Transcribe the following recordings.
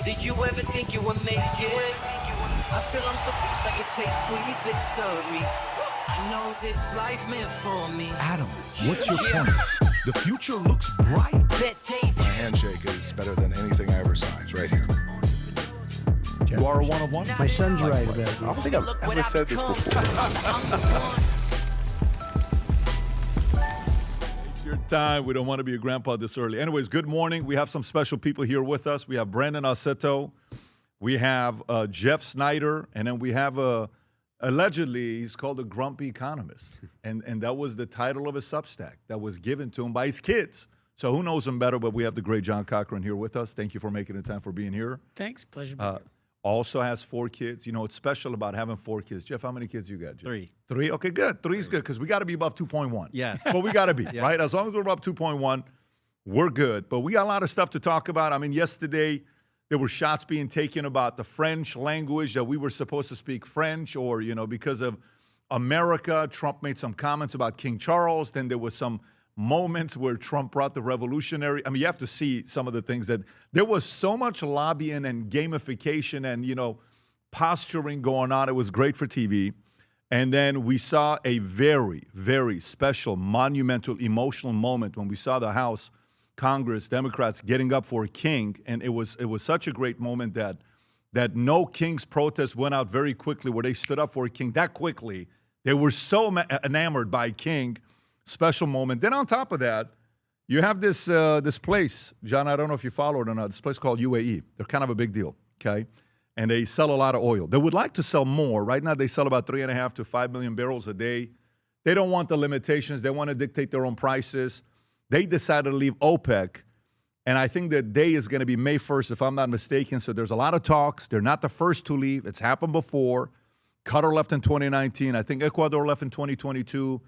Did you ever think you would make it? I feel I'm so close, I can taste sweet victory. I know this life meant for me. Adam, what's your point? The future looks bright. My handshake is better than anything I ever saw. It's right here. You are a one-of-one? My son's right about I it. don't think I've ever said this before. Your time. We don't want to be a grandpa this early. Anyways, good morning. We have some special people here with us. We have Brandon Aceto. We have Jeff Snider. And then we have allegedly, he's called a grumpy economist. And that was the title of his Substack that was given to him by his kids. So who knows him better, but we have the great John Cochrane here with us. Thank you for making the time for being here. Thanks. Pleasure being here. Also has 4 kids. You know, what's special about having 4 kids. Jeff, how many kids you got, Jeff? 3. 3? Okay, good. 3 is good because we got to be above 2.1. Yeah. But we got to be, Yeah. right? As long as we're above 2.1, we're good. But we got a lot of stuff to talk about. I mean, yesterday there were shots being taken about the French language, that we were supposed to speak French, or, you know, because of America, Trump made some comments about King Charles. Then there was some moments where Trump brought the revolutionary. I mean, you have to see some of the things that there was so much lobbying and gamification and, you know, posturing going on. It was great for TV. And then we saw a very, very special, monumental, emotional moment when we saw the House, Congress, Democrats getting up for a king. And it was such a great moment that no king's protest went out very quickly, where they stood up for a king that quickly. They were so enamored by king. Special moment. Then on top of that, you have this place, John, I don't know if you follow it or not, this place called UAE. They're kind of a big deal, okay? And they sell a lot of oil. They would like to sell more. Right now they sell about 3.5 to 5 million barrels a day. They don't want the limitations. They want to dictate their own prices. They decided to leave OPEC. And I think the day is going to be May 1st, if I'm not mistaken. So there's a lot of talks. They're not the first to leave. It's happened before. Qatar left in 2019. I think Ecuador left in 2022.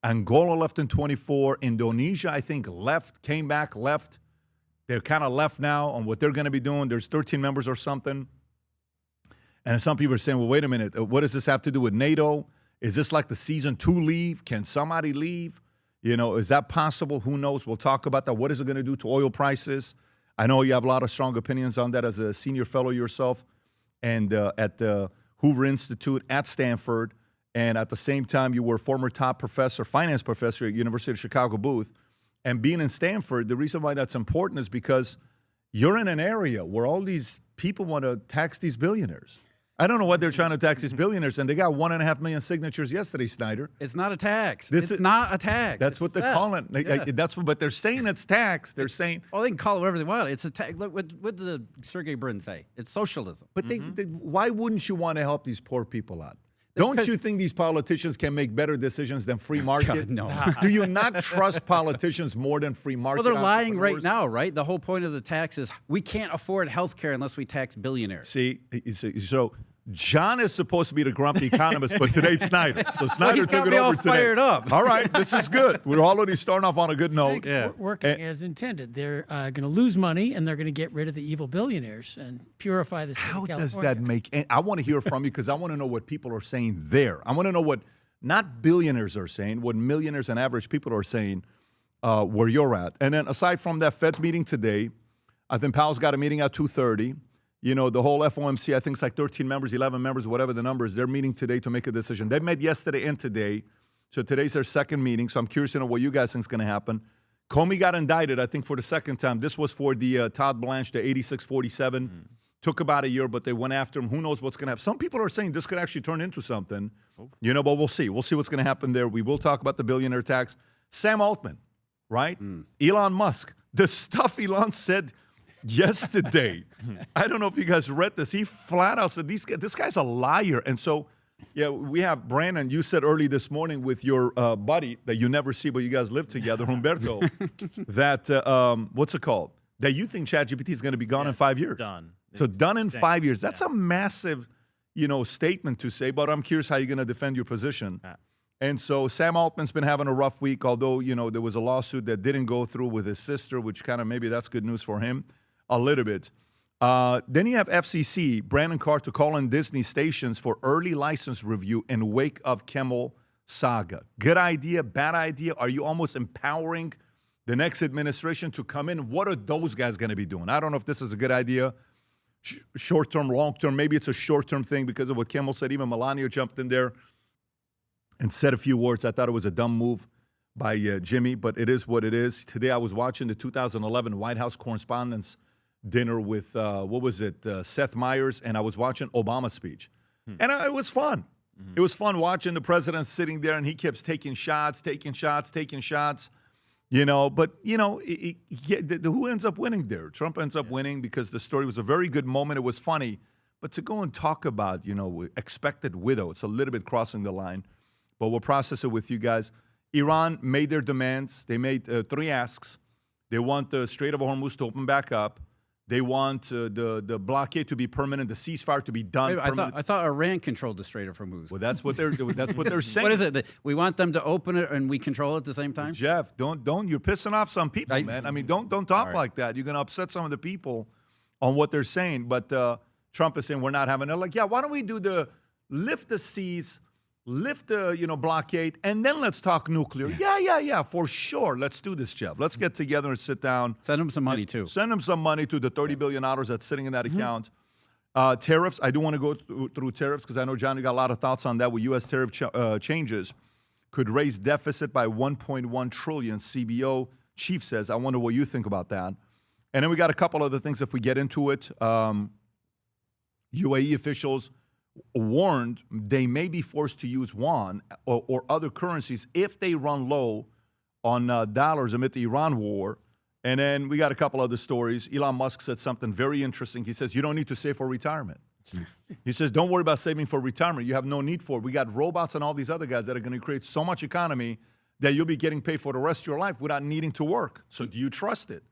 Angola left in 24. Indonesia, I think, left, came back, left. They're kind of left now on what they're going to be doing. There's 13 members or something. And some people are saying, well, wait a minute. What does this have to do with NATO? Is this like the season 2 leave? Can somebody leave? You know, is that possible? Who knows? We'll talk about that. What is it going to do to oil prices? I know you have a lot of strong opinions on that as a senior fellow yourself and at the Hoover Institute at Stanford. And at the same time, you were former top professor, finance professor at University of Chicago Booth. And being in Stanford, the reason why that's important is because you're in an area where all these people want to tax these billionaires. I don't know what they're trying to tax these billionaires, and they got 1.5 million signatures yesterday, Snider. It's not a tax. It's not a tax. That's what they're calling it. Yeah. But they're saying it's tax. They're saying. Oh, they can call it whatever they want. It's a tax. Look, what did Sergey Brin say? It's socialism. But why wouldn't you want to help these poor people out? Don't you think these politicians can make better decisions than free market? God, no. Do you not trust politicians more than free market? Well, they're lying right entrepreneurs? now, right? The whole point of the tax is we can't afford health care unless we tax billionaires. See, so John is supposed to be the grumpy economist, but today's Snider. So Snider got took it me all over today. fired up. All right, this is good. We're already starting off on a good note. Yeah. Working as intended. They're going to lose money, and they're going to get rid of the evil billionaires and purify the state How of does California. that make? I want to hear from you because I want to know what people are saying there. I want to know what not billionaires are saying, what millionaires and average people are saying where you're at. And then aside from that Fed's meeting today, I think Powell's got a meeting at 2:30. You know, the whole FOMC, I think it's like 13 members, 11 members, whatever the number is. They're meeting today to make a decision. They met yesterday and today. So today's their second meeting. So I'm curious to know what you guys think is going to happen. Comey got indicted, I think, for the second time. This was for the Todd Blanche, the 8647. Took about a year, but they went after him. Who knows what's going to happen? Some people are saying this could actually turn into something. You know, but we'll see. We'll see what's going to happen there. We will talk about the billionaire tax. Sam Altman, right? Elon Musk. The stuff Elon said yesterday. I don't know if you guys read this. He flat out said, this guy's a liar. And so, yeah, we have Brandon. You said early this morning with your buddy that you never see, but you guys live together, Humberto, that, what's it called? That you think ChatGPT is going to be gone in 5 years. Done. So done in 5 years. That's a massive, statement to say, but I'm curious how you're going to defend your position. And so Sam Altman's been having a rough week, although, there was a lawsuit that didn't go through with his sister, which kind of maybe that's good news for him a little bit. Then you have FCC, Brandon Carter calling Disney stations for early license review in wake of Kimmel saga. Good idea, bad idea? Are you almost empowering the next administration to come in, what are those guys going to be doing? I don't know if this is a good idea. Short-term, long-term. Maybe it's a short-term thing because of what Kimmel said. Even Melania jumped in there and said a few words. I thought it was a dumb move by Jimmy, but it is what it is. Today I was watching the 2011 White House Correspondents' Dinner with, Seth Meyers, and I was watching Obama's speech. And it was fun. It was fun watching the president sitting there, and he keeps taking shots. You know, but, you know, who ends up winning there? Trump ends up winning because the story was a very good moment. It was funny. But to go and talk about, you know, expected widow, it's a little bit crossing the line. But we'll process it with you guys. Iran made their demands. They made 3 asks. They want the Strait of Hormuz to open back up. They want the blockade to be permanent, the ceasefire to be done. I thought Iran controlled the Strait of Hormuz. Well, that's what they're saying. What is it? We want them to open it and we control it at the same time? Jeff, don't you're pissing off some people, man. I mean, don't talk like that. You're gonna upset some of the people on what they're saying. But Trump is saying we're not having it. Like, yeah, why don't we do the lift the seas, lift the blockade, and then let's talk nuclear. Yeah, for sure. Let's do this, Jeff. Let's get together and sit down. Send them some money too. Send them some money to the $30 billion that's sitting in that account. Tariffs. I do want to go through tariffs because I know Johnny got a lot of thoughts on that. With U.S. tariff changes could raise deficit by 1.1 trillion. CBO chief says. I wonder what you think about that. And then we got a couple other things if we get into it. UAE officials warned they may be forced to use yuan or other currencies if they run low on dollars amid the Iran war. And then we got a couple other stories. Elon Musk said something very interesting. He says, you don't need to save for retirement. He says, don't worry about saving for retirement. You have no need for it. We got robots and all these other guys that are going to create so much economy that you'll be getting paid for the rest of your life without needing to work. So do you trust it?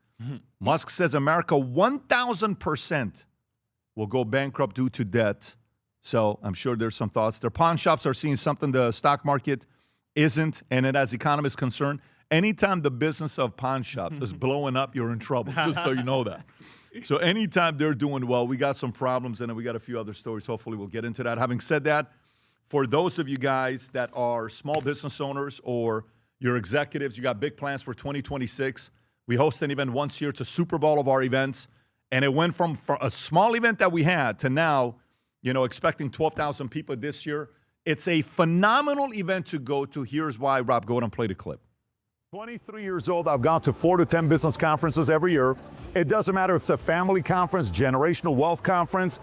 Musk says America 1,000% will go bankrupt due to debt. So I'm sure there's some thoughts there. Pawn shops are seeing something the stock market isn't, and as economists concerned, anytime the business of pawn shops is blowing up, you're in trouble, just so you know that. So anytime they're doing well, we got some problems, and then we got a few other stories. Hopefully we'll get into that. Having said that, for those of you guys that are small business owners or your executives, you got big plans for 2026. We host an event once a year. It's a Super Bowl of our events, and it went from a small event that we had to now, expecting 12,000 people this year. It's a phenomenal event to go to. Here's why. Rob, go ahead and play the clip. 23 years old, I've gone to 4 to 10 business conferences every year. It doesn't matter if it's a family conference, generational wealth conference,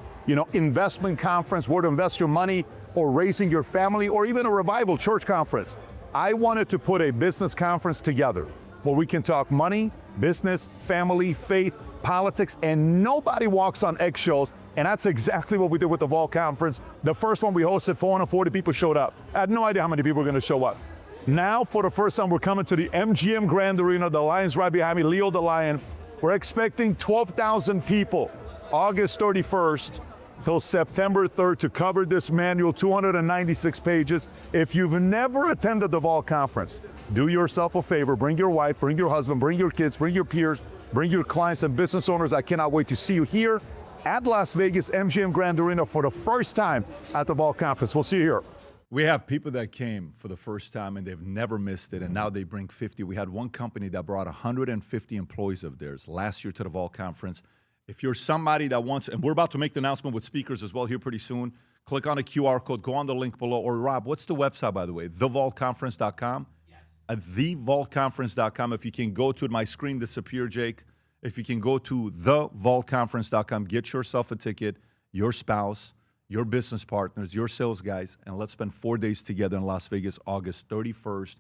investment conference, where to invest your money, or raising your family, or even a revival church conference. I wanted to put a business conference together where we can talk money, business, family, faith, politics, and nobody walks on eggshells. And that's exactly what we did with the Vault Conference. The first one we hosted, 440 people showed up. I had no idea how many people were going to show up. Now, for the first time, we're coming to the MGM Grand Arena. The Lion's right behind me, Leo the Lion. We're expecting 12,000 people, August 31st till September 3rd, to cover this manual, 296 pages. If you've never attended the Vault Conference, do yourself a favor. Bring your wife, bring your husband, bring your kids, bring your peers, bring your clients and business owners. I cannot wait to see you here at Las Vegas MGM Grand Arena for the first time at the Vault Conference. We'll see you here. We have people that came for the first time and they've never missed it, and now they bring 50. We had one company that brought 150 employees of theirs last year to the Vault Conference. If you're somebody that wants, and we're about to make the announcement with speakers as well here pretty soon, click on the QR code, go on the link below. Or Rob, what's the website, by the way? TheVaultConference.com? Yes. At TheVaultConference.com. If you can go to it, my screen disappeared, Jake. If you can go to TheVaultConference.com, get yourself a ticket, your spouse, your business partners, your sales guys, and let's spend 4 days together in Las Vegas, August 31st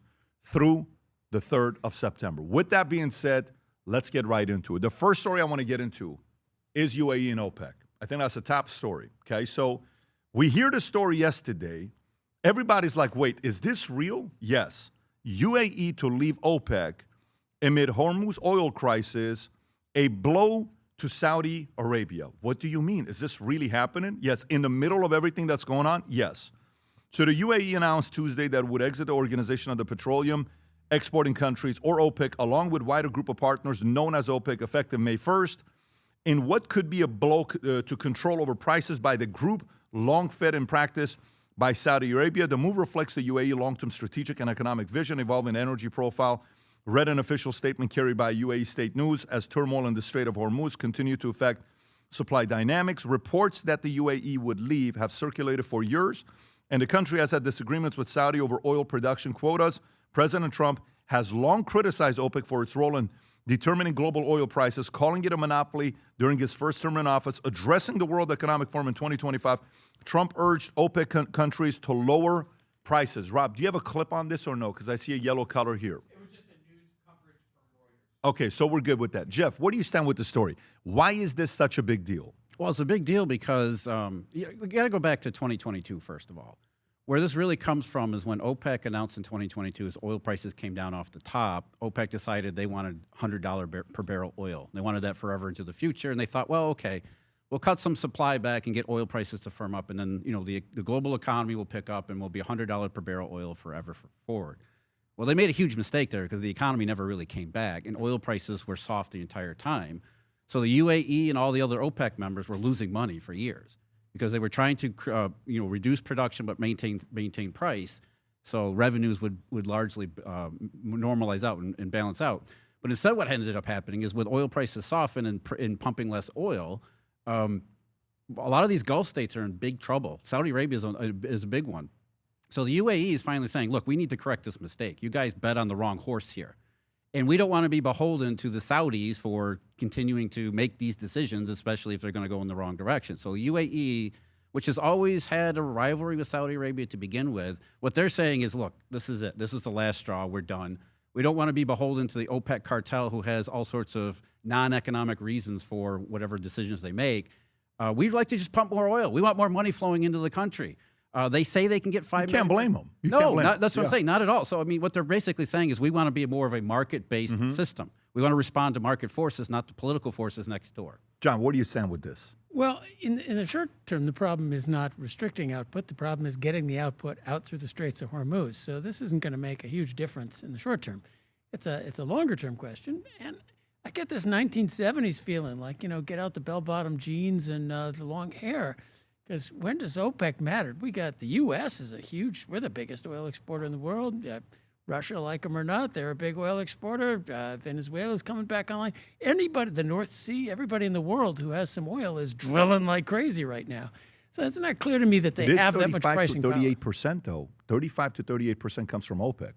through the 3rd of September. With that being said, let's get right into it. The first story I want to get into is UAE and OPEC. I think that's the top story, okay? So we hear the story yesterday. Everybody's like, wait, is this real? Yes. UAE to leave OPEC amid Hormuz oil crisis, a blow to Saudi Arabia. What do you mean? Is this really happening? Yes. In the middle of everything that's going on? Yes. So the UAE announced Tuesday that it would exit the Organization of the Petroleum Exporting Countries, or OPEC, along with wider group of partners known as OPEC, effective May 1st, in what could be a blow to control over prices by the group, long fed in practice by Saudi Arabia. The move reflects the UAE long-term strategic and economic vision, evolving energy profile, read an official statement carried by UAE State News as turmoil in the Strait of Hormuz continued to affect supply dynamics. Reports that the UAE would leave have circulated for years, and the country has had disagreements with Saudi over oil production quotas. President Trump has long criticized OPEC for its role in determining global oil prices, calling it a monopoly during his first term in office. Addressing the World Economic Forum in 2025, Trump urged OPEC countries to lower prices. Rob, do you have a clip on this or no? Because I see a yellow color here. It was just a news coverage from Reuters. Okay, so we're good with that. Jeff, where do you stand with the story? Why is this such a big deal? Well, it's a big deal because you got to go back to 2022, first of all. Where this really comes from is when OPEC announced in 2022 as oil prices came down off the top, OPEC decided they wanted $100 per barrel oil. They wanted that forever into the future, and they thought, well, okay, we'll cut some supply back and get oil prices to firm up, and then the global economy will pick up and will be $100 per barrel oil forever forward. Well, they made a huge mistake there because the economy never really came back, and oil prices were soft the entire time. So the UAE and all the other OPEC members were losing money for years, because they were trying to reduce production but maintain price, so revenues would largely normalize out and balance out. But instead, what ended up happening is with oil prices soften and pumping less oil, a lot of these Gulf states are in big trouble. Saudi Arabia is a big one. So the UAE is finally saying, look, we need to correct this mistake. You guys bet on the wrong horse here. And we don't want to be beholden to the Saudis for continuing to make these decisions, especially if they're going to go in the wrong direction. So UAE, which has always had a rivalry with Saudi Arabia to begin with, what they're saying is, look, this is it. This was the last straw. We're done. We don't want to be beholden to the OPEC cartel, who has all sorts of non-economic reasons for whatever decisions they make. We'd like to just pump more oil. We want more money flowing into the country. They say they can get $5 million. You can't blame them. That's what I'm saying. Not at all. So, I mean, what they're basically saying is we want to be more of a market-based system. We want to respond to market forces, not the political forces next door. John, where do you stand with this? Well, in the short term, the problem is not restricting output. The problem is getting the output out through the Straits of Hormuz. So this isn't going to make a huge difference in the short term. It's a longer-term question. And I get this 1970s feeling, like, get out the bell-bottom jeans and the long hair. Because when does OPEC matter? We got the U.S. we're the biggest oil exporter in the world. Russia, like them or not, they're a big oil exporter. Venezuela's coming back online. Anybody, the North Sea, everybody in the world who has some oil is drilling like crazy right now. So it's not clear to me that they have that much pricing power. 38%, though. 35 to 38% comes from OPEC.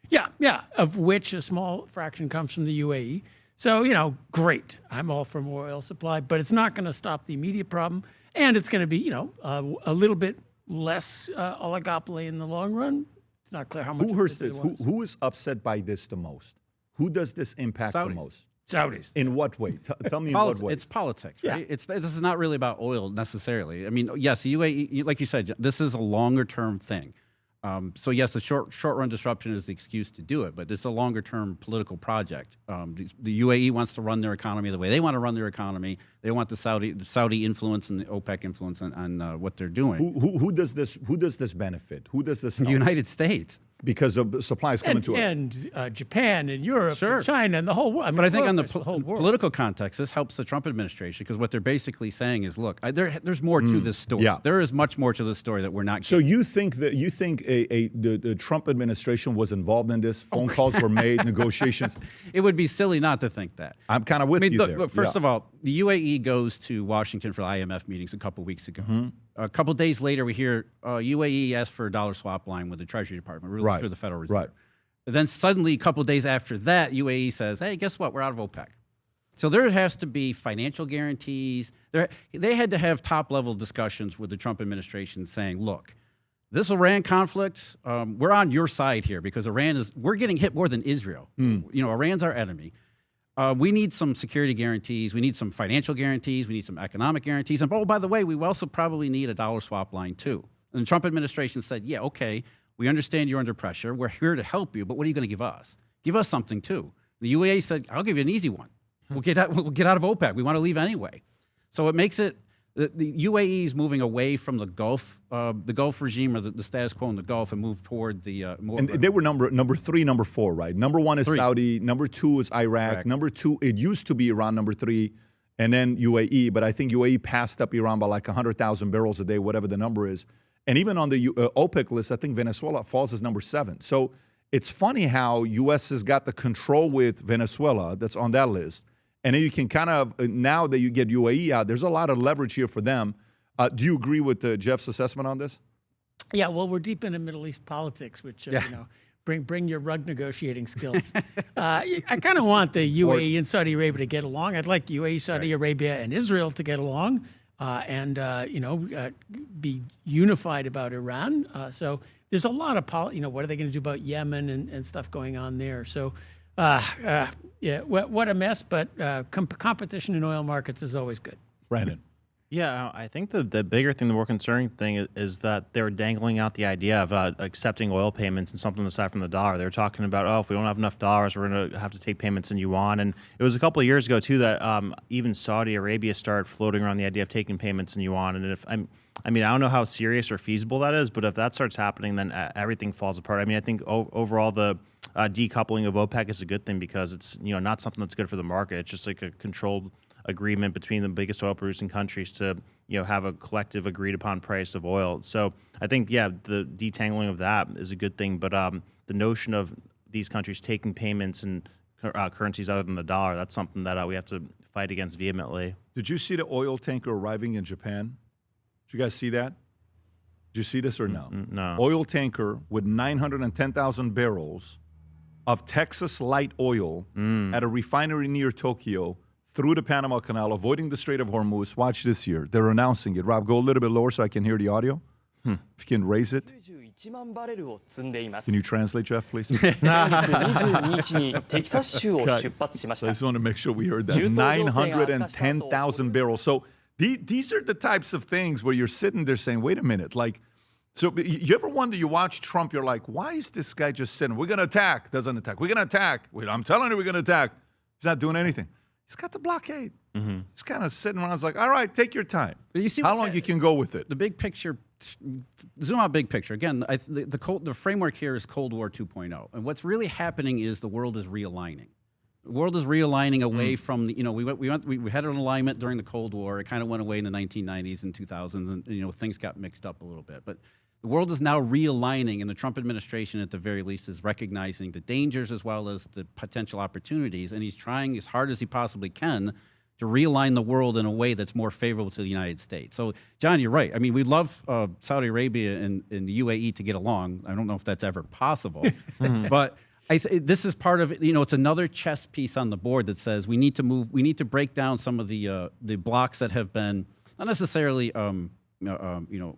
Yeah, of which a small fraction comes from the UAE. So, great. I'm all for more oil supply, but it's not going to stop the immediate problem. And it's going to be, a little bit less oligopoly in the long run. It's not clear how much. Who hurts this? Who is upset by this the most? Who does this impact the most? Saudis. In what way? Tell me in what way. It's politics, right? Yeah. This is not really about oil necessarily. I mean, yes, the UAE, like you said, this is a longer-term thing. So yes, the short-run disruption is the excuse to do it, but it's a longer-term political project. The UAE wants to run their economy the way they want to run their economy. They want the Saudi influence and the OPEC influence on what they're doing. Who does this benefit? Who does this help? The United States. Because of supplies coming to us. And Japan and Europe Sure. and China and the whole world. But I think on the whole world. political context, this helps the Trump administration because what they're basically saying is, look, there's more to this story. Yeah. There is much more to this story that we're not So getting. you think the Trump administration was involved in this? Phone calls were made, negotiations? It would be silly not to think that. I'm kind of with you there. Look, first of all, the UAE goes to Washington for IMF meetings a couple weeks ago. A couple days later, we hear UAE asked for a dollar swap line with the Treasury Department, really through the Federal Reserve. Right. But then suddenly, a couple days after that, UAE says, hey, guess what? We're out of OPEC. So there has to be financial guarantees. They had to have top-level discussions with the Trump administration saying, look, this Iran conflict, we're on your side here because we're getting hit more than Israel. Iran's our enemy. We need some security guarantees. We need some financial guarantees. We need some economic guarantees. And, oh, by the way, we also probably need a dollar swap line, too. And the Trump administration said, yeah, okay, we understand you're under pressure. We're here to help you, but what are you going to give us? Give us something, too. The UAE said, I'll give you an easy one. We'll get out of OPEC. We want to leave anyway. So it makes it the UAE is moving away from the Gulf regime or the status quo in the Gulf and move toward the more. And they were number 3, number 4, right? Number 1 is 3. Saudi. Number 2 is Iraq. Correct. Number 2, it used to be Iran. Number 3, and then UAE. But I think UAE passed up Iran by like 100,000 barrels a day, whatever the number is. And even on the OPEC list, I think Venezuela falls as number 7. So it's funny how U.S. has got the control with Venezuela that's on that list. And then you can kind of, now that you get UAE out, there's a lot of leverage here for them. Do you agree with Jeff's assessment on this? Yeah, well, we're deep into Middle East politics, which, you know, bring your rug negotiating skills. I kind of want the UAE and Saudi Arabia to get along. I'd like UAE, Saudi Arabia, and Israel to get along and be unified about Iran. So there's a lot of, what are they going to do about Yemen and stuff going on there? So, what a mess, but competition in oil markets is always good. Brandon. Yeah, I think the bigger thing, the more concerning thing is that they're dangling out the idea of accepting oil payments and something aside from the dollar. They're talking about, if we don't have enough dollars, we're going to have to take payments in yuan. And it was a couple of years ago, too, that even Saudi Arabia started floating around the idea of taking payments in yuan. And I don't know how serious or feasible that is, but if that starts happening, then everything falls apart. I mean, I think overall the decoupling of OPEC is a good thing because it's not something that's good for the market. It's just like a controlled agreement between the biggest oil producing countries to have a collective agreed upon price of oil. So I think the detangling of that is a good thing, but the notion of these countries taking payments in currencies other than the dollar, that's something that we have to fight against vehemently. Did you see the oil tanker arriving in Japan? Did you guys see that? Did you see this or no? No. Oil tanker with 910,000 barrels of Texas light oil at a refinery near Tokyo through the Panama Canal, avoiding the Strait of Hormuz. Watch this here. They're announcing it. Rob, go a little bit lower so I can hear the audio. If you can raise it. Can you translate, Jeff, please? I just want to make sure we heard that. 910,000 barrels. So these are the types of things where you're sitting there saying, wait a minute. So you ever wonder, you watch Trump, you're like, why is this guy just sitting? We're going to attack. Doesn't attack. We're going to attack. Wait, I'm telling you we're going to attack. He's not doing anything. He's got the blockade. He's kind of sitting around. He's like, all right, take your time. You see how long you can go with it. The big picture, zoom out big picture. Again, the framework here is Cold War 2.0. And what's really happening is the world is realigning. The world is realigning away from the, we had an alignment during the Cold War. It kind of went away in the 1990s and 2000s, and things got mixed up a little bit. But the world is now realigning, and the Trump administration, at the very least, is recognizing the dangers as well as the potential opportunities, and he's trying as hard as he possibly can to realign the world in a way that's more favorable to the United States. So, John, you're right. I mean, we'd love Saudi Arabia and the UAE to get along. I don't know if that's ever possible, but this is part of it. It's another chess piece on the board that says we need to break down some of the blocks that have been not necessarily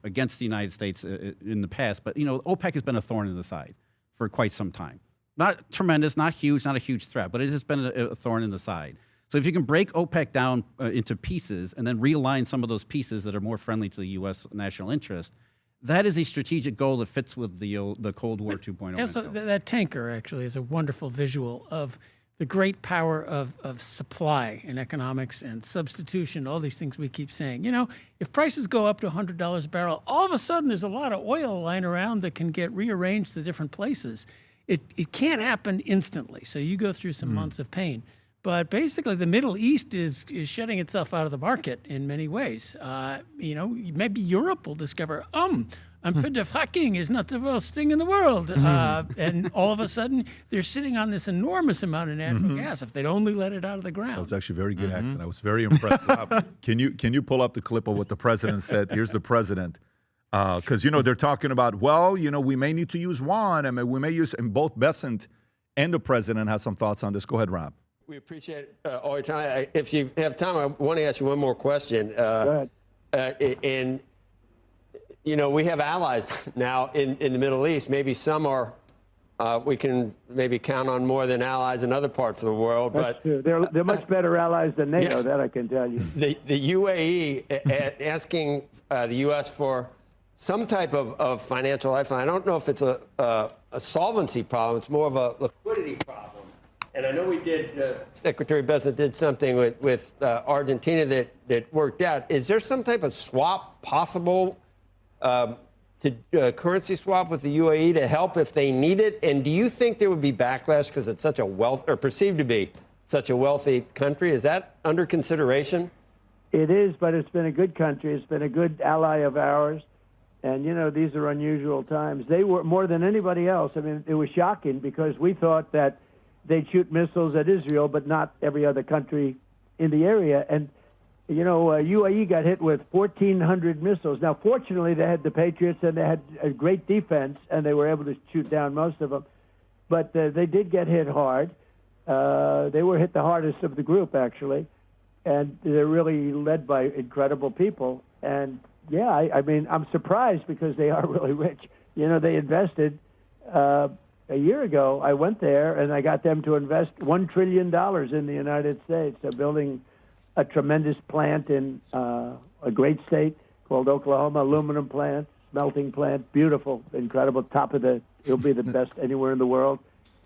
against the United States in the past, but OPEC has been a thorn in the side for quite some time. Not tremendous, not huge, not a huge threat, but it has been a thorn in the side. So if you can break OPEC down into pieces and then realign some of those pieces that are more friendly to the U.S. national interest, that is a strategic goal that fits with the Cold War 2.0. Yeah, so that tanker actually is a wonderful visual of the great power of supply in economics and substitution, all these things we keep saying. If prices go up to $100 a barrel, all of a sudden there's a lot of oil lying around that can get rearranged to different places. It can't happen instantly, so you go through some months of pain. But basically, the Middle East is shutting itself out of the market in many ways. Maybe Europe will discover, fracking is not the worst thing in the world. And all of a sudden, they're sitting on this enormous amount of natural gas if they'd only let it out of the ground. That was actually a very good accent. I was very impressed. Rob, can you pull up the clip of what the president said? Here's the president. Because, they're talking about, we may need to use yuan, and we may use, and both Bessent and the president have some thoughts on this. Go ahead, Rob. We appreciate all your time. If you have time, I want to ask you one more question. Go ahead. We have allies now in the Middle East. Maybe some are, we can maybe count on more than allies in other parts of the world. That's true. They're much better allies than NATO, that I can tell you. The UAE asking the U.S. for some type of financial lifeline. I don't know if it's a solvency problem. It's more of a liquidity problem. And I know we did, Secretary Bessent did something with Argentina that worked out. Is there some type of swap possible, currency swap with the UAE to help if they need it? And do you think there would be backlash because it's such a perceived to be such a wealthy country? Is that under consideration? It is, but it's been a good country. It's been a good ally of ours. And, these are unusual times. They were, more than anybody else, I mean, it was shocking because we thought that they'd shoot missiles at Israel, but not every other country in the area. And, UAE got hit with 1,400 missiles. Now, fortunately, they had the Patriots, and they had a great defense, and they were able to shoot down most of them. But they did get hit hard. They were hit the hardest of the group, actually. And they're really led by incredible people. And, yeah, I mean, I'm surprised because they are really rich. They invested a year ago. I went there, and I got them to invest $1 trillion in the United States. They're building a tremendous plant in a great state called Oklahoma, aluminum plant, smelting plant, beautiful, incredible, it'll be the best anywhere in the world.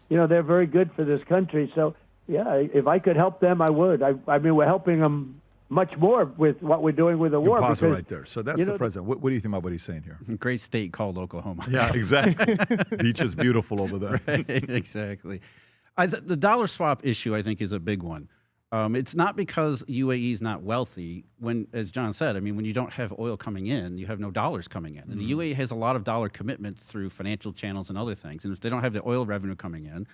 They're very good for this country. So, yeah, if I could help them, I would. I mean, we're helping them much more with what we're doing with the war. Pause it right there. So that's the president. What do you think about what he's saying here? Great state called Oklahoma. Yeah, exactly. Beach is beautiful over there. Right, exactly. The dollar swap issue, I think, is a big one. It's not because UAE is not wealthy. As John said, I mean, when you don't have oil coming in, you have no dollars coming in. And the UAE has a lot of dollar commitments through financial channels and other things. And if they don't have the oil revenue coming in,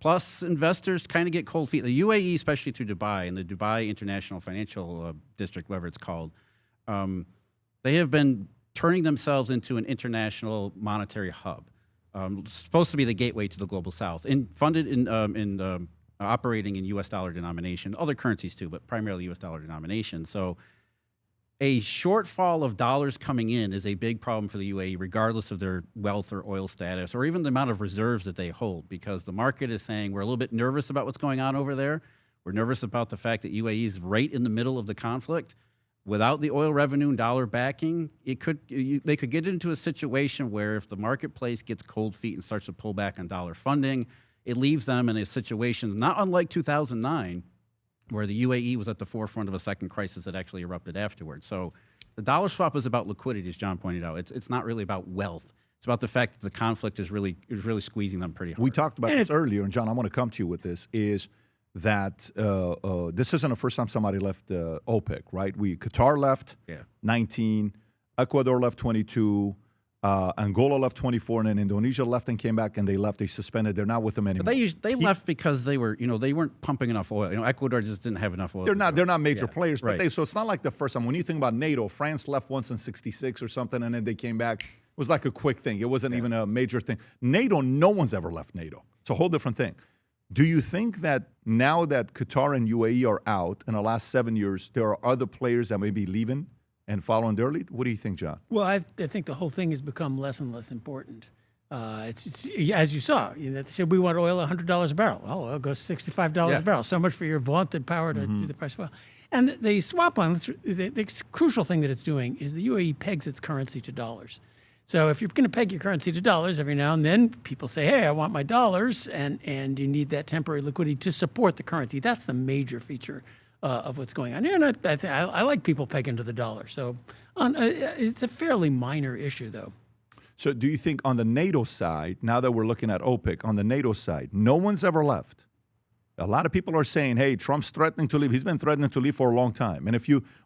plus investors kind of get cold feet. The UAE, especially through Dubai and the Dubai International Financial District, whatever it's called, they have been turning themselves into an international monetary hub. Supposed to be the gateway to the global south, and funded in operating in U.S. dollar denomination, other currencies too, but primarily U.S. dollar denomination. So a shortfall of dollars coming in is a big problem for the UAE, regardless of their wealth or oil status, or even the amount of reserves that they hold, because the market is saying we're a little bit nervous about what's going on over there. We're nervous about the fact that UAE is right in the middle of the conflict. Without the oil revenue and dollar backing, they could get into a situation where if the marketplace gets cold feet and starts to pull back on dollar funding, it leaves them in a situation not unlike 2009, where the UAE was at the forefront of a second crisis that actually erupted afterwards. So the dollar swap is about liquidity, as John pointed out. It's not really about wealth. It's about the fact that the conflict is really squeezing them pretty hard. We talked about this earlier, and John, I want to come to you with this, is that this isn't the first time somebody left OPEC, right? Qatar left 19, Ecuador left 22, Angola left 24, and then Indonesia left and came back, and they suspended. They're not with them anymore. But they left because they weren't pumping enough oil. Ecuador just didn't have enough oil. They're not major players, but right. So it's not like the first time. When you think about NATO, France left once in '66 or something, and then they came back. It was like a quick thing. It wasn't even a major thing. NATO, no one's ever left NATO. It's a whole different thing. Do you think that now that Qatar and UAE are out in the last 7 years, there are other players that may be leaving and following their lead? What do you think, John? Well, I think the whole thing has become less and less important. It's as you saw, they said we want oil $100 a barrel. Well, oil goes $65 a barrel. So much for your vaunted power to do the price of oil. And the swap line, the crucial thing that it's doing is the UAE pegs its currency to dollars. So if you're going to peg your currency to dollars every now and then, people say, hey, I want my dollars, and you need that temporary liquidity to support the currency. That's the major feature of what's going on. And I like people pegging to the dollar. So it's a fairly minor issue, though. So do you think on the NATO side, now that we're looking at OPEC, on the NATO side, no one's ever left? A lot of people are saying, hey, Trump's threatening to leave. He's been threatening to leave for a long time. And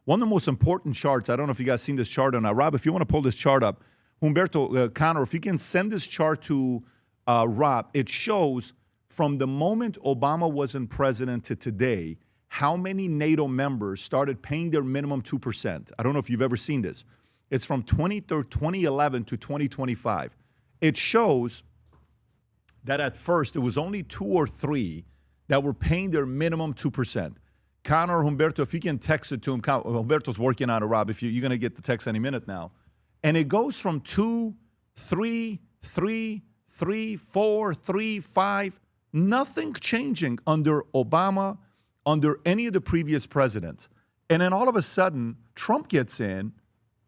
one of the most important charts, I don't know if you guys seen this chart or not. Rob, if you want to pull this chart up, Humberto, Connor, if you can send this chart to Rob, it shows from the moment Obama wasn't president to today, how many NATO members started paying their minimum 2%. I don't know if you've ever seen this. It's from 2011 to 2025. It shows that at first it was only 2 or 3 that were paying their minimum 2%. Connor, Humberto, if you can text it to him. Humberto's working on it, Rob. If you're going to get the text any minute now. And it goes from 2, 3, 3, 3, 4, 3, 5. Nothing changing under Obama, under any of the previous presidents. And then all of a sudden, Trump gets in,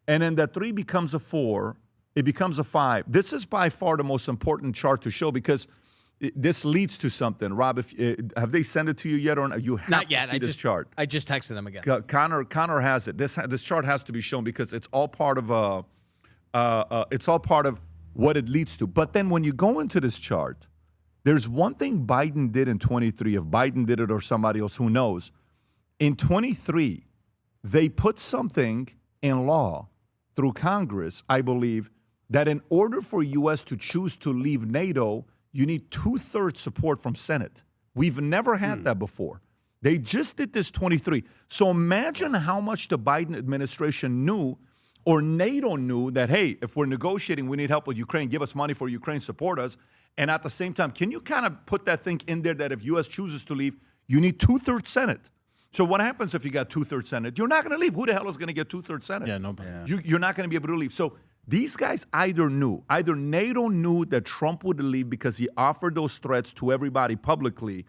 and then that 3 becomes a 4. It becomes a 5. This is by far the most important chart to show because this leads to something. Rob, have they sent it to you yet or not? You have not yet. To see this chart. I just texted them again. Connor has it. This chart has to be shown because it's all part of what it leads to. But then when you go into this chart, there's one thing Biden did in 23. If Biden did it or somebody else, who knows? In 23, they put something in law through Congress, I believe, that in order for U.S. to choose to leave NATO, you need 2/3 support from Senate. We've never had that before. They just did this 23. So imagine how much the Biden administration knew, or NATO knew, that, hey, if we're negotiating, we need help with Ukraine, give us money for Ukraine, support us. And at the same time, can you kind of put that thing in there that if U.S. chooses to leave, you need 2/3 Senate? So what happens if you got 2/3 Senate? You're not going to leave. Who the hell is going to get 2/3 Senate? Yeah, nobody. You're not going to be able to leave. So these guys either NATO knew that Trump would leave because he offered those threats to everybody publicly,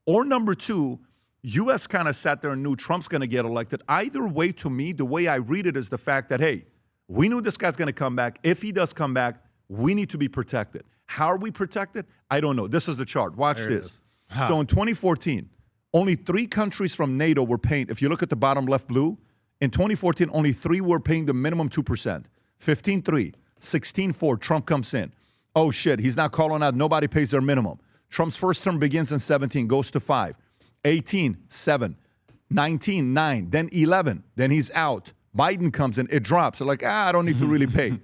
or number two, U.S. kind of sat there and knew Trump's going to get elected. Either way, to me, the way I read it is the fact that, hey, we knew this guy's going to come back. If he does come back, we need to be protected. How are we protected? I don't know. This is the chart. Watch this. So in 2014, only 3 countries from NATO were paying. If you look at the bottom left blue, in 2014, only 3 were paying the minimum 2%. 15-3, 16-4, Trump comes in. Oh, shit, he's not calling out. Nobody pays their minimum. Trump's first term begins in 17, goes to 5. 18, 7. 19, 9. Then 11. Then he's out. Biden comes in. It drops. They're like, I don't need to really pay.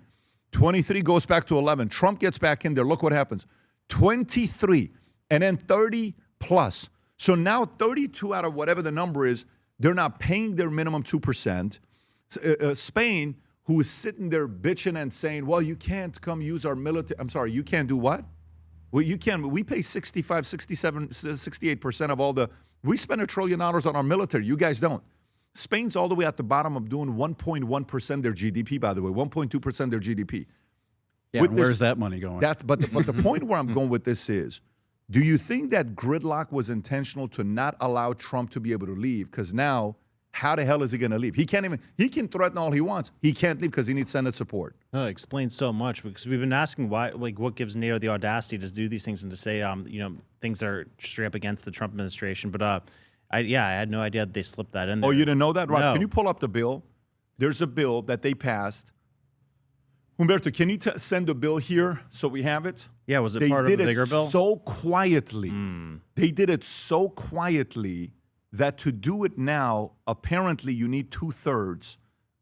23 goes back to 11. Trump gets back in there. Look what happens. 23. And then 30 plus. So now 32 out of whatever the number is, they're not paying their minimum 2%. Spain, who is sitting there bitching and saying, well, you can't come use our military. I'm sorry, you can't do what? Well, you can. We pay 65, 67, 68% of all the, we spend $1 trillion on our military. You guys don't. Spain's all the way at the bottom of doing 1.1% their GDP, by the way, 1.2% their GDP. Yeah, where's that money going? But the point where I'm going with this is, do you think that gridlock was intentional to not allow Trump to be able to leave? Because now, how the hell is he going to leave? He can threaten all he wants. He can't leave because he needs Senate support. No, it explains so much, because we've been asking why, like, what gives NATO the audacity to do these things and to say, things are straight up against the Trump administration. But I had no idea that they slipped that in there. Oh, you didn't know that? Right. No. Can you pull up the bill? There's a bill that they passed. Humberto, can you send the bill here so we have it? Yeah, was it part of the bigger bill? So quietly. They did it so quietly that to do it now, apparently you need 2/3,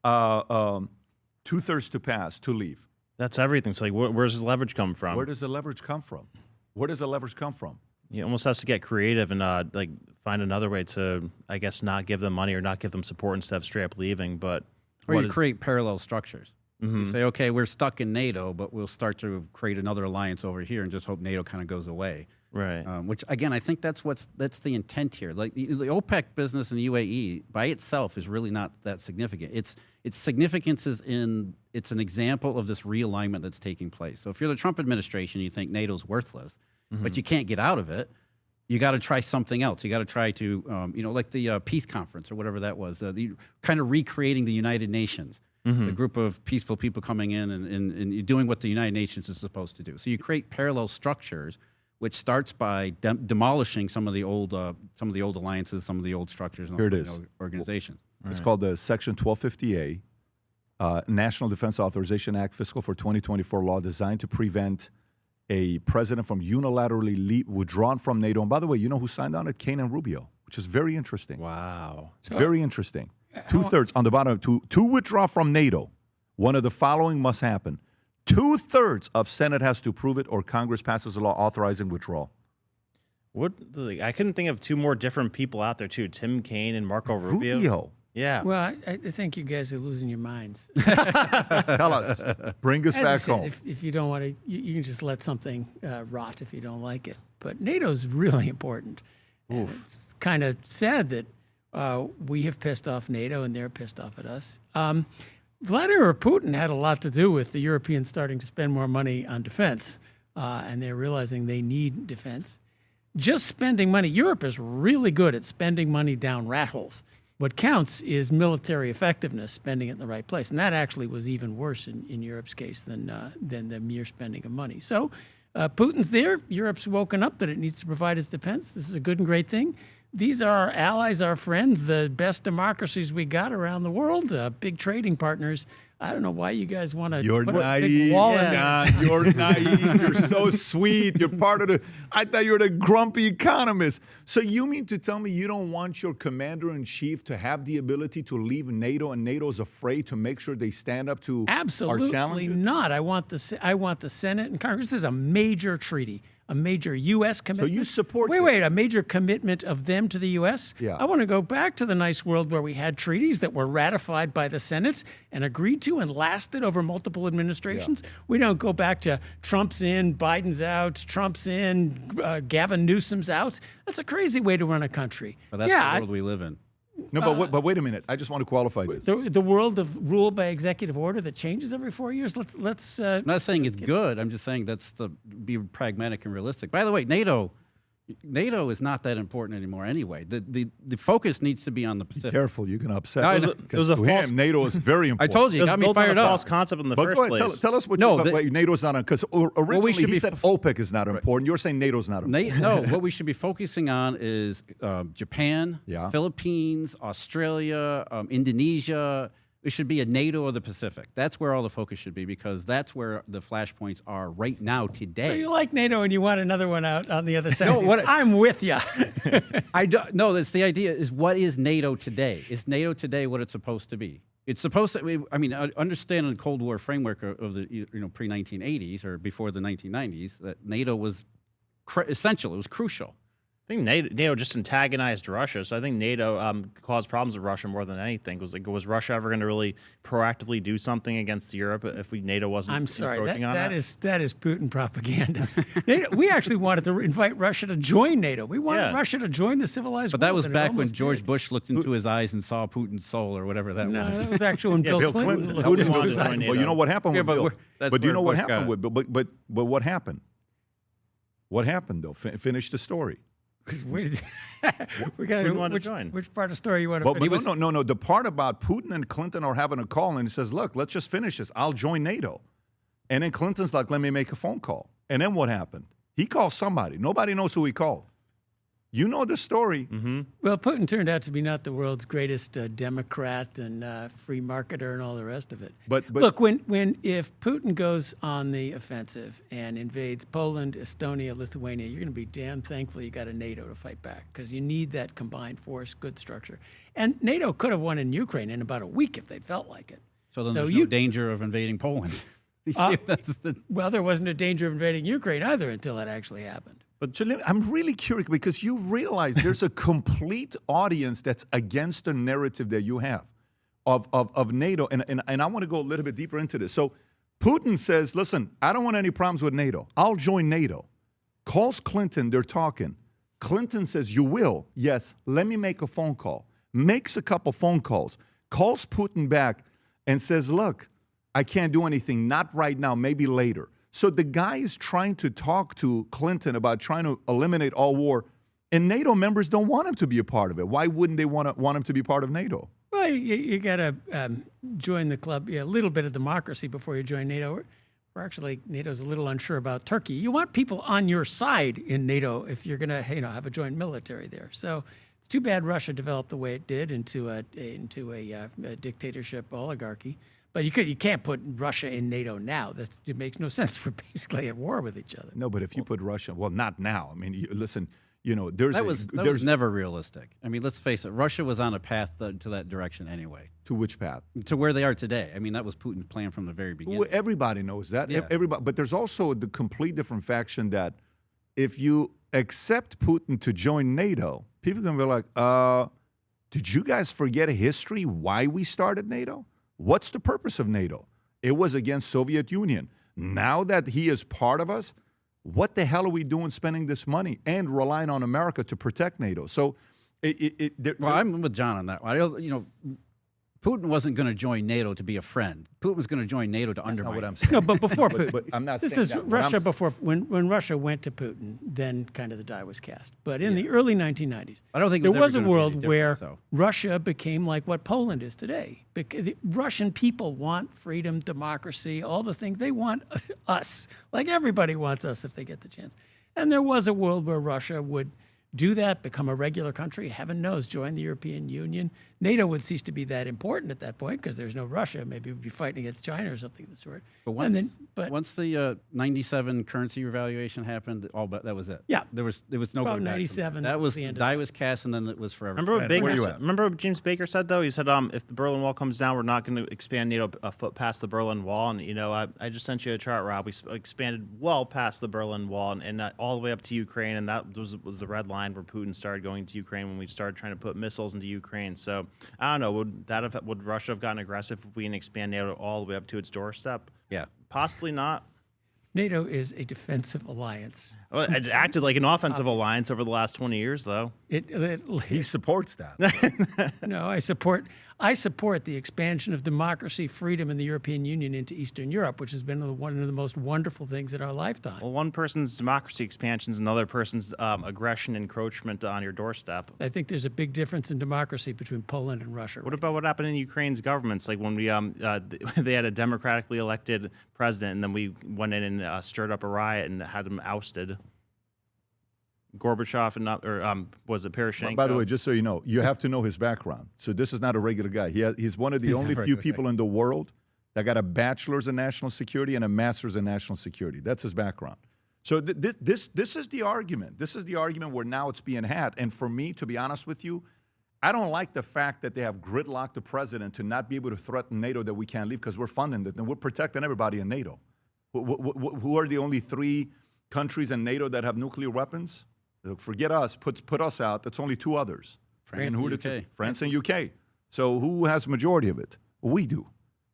2/3 to pass, to leave. That's everything. So, like, where's his leverage come from? Where does the leverage come from? Where does the leverage come from? He almost has to get creative and find another way to, I guess, not give them money or not give them support instead of straight up leaving. But or you create parallel structures. You say, okay, we're stuck in NATO, but we'll start to create another alliance over here and just hope NATO kind of goes away. Right. Which, again, I think that's the intent here. Like the OPEC business in the UAE by itself is really not that significant. Its significance is it's an example of this realignment that's taking place. So if you're the Trump administration, you think NATO's worthless, but you can't get out of it. You got to try something else. You got to try to, like the peace conference or whatever that was, the kind of recreating the United Nations. The group of peaceful people coming in and doing what the United Nations is supposed to do. So you create parallel structures, which starts by demolishing some of the old alliances, some of the old structures, and Here it is. Organizations. It's called the Section 1250A, National Defense Authorization Act, fiscal for 2024 law, designed to prevent a president from unilaterally withdrawn from NATO. And by the way, you know who signed on it? Kane and Rubio, which is very interesting. Wow. It's very interesting. 2/3 on the bottom to withdraw from NATO. One of the following must happen. 2/3 of Senate has to approve it, or Congress passes a law authorizing withdrawal. I couldn't think of 2 more different people out there too. Tim Kaine and Marco Rubio. Yeah. Well, I think you guys are losing your minds. Tell us. Bring us As back I said, home. If you don't want to, you can just let something rot if you don't like it. But NATO's really important. And it's kind of sad that we have pissed off NATO and they're pissed off at us. Vladimir Putin had a lot to do with the Europeans starting to spend more money on defense, and they're realizing they need defense. Just spending money. Europe is really good at spending money down rat holes. What counts is military effectiveness, spending it in the right place. And that actually was even worse in Europe's case than the mere spending of money. So Putin's there. Europe's woken up that it needs to provide its defense. This is a good and great thing. These are our allies, our friends, the best democracies we got around the world, big trading partners. I don't know why you guys want to You're put a big naive, wall in there. John. You're naive. You're so sweet. You're part of the. I thought you were the grumpy economist. So you mean to tell me you don't want your commander-in-chief to have the ability to leave NATO, and NATO's afraid to make sure they stand up to our Absolutely challenges? not. I want the Senate and Congress. This is a major treaty, a major U.S. commitment. you support Wait, a major commitment of them to the U.S.? Yeah. I want to go back to the nice world where we had treaties that were ratified by the Senate and agreed to and lasted over multiple administrations. We don't go back to Trump's in, Biden's out, Trump's in, Gavin Newsom's out. That's a crazy way to run a country. But that's the world we live in. No, but wait a minute. I just want to qualify this. The world of rule by executive order that changes every 4 years. Let's. I'm not saying it's good. I'm just saying that's to be pragmatic and realistic. By the way, NATO is not that important anymore anyway. The focus needs to be on the Pacific. Careful, you can upset. No, It was a To false. him, NATO is very I important. told you, It it was got me built on fired a up. false concept in the But first go ahead, place. tell us what No, why NATO's not on, because originally should he be said OPEC is not important. You're saying NATO's not important. No, what we should be focusing on is Japan, Yeah. Philippines, Australia, Indonesia. It should be a NATO of the Pacific. That's where all the focus should be, because that's where the flashpoints are right now today. So you like NATO and you want another one out on the other side. No, what- I'm with you. I don't. No, that's the idea. Is what is NATO today? Is NATO today what it's supposed to be? It's supposed to. I mean, understand the Cold War framework of the pre-1980s or before the 1990s that NATO was essential. It was crucial. I think NATO just antagonized Russia, so I think NATO caused problems with Russia more than anything. Was Russia ever going to really proactively do something against Europe if NATO wasn't? I'm sorry. encroaching on That is Putin propaganda. We actually wanted to invite Russia to join NATO. We wanted Russia to join the civilized But world. that was and it back when almost George did. Bush looked into his eyes and saw Putin's soul, or whatever that No, was. that was actually when Bill Clinton looked Putin into wanted his to join eyes. NATO. Well, you know what happened with Bill. that's But do you where know what Bush happened got with Bill? But what happened? What happened though? Finish the story. we got Putin wanted to join. Which part of the story you want to Well, finish? but no. The part about Putin and Clinton are having a call, and he says, "Look, let's just finish this. I'll join NATO." And then Clinton's like, "Let me make a phone call." And then what happened? He called somebody. Nobody knows who he called. You know the story. Well, Putin turned out to be not the world's greatest Democrat and free marketer and all the rest of it. But Look, if Putin goes on the offensive and invades Poland, Estonia, Lithuania, you're going to be damn thankful you got a NATO to fight back, because you need that combined force, good structure. And NATO could have won in Ukraine in about a week if they'd felt like it. So then there's no danger of invading Poland. You see, Well, there wasn't a danger of invading Ukraine either until that actually happened. But I'm really curious, because you realize there's a complete audience that's against the narrative that you have of NATO. And I want to go a little bit deeper into this. So Putin says, listen, I don't want any problems with NATO. I'll join NATO. Calls Clinton, they're talking. Clinton says, you will? Yes, let me make a phone call. Makes a couple phone calls. Calls Putin back and says, look, I can't do anything, not right now, maybe later. So the guy is trying to talk to Clinton about trying to eliminate all war, and NATO members don't want him to be a part of it. Why wouldn't they want him to be part of NATO? Well, you got to join the club, a little bit of democracy before you join NATO. We're actually, NATO's a little unsure about Turkey. You want people on your side in NATO if you're going to have a joint military there. So it's too bad Russia developed the way it did into a dictatorship oligarchy. But you can't put Russia in NATO now. It makes no sense. We're basically at war with each other. No, but if you put Russia, well, not now. I mean, listen, there's that was never realistic. I mean, let's face it. Russia was on a path to that direction anyway. To which path? To where they are today. I mean, that was Putin's plan from the very beginning. Well, everybody knows that. Yeah. Everybody, but there's also the complete different faction that if you accept Putin to join NATO, people are going to be like, did you guys forget history, why we started NATO? What's the purpose of NATO? It was against Soviet Union. Now that he is part of us, what the hell are we doing spending this money and relying on America to protect NATO? So, I'm with John on that one. Putin wasn't going to join NATO to be a friend. Putin was going to join NATO to undermine. what I'm saying. No, but before Putin. but I'm not this saying is that. What Russia I'm- before, when Russia went to Putin, then kind of the die was cast. But in the early 1990s, I don't think there it was was a ever gonna be world any where different, Russia became like what Poland is today. The Russian people want freedom, democracy, all the things. They want us, like everybody wants us if they get the chance. And there was a world where Russia would Do that, become a regular country, heaven knows, join the European Union. NATO would cease to be that important at that point because there's no Russia. Maybe we'd be fighting against China or something of the sort. But once the 97 currency revaluation happened, that was it. Yeah. There was no About going back from 97, That was the end of die was cast, and then it was forever. Remember what James Baker said, though? He said, if the Berlin Wall comes down, we're not going to expand NATO a foot past the Berlin Wall. And, I just sent you a chart, Rob. We expanded well past the Berlin Wall and all the way up to Ukraine. And that was the red line where Putin started going to Ukraine when we started trying to put missiles into Ukraine. So, I don't know. Would Russia have gotten aggressive if we didn't expand NATO all the way up to its doorstep? Yeah. Possibly not. NATO is a defensive alliance. Well, it acted like an offensive alliance over the last 20 years, though. He supports that. No, I support the expansion of democracy, freedom in the European Union into Eastern Europe, which has been one of the most wonderful things in our lifetime. Well, one person's democracy expansion is another person's aggression, encroachment on your doorstep. I think there's a big difference in democracy between Poland and Russia. What about what happened in Ukraine's governments? Like when we they had a democratically elected president, and then we went in and stirred up a riot and had him ousted. Gorbachev and was it Poroshenko? By the way, just so you know, you have to know his background. So this is not a regular guy. He's one of the only few people in the world that got a bachelor's in national security and a master's in national security. That's his background. So this is the argument. This is the argument where now it's being had. And for me, to be honest with you, I don't like the fact that they have gridlocked the president to not be able to threaten NATO that we can't leave because we're funding it and we're protecting everybody in NATO. Who are the only 3 countries in NATO that have nuclear weapons? Forget us, put us out. That's only 2 others. France and UK. France and UK. So who has majority of it? We do.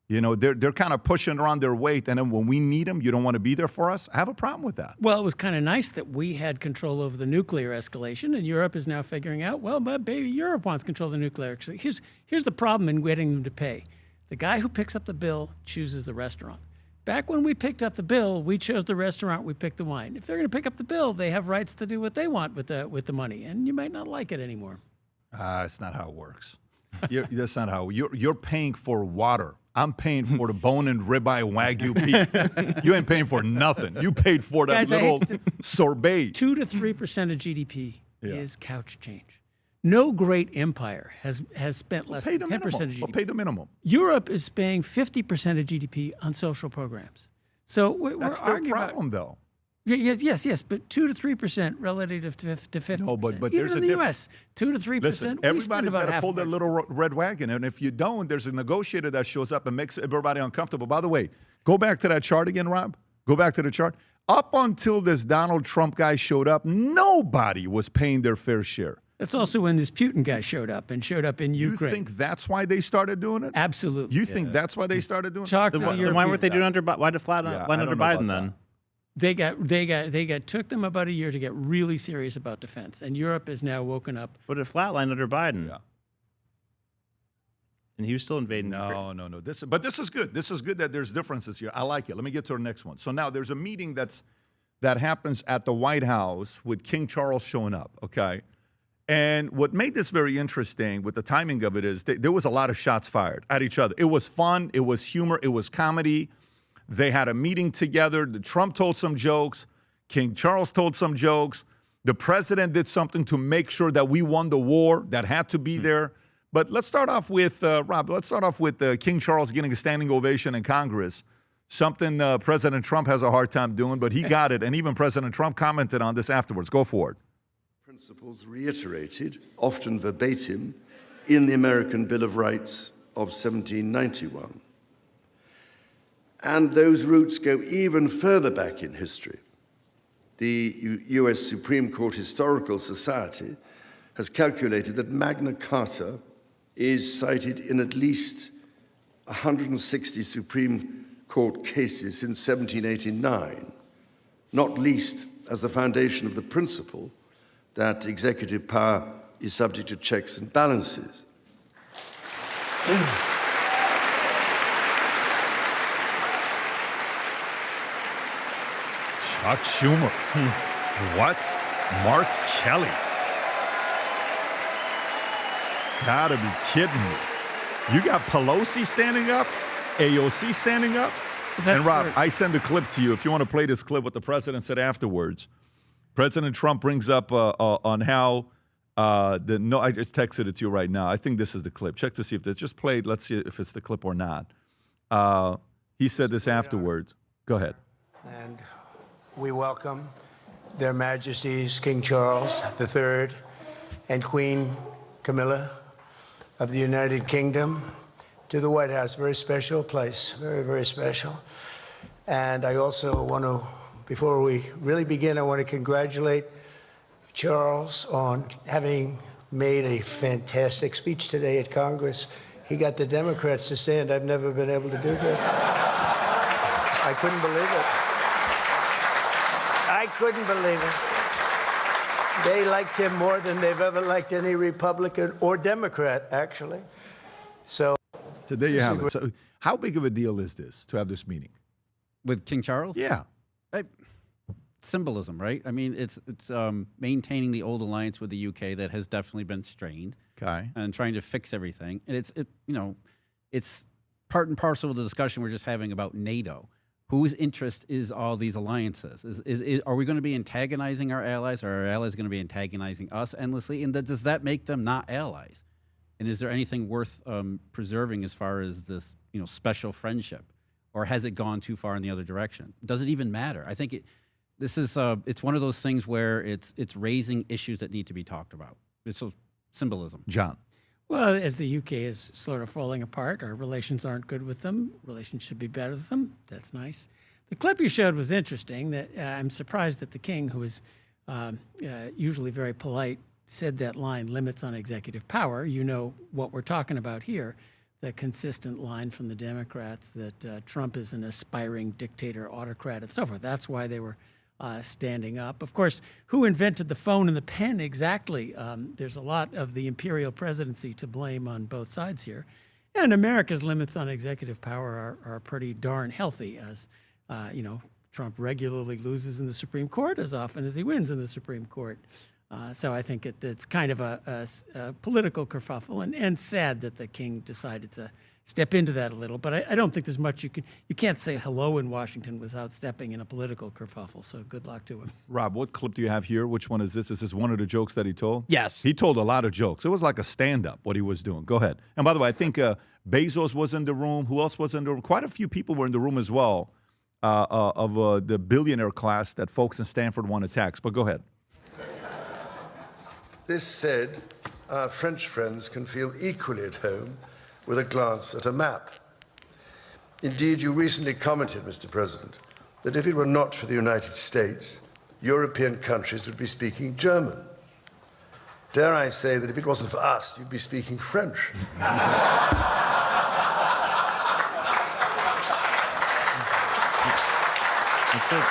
They're kind of pushing around their weight, and then when we need them, you don't want to be there for us? I have a problem with that. Well, it was kind of nice that we had control over the nuclear escalation, and Europe is now figuring out, well, but baby, Europe wants control of the nuclear escalation. Here's the problem in getting them to pay. The guy who picks up the bill chooses the restaurant. Back when we picked up the bill, we chose the restaurant, we picked the wine. If they're going to pick up the bill, they have rights to do what they want with the money, and you might not like it anymore. It's not how it works. That's not how you're paying for water. I'm paying for the bone and ribeye Wagyu beef. You ain't paying for nothing. You paid for that little sorbet. 2 to 3% of GDP is couch change. No great empire has spent less than 10% of GDP. We'll pay the minimum. Europe is paying 50% of GDP on social programs. So that's we're their problem, though. Yes, but 2 to 3% relative to 50%. No, but even there's in a the difference. U.S., 2 to 3%. Listen, everybody's got to pull their little red wagon, and if you don't, there's a negotiator that shows up and makes everybody uncomfortable. By the way, go back to that chart again, Rob. Go back to the chart. Up until this Donald Trump guy showed up, nobody was paying their fair share. That's also when this Putin guy showed up in Ukraine. You think that's why they started doing it? Absolutely. You think that's why they started doing it? Then why weren't they doing under? Why did flatline under Biden then? They took them about a year to get really serious about defense, and Europe is now woken up. But it flatlined under Biden. Yeah. And he was still invading. No. But this is good. This is good that there's differences here. I like it. Let me get to the next one. So now there's a meeting that happens at the White House with King Charles showing up. Okay. And what made this very interesting with the timing of it is there was a lot of shots fired at each other. It was fun. It was humor. It was comedy. They had a meeting together. Trump told some jokes. King Charles told some jokes. The president did something to make sure that we won the war that had to be there. But let's start off with, Rob, King Charles getting a standing ovation in Congress, something President Trump has a hard time doing, but he got it. And even President Trump commented on this afterwards. Go for it. Principles reiterated, often verbatim, in the American Bill of Rights of 1791. And those roots go even further back in history. The U.S. Supreme Court Historical Society has calculated that Magna Carta is cited in at least 160 Supreme Court cases since 1789, not least as the foundation of the principle that executive power is subject to checks and balances. Chuck Schumer. What? Mark Kelly. Gotta be kidding me. You got Pelosi standing up, AOC standing up. And Rob, I send a clip to you if you want to play this clip what the president said afterwards. President Trump brings up on how I just texted it to you right now. I think this is the clip. Check to see if it's just played. Let's see if it's the clip or not. He said this afterwards. Go ahead. And we welcome Their Majesties King Charles III and Queen Camilla of the United Kingdom to the White House. Very special place, very, very special. And I also want to, before we really begin, I want to congratulate Charles on having made a fantastic speech today at Congress. He got the Democrats to stand. I've never been able to do that. I couldn't believe it. I couldn't believe it. They liked him more than they've ever liked any Republican or Democrat, actually. So there you have it. So how big of a deal is this to have this meeting? With King Charles? Yeah. Symbolism, right? I mean, it's maintaining the old alliance with the UK that has definitely been strained. Okay. And trying to fix everything. And it's part and parcel of the discussion we're just having about NATO. Whose interest is all these alliances? Are we going to be antagonizing our allies, or are our allies going to be antagonizing us endlessly? And does that make them not allies? And is there anything worth preserving as far as this, special friendship, or has it gone too far in the other direction? Does it even matter? I think it's one of those things where it's raising issues that need to be talked about. It's a symbolism. John. Well, as the UK is sort of falling apart, our relations aren't good with them. Relations should be better with them. That's nice. The clip you showed was interesting. That I'm surprised that the king, who is usually very polite, said that line, limits on executive power. You know what we're talking about here, the consistent line from the Democrats that Trump is an aspiring dictator, autocrat, and so forth. That's why they were standing up. Of course, who invented the phone and the pen exactly? There's a lot of the imperial presidency to blame on both sides here. And America's limits on executive power are pretty darn healthy, as Trump regularly loses in the Supreme Court as often as he wins in the Supreme Court. So I think it's kind of a political kerfuffle, and sad that the king decided to step into that a little. But I don't think there's much you can't say hello in Washington without stepping in a political kerfuffle. So good luck to him. Rob, what clip do you have here? Which one is this? Is this one of the jokes that he told? Yes. He told a lot of jokes. It was like a stand-up, what he was doing. Go ahead. And by the way, I think Bezos was in the room. Who else was in the room? Quite a few people were in the room as well of the billionaire class that folks in Stanford want to tax. But go ahead. This said, our French friends can feel equally at home with a glance at a map. Indeed, you recently commented, Mr. President, that if it were not for the United States, European countries would be speaking German. Dare I say that if it wasn't for us, you'd be speaking French. That's it.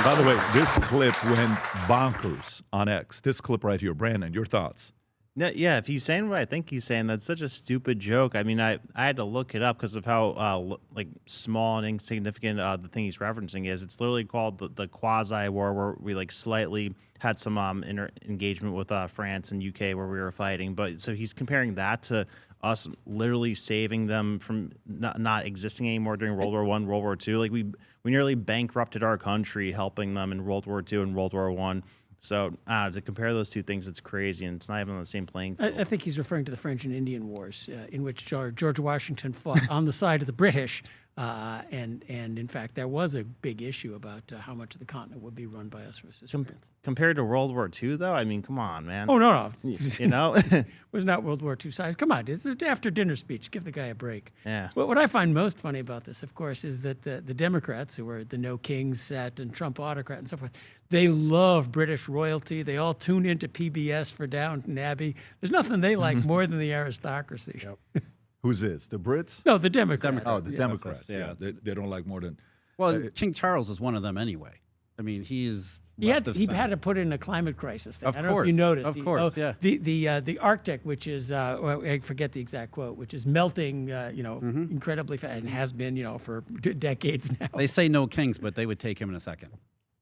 By the way, this clip went bonkers on X. This clip right here. Brandon, your thoughts? No, yeah, if he's saying what I think he's saying, that's such a stupid joke. I mean, I had to look it up because of how small and insignificant the thing he's referencing is. It's literally called the quasi-war, where we slightly had some engagement with France and UK where we were fighting. But so he's comparing that to us literally saving them from not existing anymore during World War I, World War II. We nearly bankrupted our country helping them in World War II and World War I. So to compare those two things, it's crazy, and it's not even on the same playing field. I think he's referring to the French and Indian Wars, in which George Washington fought on the side of the British, and in fact, there was a big issue about how much of the continent would be run by us versus France. Compared to World War II, though, I mean, come on, man. Oh, no. It was not World War II size. Come on, it's an after-dinner speech. Give the guy a break. Yeah. What I find most funny about this, of course, is that the Democrats, who are the No Kings set and Trump autocrat and so forth, they love British royalty. They all tune into PBS for Downton Abbey. There's nothing they like more than the aristocracy. Yep. Who's this? The Brits? No, the Democrats. Oh, the Democrats. Yeah. They don't like more than... Well, King Charles is one of them anyway. I mean, he is... He had to put in a climate crisis thing. Of I don't know if you noticed. Of course, yeah. The Arctic, which is, I forget the exact quote, which is melting, incredibly fast, and has been, for decades now. They say no kings, but they would take him in a second.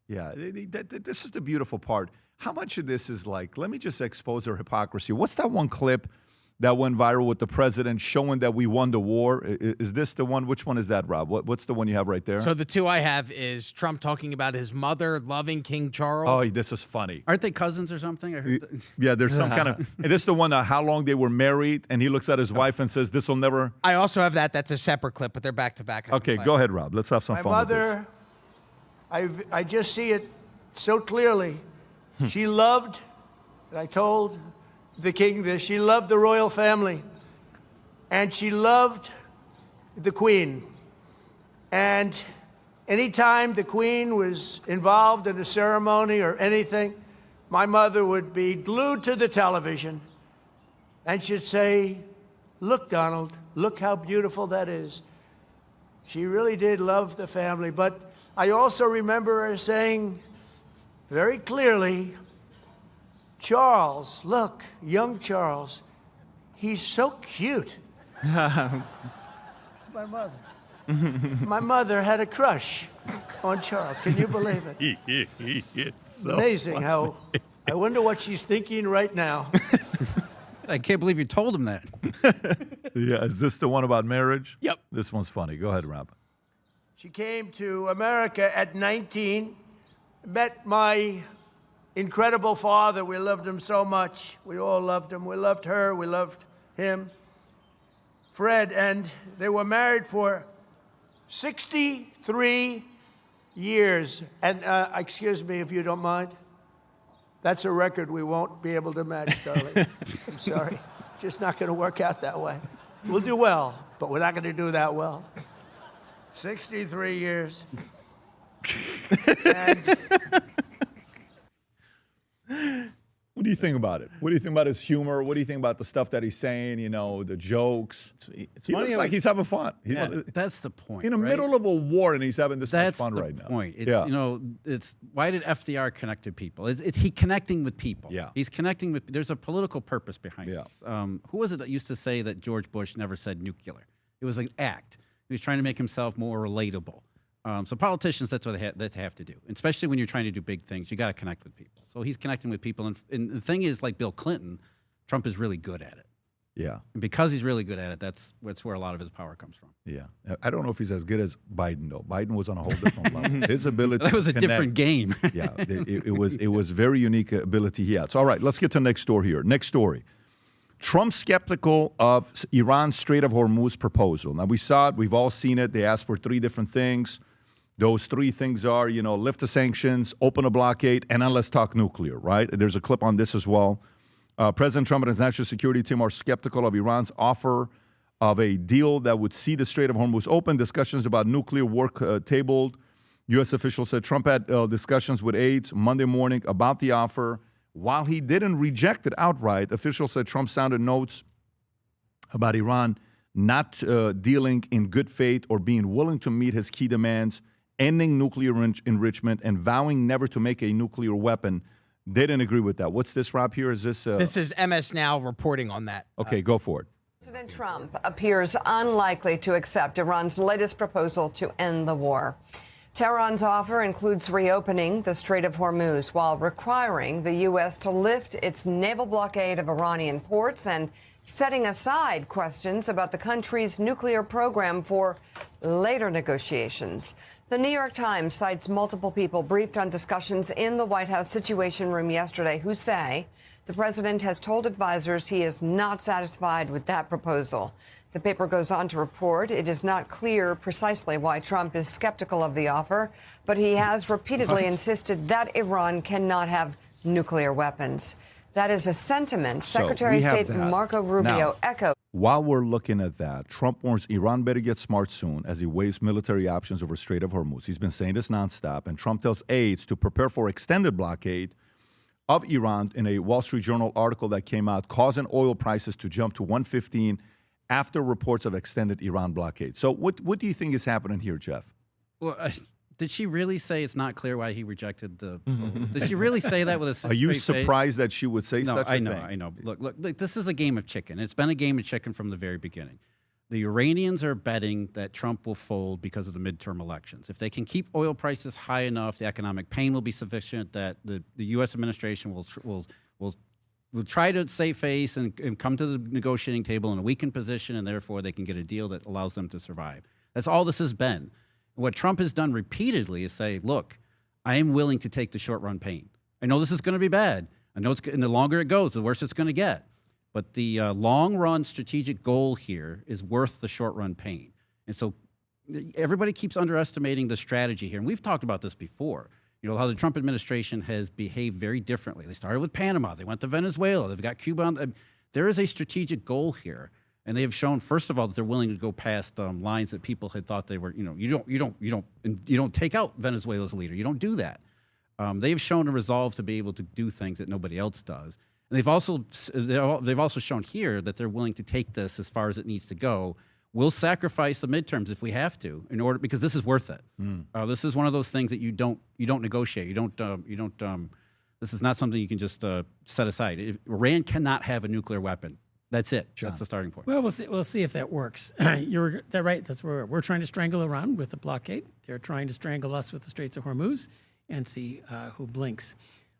Yeah, this is the beautiful part. How much of this is let me just expose their hypocrisy. What's that one clip that went viral with the president showing that we won the war. Is this the one? Which one is that, Rob? What's the one you have right there? So the two I have is Trump talking about his mother loving King Charles. Oh, this is funny. Aren't they cousins or something? I heard Yeah, there's some kind of. And this is the one, how long they were married, and he looks at his wife and says, "This will never." I also have that. That's a separate clip, but they're back to back. Okay, go ahead, Rob. Let's have some My fun mother, I just see it so clearly. She loved, and I told the king this, she loved the royal family, and she loved the queen. And anytime the queen was involved in a ceremony or anything, my mother would be glued to the television, and she'd say, "Look, Donald, look how beautiful that is." She really did love the family, but I also remember her saying very clearly, "Charles, look, young Charles, he's so cute." My mother. My mother had a crush on Charles. Can you believe it? It's so amazing funny. how, I wonder what she's thinking right now. I can't believe you told him that. Yeah, is this the one about marriage? Yep. This one's funny. Go ahead, Rob. She came to America at 19, met my incredible father. We loved him so much. We all loved him. We loved her. We loved him. Fred, and they were married for 63 years. And excuse me if you don't mind. That's a record we won't be able to match, darling. I'm sorry. Just not going to work out that way. We'll do well, but we're not going to do that well. 63 years. And What do you think about it? What do you think about his humor? What do you think about the stuff that he's saying? You know, the jokes. It's he funny looks how like he's having fun. He's That's the point. in the right? middle of a war, and he's having this much That's fun the right now. point. It's, Yeah. you know, it's why did FDR connect to people? It's he connecting with people. Yeah. He's connecting with. There's a political purpose behind Yeah. this. Who was it that used to say that George Bush never said nuclear? It was an act. He was trying to make himself more relatable. So politicians, that's what they have to do, especially when you're trying to do big things. You got to connect with people. So he's connecting with people, and the thing is, like Bill Clinton, Trump is really good at it. Yeah. And because he's really good at it, that's where a lot of his power comes from. Yeah. I don't know if he's as good as Biden, though. Biden was on a whole different level. His ability That was to a connect- different game. Yeah. It was very unique ability he had. So, all right, let's get to next story here. Next story. Trump skeptical of Iran's Strait of Hormuz proposal. Now, we saw it. We've all seen it. They asked for 3 different things. Those 3 things are, you know, lift the sanctions, open a blockade, and then let's talk nuclear, right? There's a clip on this as well. President Trump and his national security team are skeptical of Iran's offer of a deal that would see the Strait of Hormuz open. Discussions about nuclear work tabled. U.S. officials said Trump had discussions with aides Monday morning about the offer. While he didn't reject it outright, officials said Trump sounded notes about Iran not dealing in good faith or being willing to meet his key demands, ending nuclear enrichment, and vowing never to make a nuclear weapon. They didn't agree with that. What's this, Rob, here? Is this... This is MS Now reporting on that. Okay, go for it. President Trump appears unlikely to accept Iran's latest proposal to end the war. Tehran's offer includes reopening the Strait of Hormuz while requiring the U.S. to lift its naval blockade of Iranian ports and setting aside questions about the country's nuclear program for later negotiations. The New York Times cites multiple people briefed on discussions in the White House Situation Room yesterday who say the president has told advisors he is not satisfied with that proposal. The paper goes on to report it is not clear precisely why Trump is skeptical of the offer, but he has repeatedly insisted that Iran cannot have nuclear weapons. That is a sentiment Secretary of State Marco Rubio echoed. While we're looking at that, Trump warns Iran better get smart soon as he weighs military options over Strait of Hormuz. He's been saying this nonstop, and Trump tells aides to prepare for extended blockade of Iran in a Wall Street Journal article that came out, causing oil prices to jump to $115 after reports of extended Iran blockade. So what do you think is happening here, Jeff? Well, did she really say it's not clear why he rejected the proposal? Did she really say that with a straight Are you face? surprised that she would say No, such a thing? I know. Look, this is a game of chicken. It's been a game of chicken from the very beginning. The Iranians are betting that Trump will fold because of the midterm elections. If they can keep oil prices high enough, the economic pain will be sufficient that the U.S. administration will will try to save face and come to the negotiating table in a weakened position, and therefore they can get a deal that allows them to survive. That's all this has been. What Trump has done repeatedly is say, look, I am willing to take the short-run pain. I know this is going to be bad. I know and the longer it goes, the worse it's going to get. But the long-run strategic goal here is worth the short-run pain. And so everybody keeps underestimating the strategy here. And we've talked about this before. You know, how the Trump administration has behaved very differently. They started with Panama. They went to Venezuela. They've got Cuba. There is a strategic goal here. And they have shown, first of all, that they're willing to go past lines that people had thought they were, you know, you don't take out Venezuela's leader. You don't do that. They have shown a resolve to be able to do things that nobody else does. And they've also shown here that they're willing to take this as far as it needs to go. We'll sacrifice the midterms if we have to in order, because this is worth it. This is one of those things that you don't negotiate. This is not something you can just set aside. Iran cannot have a nuclear weapon. That's it. John. That's the starting point. Well, we'll see if that works. You're right. That's where we're trying to strangle Iran with the blockade. They're trying to strangle us with the Straits of Hormuz, and see who blinks.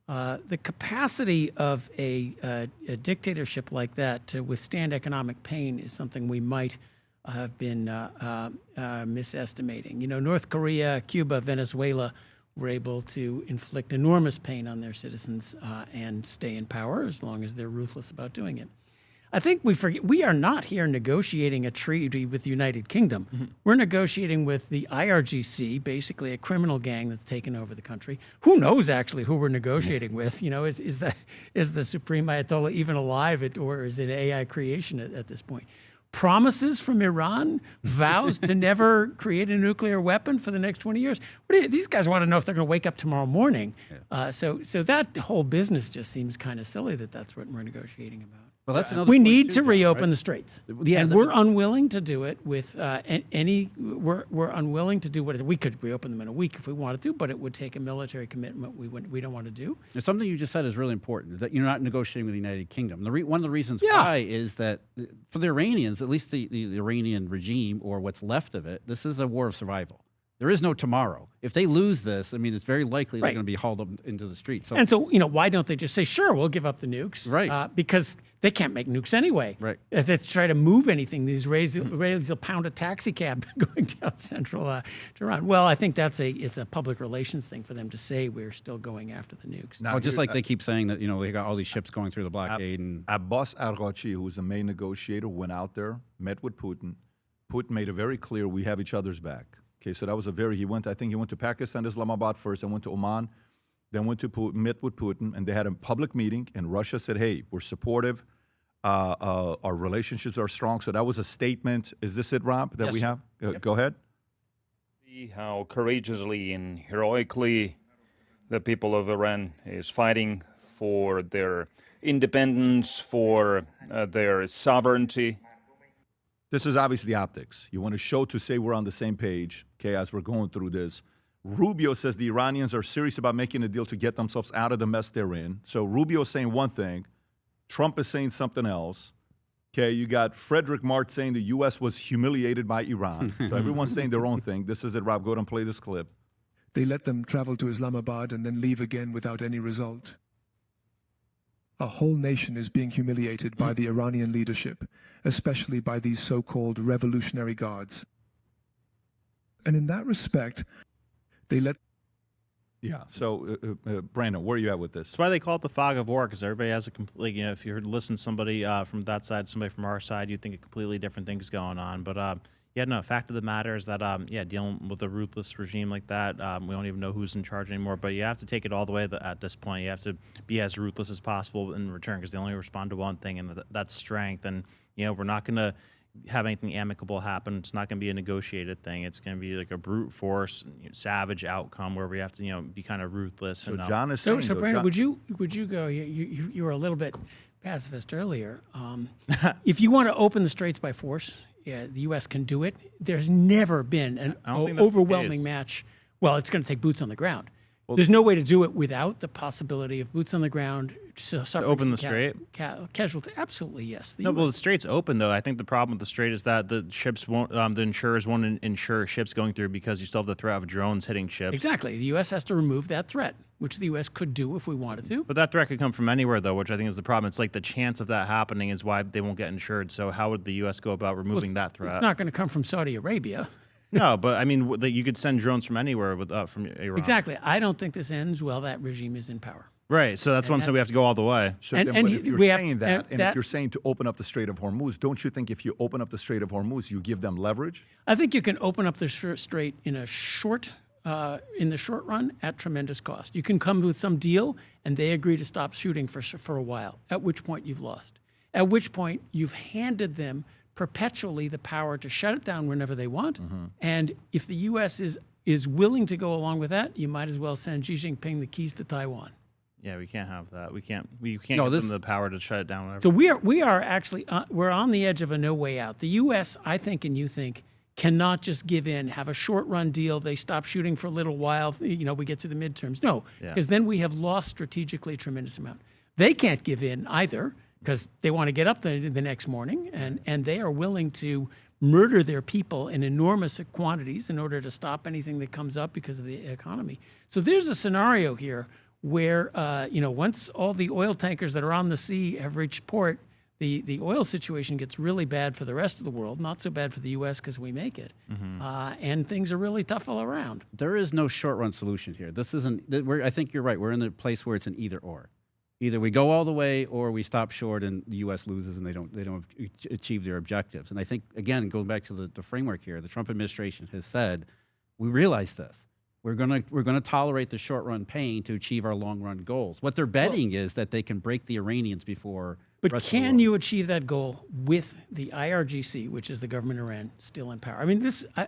The capacity of a dictatorship like that to withstand economic pain is something we might have been misestimating. You know, North Korea, Cuba, Venezuela were able to inflict enormous pain on their citizens and stay in power as long as they're ruthless about doing it. I think we forget we are not here negotiating a treaty with the United Kingdom. Mm-hmm. We're negotiating with the IRGC, basically a criminal gang that's taken over the country. Who knows actually who we're negotiating with? You know, is the Supreme Ayatollah even alive, or is it AI creation at this point? Promises from Iran, vows to never create a nuclear weapon for the next 20 years. These guys want to know if they're going to wake up tomorrow morning. Yeah. So that whole business just seems kind of silly that's what we're negotiating about. Well, that's another we point need too, to John, reopen right? the straits, Yeah, and we're unwilling to do it with We're unwilling to do what we could reopen them in a week if we wanted to, but it would take a military commitment we don't want to do. Now, something you just said is really important: is that you're not negotiating with the United Kingdom. One of the reasons why is that for the Iranians, at least the Iranian regime or what's left of it, this is a war of survival. There is no tomorrow. If they lose this, I mean, it's very likely they're going to be hauled up into the streets. So, you know, why don't they just say, sure, we'll give up the nukes? Right. Because they can't make nukes anyway. Right. If they try to move anything, these Israelis will pound a taxi cab going down central to Iran. Well, I think it's a public relations thing for them to say we're still going after the nukes. Now, just like they keep saying that, you know, they got all these ships going through the blockade. And Abbas Araghchi, who was the main negotiator, went out there, met with Putin. Putin made it very clear we have each other's back. Okay, so that was he went to Pakistan, Islamabad first, and went to Oman, then went to met with Putin, and they had a public meeting, and Russia said, hey, we're supportive, our relationships are strong. So that was a statement. Is this it, Rob, that we have? Go ahead. See how courageously and heroically the people of Iran is fighting for their independence, for their sovereignty. This is obviously optics. You want to show to say we're on the same page, okay, as we're going through this. Rubio says the Iranians are serious about making a deal to get themselves out of the mess they're in. So Rubio's saying one thing. Trump is saying something else. Okay, you got Frederick March saying the U.S. was humiliated by Iran. So everyone's saying their own thing. This is it, Rob. Go ahead and play this clip. They let them travel to Islamabad and then leave again without any result. A whole nation is being humiliated by the Iranian leadership, especially by these so-called revolutionary guards. And in that respect, they let... Yeah, so Brandon, where are you at with this? That's why they call it the fog of war, because everybody has a completely, you know, if you listen to somebody from that side, somebody from our side, you'd think a completely different thing's going on. But yeah, no, fact of the matter is that, dealing with a ruthless regime like that, we don't even know who's in charge anymore. But you have to take it all the way at this point. You have to be as ruthless as possible in return, because they only respond to one thing, and that's strength. And, you know, we're not going to have anything amicable happen. It's not going to be a negotiated thing. It's going to be like a brute force, savage outcome where we have to, be kind of ruthless. So John is saying... So Brandon, would you go... You were a little bit pacifist earlier. If you want to open the straits by force... Yeah, the U.S. can do it. There's never been an overwhelming match. Well, it's going to take boots on the ground. There's no way to do it without the possibility of boots on the ground. To open the strait? Casualty. Absolutely, yes. No, well, the strait's open, though. I think the problem with the strait is that the ships won't, the insurers won't insure ships going through because you still have the threat of drones hitting ships. Exactly. The U.S. has to remove that threat, which the U.S. could do if we wanted to. But that threat could come from anywhere, though, which I think is the problem. It's like the chance of that happening is why they won't get insured. So how would the U.S. go about removing that threat? It's not going to come from Saudi Arabia. No, but I mean, you could send drones from anywhere from Iran. Exactly. I don't think this ends while that regime is in power. Right. So that's why I'm saying we have to go all the way. So, but if you're saying that, and if you're saying to open up the Strait of Hormuz, don't you think if you open up the Strait of Hormuz, you give them leverage? I think you can open up the strait in the short run at tremendous cost. You can come with some deal, and they agree to stop shooting for a while, at which point you've lost. At which point you've handed them perpetually the power to shut it down whenever they want. And if the U.S. is willing to go along with that, you might as well send Xi Jinping the keys to Taiwan. Yeah, we can't have that. We can't give them the power to shut it down. Whenever. So we are actually we're on the edge of a no way out. The U.S., I think, and you think, cannot just give in, have a short run deal. They stop shooting for a little while. We get through the midterms. No, because then we have lost strategically a tremendous amount. They can't give in either, because they want to get up the next morning, and they are willing to murder their people in enormous quantities in order to stop anything that comes up because of the economy. So there's a scenario here where, once all the oil tankers that are on the sea have reached port, the oil situation gets really bad for the rest of the world, not so bad for the U.S. because we make it, and things are really tough all around. There is no short-run solution here. This isn't. I think you're right. We're in a place where it's an either-or. Either we go all the way or we stop short and the U.S. loses and they don't achieve their objectives. And I think, again, going back to the framework here, the Trump administration has said, we realize this. We're gonna tolerate the short-run pain to achieve our long-run goals. What they're betting is that they can break the Iranians before. But can you achieve that goal with the IRGC, which is the government of Iran, still in power? I mean,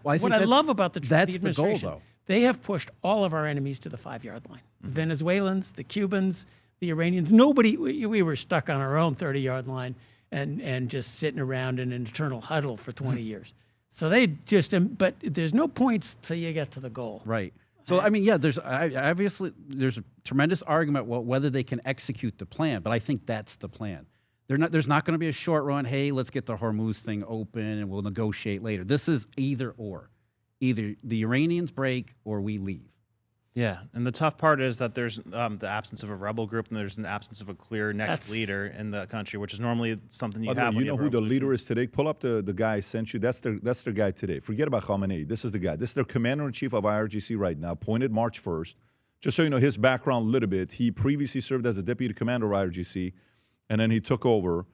what I love about the administration, the goal, though. They have pushed all of our enemies to the 5-yard line. The Venezuelans, the Cubans, the Iranians, nobody, we were stuck on our own 30-yard line and just sitting around in an eternal huddle for 20 years. So they just, but there's no points till you get to the goal. Right. So, I mean, yeah, there's a tremendous argument whether they can execute the plan, but I think that's the plan. There's not going to be a short run, hey, let's get the Hormuz thing open and we'll negotiate later. This is either or. Either the Iranians break or we leave. Yeah, and the tough part is that there's the absence of a rebel group and there's an absence of a clear next leader in the country, which is normally something you have. You know who the leader is today? Pull up the guy I sent you. That's their guy today. Forget about Khamenei. This is the guy. This is their commander-in-chief of IRGC right now, appointed March 1st. Just so you know his background a little bit, he previously served as a deputy commander of IRGC, and then he took over.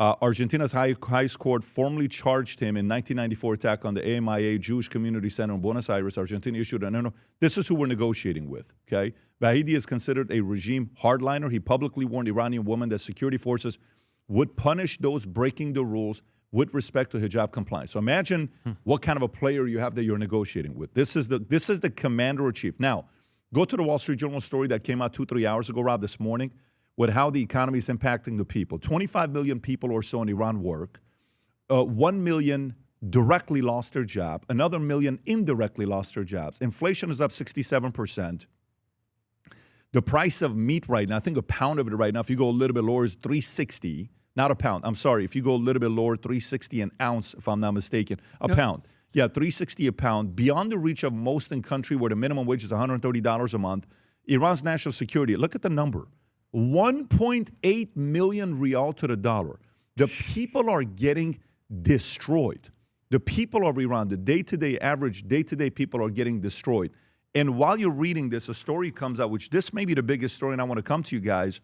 Argentina's highest court formally charged him in 1994 attack on the AMIA Jewish Community Center in Buenos Aires. Argentina issued an no. This is who we're negotiating with, okay? Vahidi is considered a regime hardliner. He publicly warned Iranian women that security forces would punish those breaking the rules with respect to hijab compliance. So imagine what kind of a player you have that you're negotiating with. This is the commander-in-chief. Now, go to the Wall Street Journal story that came out 2-3 hours ago, Rob, this morning, with how the economy is impacting the people. 25 million people or so in Iran work. 1 million directly lost their job. Another million indirectly lost their jobs. Inflation is up 67%. The price of meat right now, I think a pound of it right now, if you go a little bit lower, is $3.60. Not a pound. I'm sorry. If you go a little bit lower, $3.60 an ounce, if I'm not mistaken. Pound. Yeah, $3.60 a pound. Beyond the reach of most in country where the minimum wage is $130 a month. Iran's national security, look at the number. 1.8 million rial to the dollar. The people are getting destroyed. The people of Iran, the average day-to-day people are getting destroyed. And while you're reading this, a story comes out, which this may be the biggest story, and I want to come to you guys.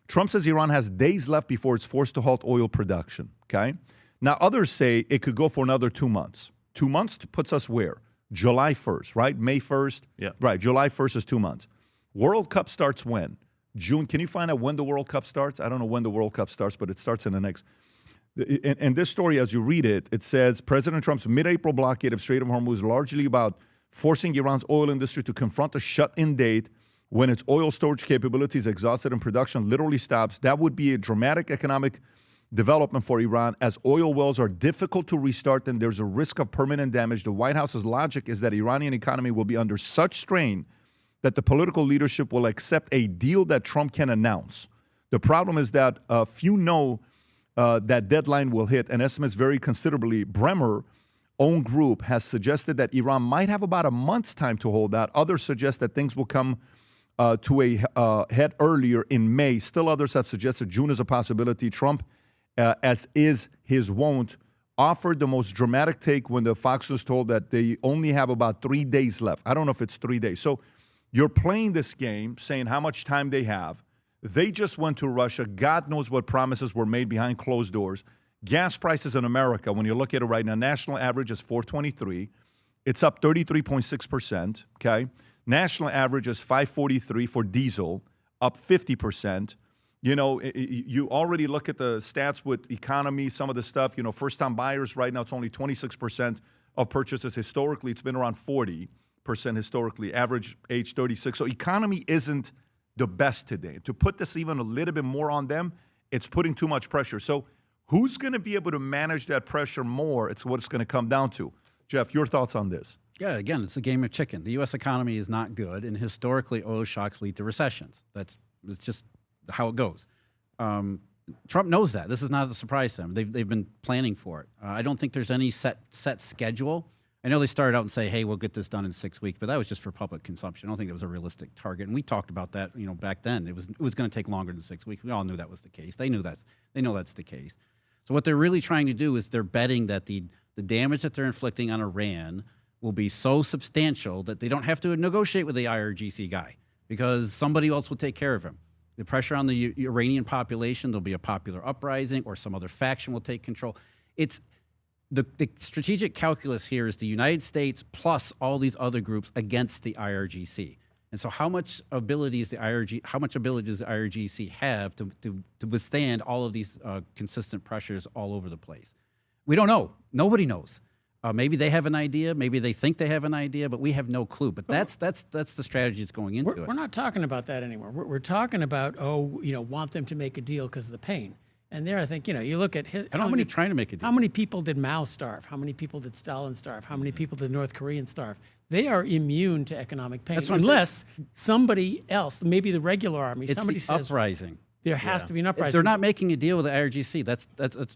Trump says Iran has days left before it's forced to halt oil production, okay? Now, others say it could go for another 2 months. 2 months puts us where? July 1st, right? May 1st? Yeah. Right, July 1st is 2 months. World Cup starts when? June. Can you find out when the World Cup starts? I don't know when the World Cup starts, but it starts in the next. And this story, as you read it, it says President Trump's mid-April blockade of Strait of Hormuz is largely about forcing Iran's oil industry to confront a shut-in date when its oil storage capabilities exhausted and production literally stops. That would be a dramatic economic development for Iran, as oil wells are difficult to restart and there's a risk of permanent damage. The White House's logic is that Iranian economy will be under such strain that the political leadership will accept a deal that Trump can announce. The problem is that few know that deadline will hit, and estimates vary considerably. Bremer own group has suggested that Iran might have about a month's time to hold out. Others suggest that things will come to a head earlier in May. Still others have suggested June is a possibility. Trump, as is his wont, offered the most dramatic take when the Fox was told that they only have about 3 days left. I don't know if it's 3 days. So you're playing this game, saying how much time they have. They just went to Russia. God knows what promises were made behind closed doors. Gas prices in America, when you look at it right now, national average is $4.23. It's up 33.6%, okay? National average is $5.43 for diesel, up 50%. You know, you already look at the stats with economy, some of the stuff, you know, first-time buyers right now, it's only 26% of purchases. Historically, it's been around 40% historically, average age 36. So economy isn't the best today. To put this even a little bit more on them, it's putting too much pressure. So who's going to be able to manage that pressure more? It's what it's going to come down to. Jeff, your thoughts on this? Yeah, again, it's a game of chicken. The U.S. economy is not good, and historically, oil shocks lead to recessions. It's just how it goes. Trump knows that. This is not a surprise to them. They've been planning for it. I don't think there's any set schedule. I know they started out and say, hey, we'll get this done in 6 weeks, but that was just for public consumption. I don't think it was a realistic target. And we talked about that, you know, back then. It was going to take longer than 6 weeks. We all knew that was the case. They know that's the case. So what they're really trying to do is they're betting that the damage that they're inflicting on Iran will be so substantial that they don't have to negotiate with the IRGC guy because somebody else will take care of him. The pressure on the Iranian population, there'll be a popular uprising or some other faction will take control. It's the strategic calculus here is the United States plus all these other groups against the IRGC. And so how much ability does the IRGC have to withstand all of these consistent pressures all over the place? We don't know. Nobody knows. Maybe they have an idea. Maybe they think they have an idea, but we have no clue. But that's the strategy that's going into it. We're not talking about that anymore. We're talking about, want them to make a deal because of the pain. And there, I think, you look at I don't think they're trying to make a deal. How many people did Mao starve? How many people did Stalin starve? How many people did North Koreans starve? They are immune to economic pain. Unless somebody else, maybe the regular army, somebody says uprising. There has to be an uprising. They're not making a deal with the IRGC. That's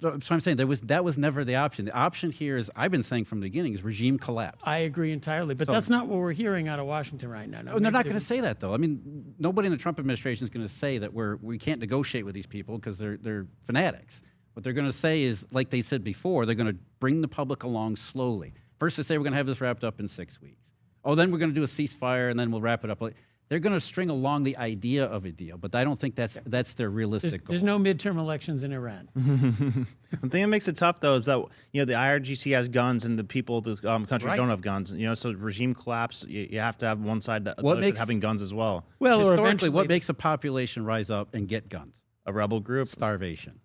what I'm saying. That was never the option. The option here is, I've been saying from the beginning, is regime collapse. I agree entirely, but that's not what we're hearing out of Washington right now. No, they're not going to say that, though. I mean, nobody in the Trump administration is going to say that we can't negotiate with these people because they're fanatics. What they're going to say is, like they said before, they're going to bring the public along slowly. First, they say we're going to have this wrapped up in 6 weeks. Oh, then we're going to do a ceasefire, and then we'll wrap it up. They're going to string along the idea of a deal, but I don't think that's their realistic goal. There's no midterm elections in Iran. The thing that makes it tough, though, is that the IRGC has guns and the people of the country don't have guns. So regime collapse, you have to have one side having guns as well. Well, historically, what makes a population rise up and get guns? A rebel group? Starvation.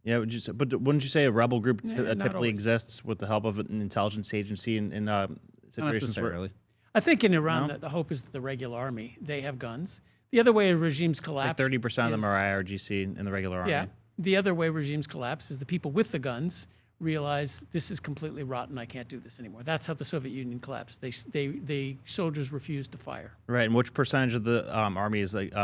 Yeah, but wouldn't you say a rebel group typically exists with the help of an intelligence agency in situations Not necessarily. I think in Iran, the hope is that the regular army, they have guns. The other way regimes collapse. Like 30% of them are IRGC in the regular army. Yeah. The other way regimes collapse is the people with the guns realize this is completely rotten. I can't do this anymore. That's how the Soviet Union collapsed. They soldiers refused to fire. Right. And which percentage of the army is like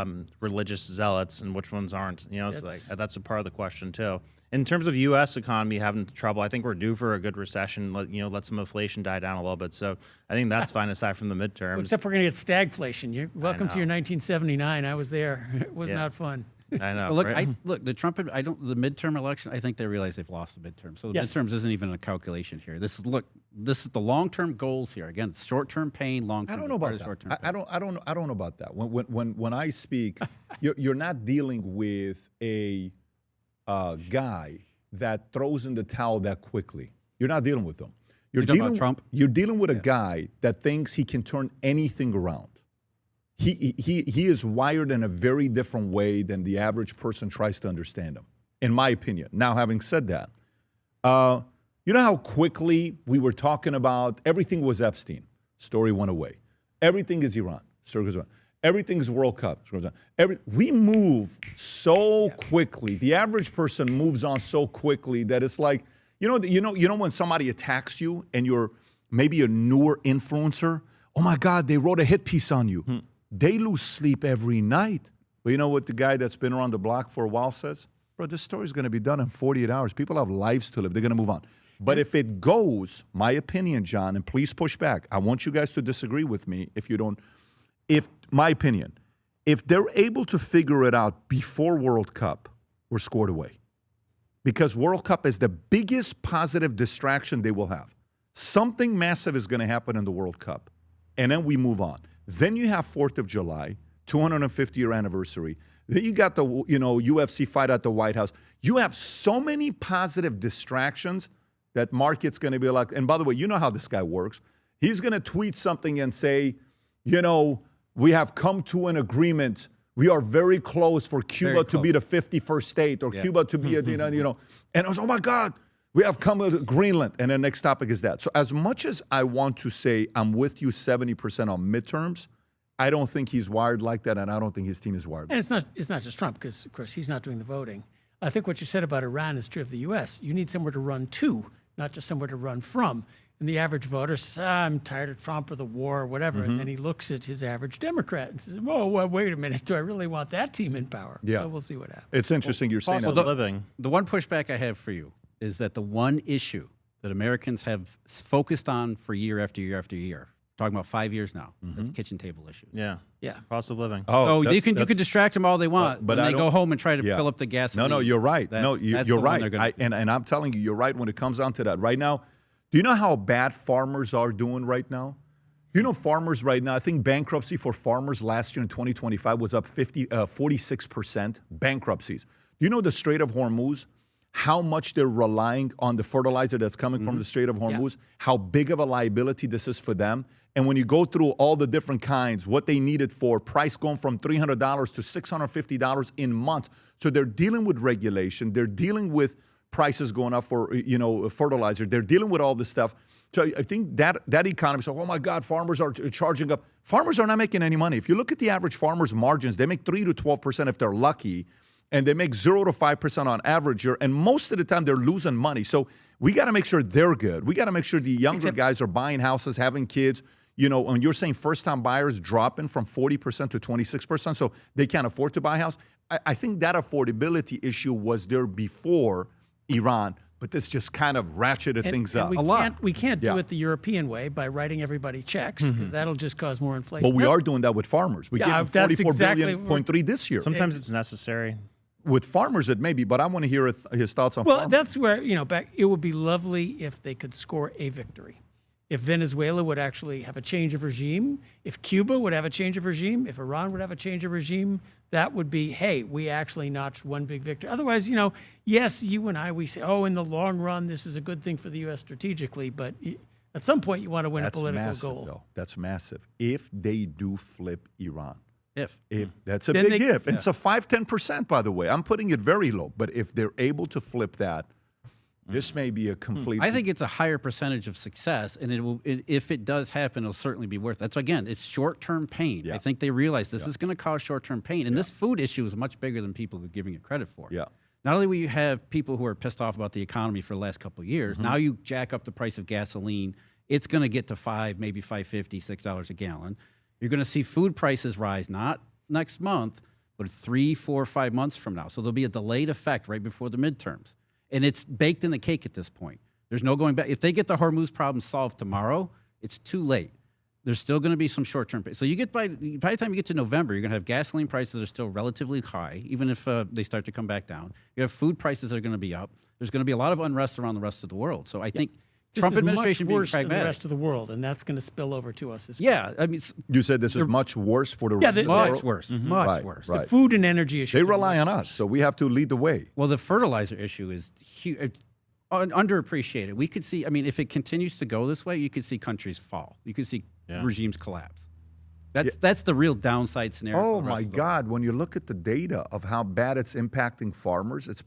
religious zealots and which ones aren't? That's a part of the question too. In terms of U.S. economy having trouble, I think we're due for a good recession. Let some inflation die down a little bit. So I think that's fine aside from the midterms. Except we're going to get stagflation. Welcome to your 1979. I was there. It was not fun. I know. Well, look, the midterm election. I think they realize they've lost the midterm. So the midterms isn't even a calculation here. This is the long-term goals here. Again, short-term pain, long-term. I don't know about that. I don't know about that. When I speak, you're not dealing with a guy that throws in the towel that quickly. You're not dealing with them. You're dealing about Trump? You're dealing with a guy that thinks he can turn anything around. He is wired in a very different way than the average person tries to understand him, in my opinion. Now, having said that, you know how quickly we were talking about everything was Epstein, story went away. Everything is Iran, story goes on. Everything is World Cup. We move so quickly. The average person moves on so quickly that it's like, you know when somebody attacks you and you're maybe a newer influencer. oh my God, they wrote a hit piece on you. They lose sleep every night. But you know what the guy that's been around the block for a while says? Bro, this story's going to be done in 48 hours. People have lives to live. They're going to move on. But if it goes, my opinion, John, and please push back. I want you guys to disagree with me if you don't. My opinion, if they're able to figure it out before World Cup, we're scored away. Because World Cup is the biggest positive distraction they will have. Something massive is going to happen in the World Cup. And then we move on. Then you have 4th of July, 250-year anniversary. Then you got the UFC fight at the White House. You have so many positive distractions that market's going to be like, and by the way, you know how this guy works. He's going to tweet something and say, we have come to an agreement. We are very close for Cuba to be the 51st state or Cuba to be, and I was, oh my God, we have come to Greenland. And the next topic is that. So as much as I want to say I'm with you 70% on midterms, I don't think he's wired like that, and I don't think his team is wired. And it's not just Trump, because of course he's not doing the voting. I think what you said about Iran is true of the U.S. You need somewhere to run to, not just somewhere to run from. And the average voter says, I'm tired of Trump or the war or whatever. And then he looks at his average Democrat and says, whoa, wait a minute. Do I really want that team in power? Yeah. So we'll see what happens. It's interesting you're saying that. The one pushback I have for you is that the one issue that Americans have focused on for year after year after year, talking about 5 years now, that's the kitchen table issue. Yeah. Cost of living. So you can distract them all they want, but they go home and try to fill up the gasoline. No, you're right. You're right. And I'm telling you, you're right when it comes down to that. Right now, do you know how bad farmers are doing right now? Farmers right now, I think bankruptcy for farmers last year in 2025 was up 46% bankruptcies. Do you know the Strait of Hormuz, how much they're relying on the fertilizer that's coming from the Strait of Hormuz, how big of a liability this is for them? And when you go through all the different kinds, what they need it for, price going from $300 to $650 in months. So they're dealing with regulation. They're dealing with prices going up for, fertilizer. They're dealing with all this stuff. So I think that economy, so, oh my God, farmers are charging up. Farmers are not making any money. If you look at the average farmer's margins, they make 3 to 12% if they're lucky, and they make 0 to 5% on average year, and most of the time they're losing money. So we got to make sure they're good. We got to make sure the younger guys are buying houses, having kids. And you're saying first-time buyers dropping from 40% to 26%, so they can't afford to buy a house. I think that affordability issue was there before Iran, but this just kind of ratcheted things up. We can't do it the European way by writing everybody checks, because that'll just cause more inflation. But we are doing that with farmers. We gave them $44.3 billion this year. Sometimes it's necessary. With farmers, it may be, but I want to hear his thoughts on farmers. Well, that's where, it would be lovely if they could score a victory. If Venezuela would actually have a change of regime, if Cuba would have a change of regime, if Iran would have a change of regime, that would be, hey, we actually notched one big victory. Otherwise, yes, you and I, we say, in the long run, this is a good thing for the U.S. strategically, but at some point you want to win a political goal. Though. That's massive. If they do flip Iran. If that's a big if. It's a 5-10%, by the way. I'm putting it very low. But if they're able to flip that, this may be a complete. I think it's a higher percentage of success, and it will. If it does happen, it'll certainly be worth it. That's again, it's short-term pain. Yeah. I think they realize this is going to cause short-term pain, and this food issue is much bigger than people are giving it credit for. Yeah. Not only will you have people who are pissed off about the economy for the last couple of years, now you jack up the price of gasoline. It's going to get to $5, maybe $5.50, $6 a gallon. You're going to see food prices rise, not next month, but 3, 4, 5 months from now. So there'll be a delayed effect right before the midterms. And it's baked in the cake at this point. There's no going back. If they get the Hormuz problem solved tomorrow, it's too late. There's still going to be some short-term pain. So you get by the time you get to November, you're going to have gasoline prices that are still relatively high, even if they start to come back down. You have food prices that are going to be up. There's going to be a lot of unrest around the rest of the world. So I think Trump administration being pragmatic. Than the rest of the world, and that's going to spill over to us as well. Yeah, I mean, you said this is much worse for the rest of the world. Much worse, much worse. Right. The food and energy issue. They rely on us, so we have to lead the way. Well, the fertilizer issue is huge. Underappreciated. We could see, if it continues to go this way, you could see countries fall. You could see regimes collapse. That's the real downside scenario. Oh my God! When you look at the data of how bad it's impacting farmers, it's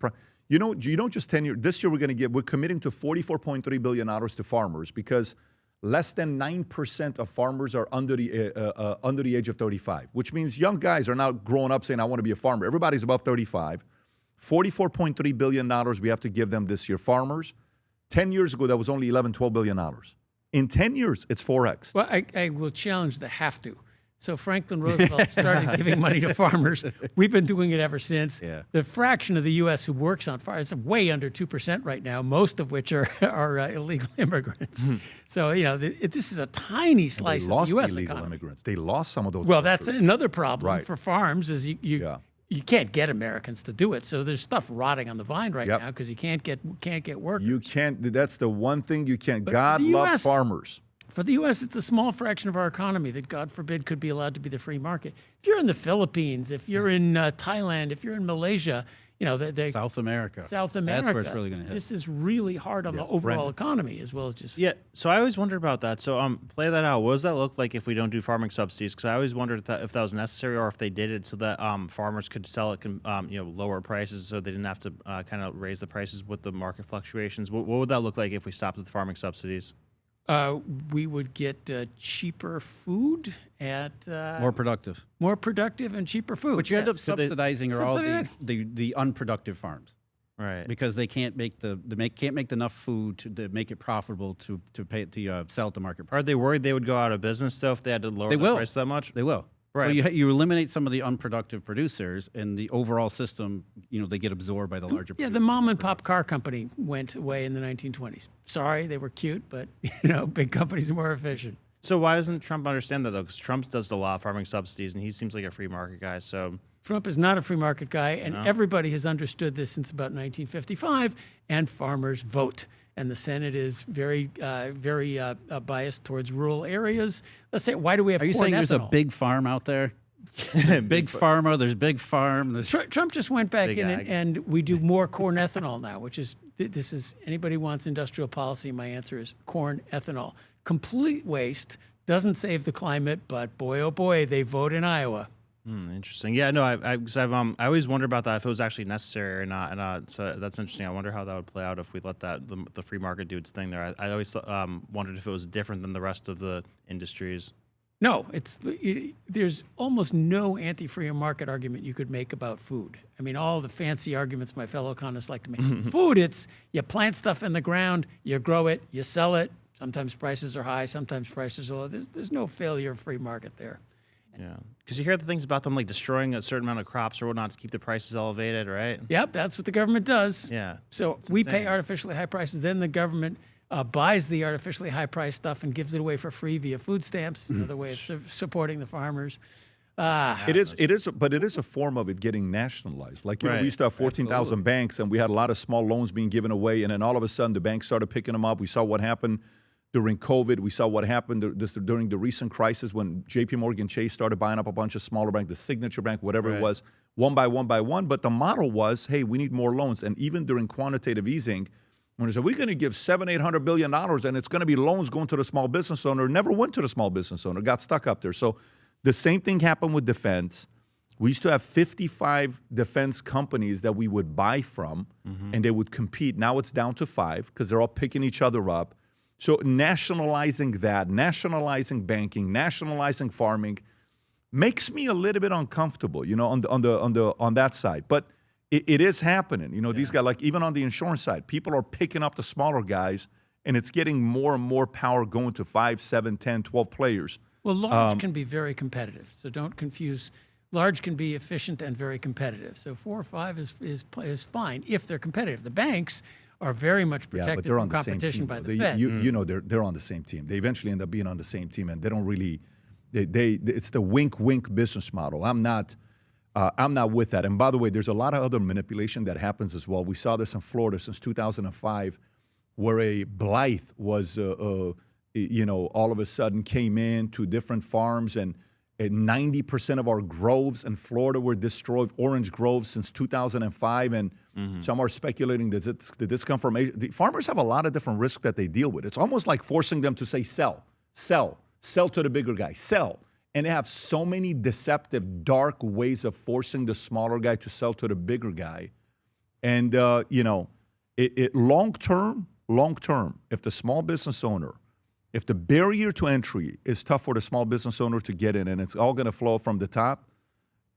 you don't just 10 years. This year we're committing to $44.3 billion to farmers because less than 9% of farmers are under the age of 35, which means young guys are now growing up saying, I want to be a farmer. Everybody's above 35. $44.3 billion we have to give them this year. Farmers, 10 years ago, that was only $11, $12 billion. In 10 years, it's 4x. Well, I will challenge the have to. So Franklin Roosevelt started giving money to farmers. We've been doing it ever since. Yeah. The fraction of the U.S. who works on farms is way under 2% right now, most of which are illegal immigrants. So, this is a tiny slice of the U.S. illegal economy. immigrants. They lost some of those. Well, that's another problem Right. for farms is you can't get Americans to do it. So there's stuff rotting on the vine right now because you can't get workers. You can't. That's the one thing you can't. But God for the loves US farmers. For the U.S., it's a small fraction of our economy that, God forbid, could be allowed to be the free market. If you're in the Philippines, if you're in Thailand, if you're in Malaysia, South America. South America. That's where it's really going to hit. This is really hard on the overall economy as well as just. Yeah, so I always wondered about that. So play that out. What does that look like if we don't do farming subsidies? Because I always wondered if that was necessary or if they did it so that farmers could sell it, lower prices so they didn't have to kind of raise the prices with the market fluctuations. What would that look like if we stopped with farming subsidies? We would get cheaper food at more productive and cheaper food. What you end up subsidizing are all the unproductive farms, right? Because they can't make can't make enough food to make it profitable to sell at the market price. Are they worried they would go out of business though if they had to lower the price that much? They will. Right. So you eliminate some of the unproductive producers, and the overall system, they get absorbed by the larger. Yeah, the mom and pop car company went away in the 1920s. Sorry, they were cute, but big companies are more efficient. So why doesn't Trump understand that though? Because Trump does a lot of farming subsidies, and he seems like a free market guy. So Trump is not a free market guy, and everybody has understood this since about 1955. And farmers vote. And the Senate is very biased towards rural areas. Let's say, why do we have? Are you saying there's a big farm out there? Big pharma. There's big farm. Trump just went back in, and we do more corn ethanol now, which is this is anybody wants industrial policy. My answer is corn ethanol. Complete waste. Doesn't save the climate, but boy, oh boy, they vote in Iowa. Interesting. Yeah, no, I always wonder about that if it was actually necessary or not. And so that's interesting. I wonder how that would play out if we let the free market do its thing there. I always wondered if it was different than the rest of the industries. No, there's almost no anti-free market argument you could make about food. I mean, all the fancy arguments my fellow economists like to make. Food, it's you plant stuff in the ground, you grow it, you sell it. Sometimes prices are high, sometimes prices are low. There's no failure of free market there. Yeah, because you hear the things about them like destroying a certain amount of crops or whatnot to keep the prices elevated, right? Yep, that's what the government does. Yeah. So we pay artificially high prices, then the government buys the artificially high price stuff and gives it away for free via food stamps, another way of supporting the farmers. It is a form of it getting nationalized. Like, we used to have 14,000 banks, and we had a lot of small loans being given away, and then all of a sudden the banks started picking them up. We saw what happened during COVID. We saw what happened during the recent crisis when J.P. Morgan Chase started buying up a bunch of smaller banks, the Signature Bank, whatever it was, one by one. But the model was, hey, we need more loans. And even during quantitative easing, when they said, we're going to give $700-800 billion and it's going to be loans going to the small business owner, never went to the small business owner, got stuck up there. So the same thing happened with defense. We used to have 55 defense companies that we would buy from, and they would compete. Now it's down to 5 because they're all picking each other up. So nationalizing that, nationalizing banking, nationalizing farming, makes me a little bit uncomfortable, on that side. But it is happening. These guys, like even on the insurance side, people are picking up the smaller guys, and it's getting more and more power going to 5, 7, 10, 12 players. Well, large can be very competitive, so don't confuse. Large can be efficient and very competitive. So 4 or 5 is fine if they're competitive. The banks are very much protected from competition by the Fed. They're on the same team. They eventually end up being on the same team, and they don't really. It's the wink business model. I'm not with that. And by the way, there's a lot of other manipulation that happens as well. We saw this in Florida since 2005, where a Blythe was, all of a sudden came in to different farms, and 90% of our groves in Florida were destroyed, orange groves, since 2005. And some are speculating did this come from Asia? The farmers have a lot of different risks that they deal with. It's almost like forcing them to say, sell to the bigger guy, sell. And they have so many deceptive, dark ways of forcing the smaller guy to sell to the bigger guy. And, long term, if the small business owner, if the barrier to entry is tough for the small business owner to get in, and it's all going to flow from the top,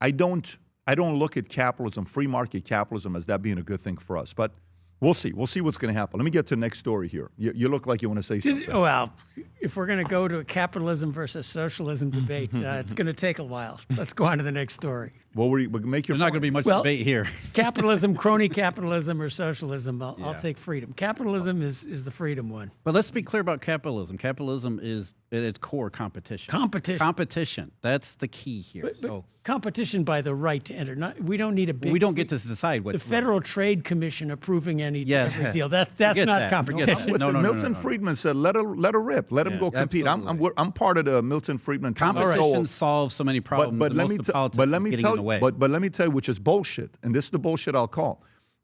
I don't look at capitalism, free market capitalism, as that being a good thing for us. But We'll see. We'll see what's going to happen. Let me get to the next story here. You look like you want to say something. Well, if we're going to go to a capitalism versus socialism debate, it's going to take a while. Let's go on to the next story. What were you make your? There's not going to be much debate here. Capitalism, crony capitalism, or socialism? I'll take freedom. Capitalism is the freedom one. But let's be clear about capitalism. Capitalism is at its core competition. Competition. That's the key here. But competition by the right to enter. We don't need a big. We don't get to decide what. The Federal Trade Commission approving any deal. That's Forget not that. competition. Milton Friedman said, "Let her rip. Let him go compete." I'm part of the Milton Friedman. Competition solves so many problems. But let me tell you. But let me tell you, which is bullshit, and this is the bullshit I'll call,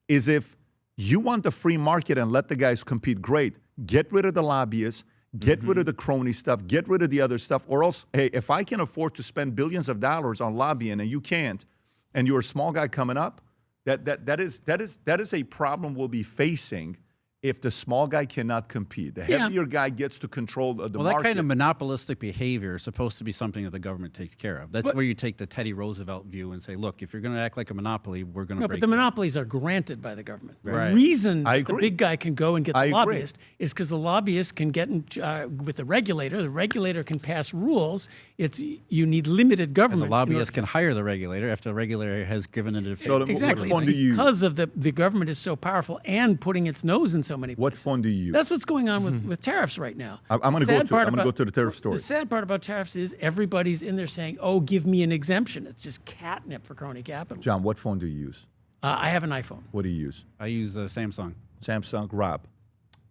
is if you want the free market and let the guys compete, great. Get rid of the lobbyists, get rid of the crony stuff, get rid of the other stuff, or else, hey, if I can afford to spend billions of dollars on lobbying and you can't, and you're a small guy coming up, that is a problem we'll be facing if the small guy cannot compete. The heavier guy gets to control the market. Well, that kind of monopolistic behavior is supposed to be something that the government takes care of. That's where you take the Teddy Roosevelt view and say, look, if you're going to act like a monopoly, we're going to break but the monopolies are granted by the government. Right. The reason the big guy can go and get the lobbyist is because the lobbyist can get with the regulator. The regulator can pass rules. You need limited government. And the lobbyist can hire the regulator after the regulator has given it a exactly. Because of the government is so powerful and putting its nose in so many places. What phone do you use? That's what's going on with tariffs right now. I'm going to go to the tariff story. The sad part about tariffs is everybody's in there saying, "Oh, give me an exemption." It's just catnip for crony capital. John, what phone do you use? I have an iPhone. What do you use? I use Samsung. Samsung. Rob?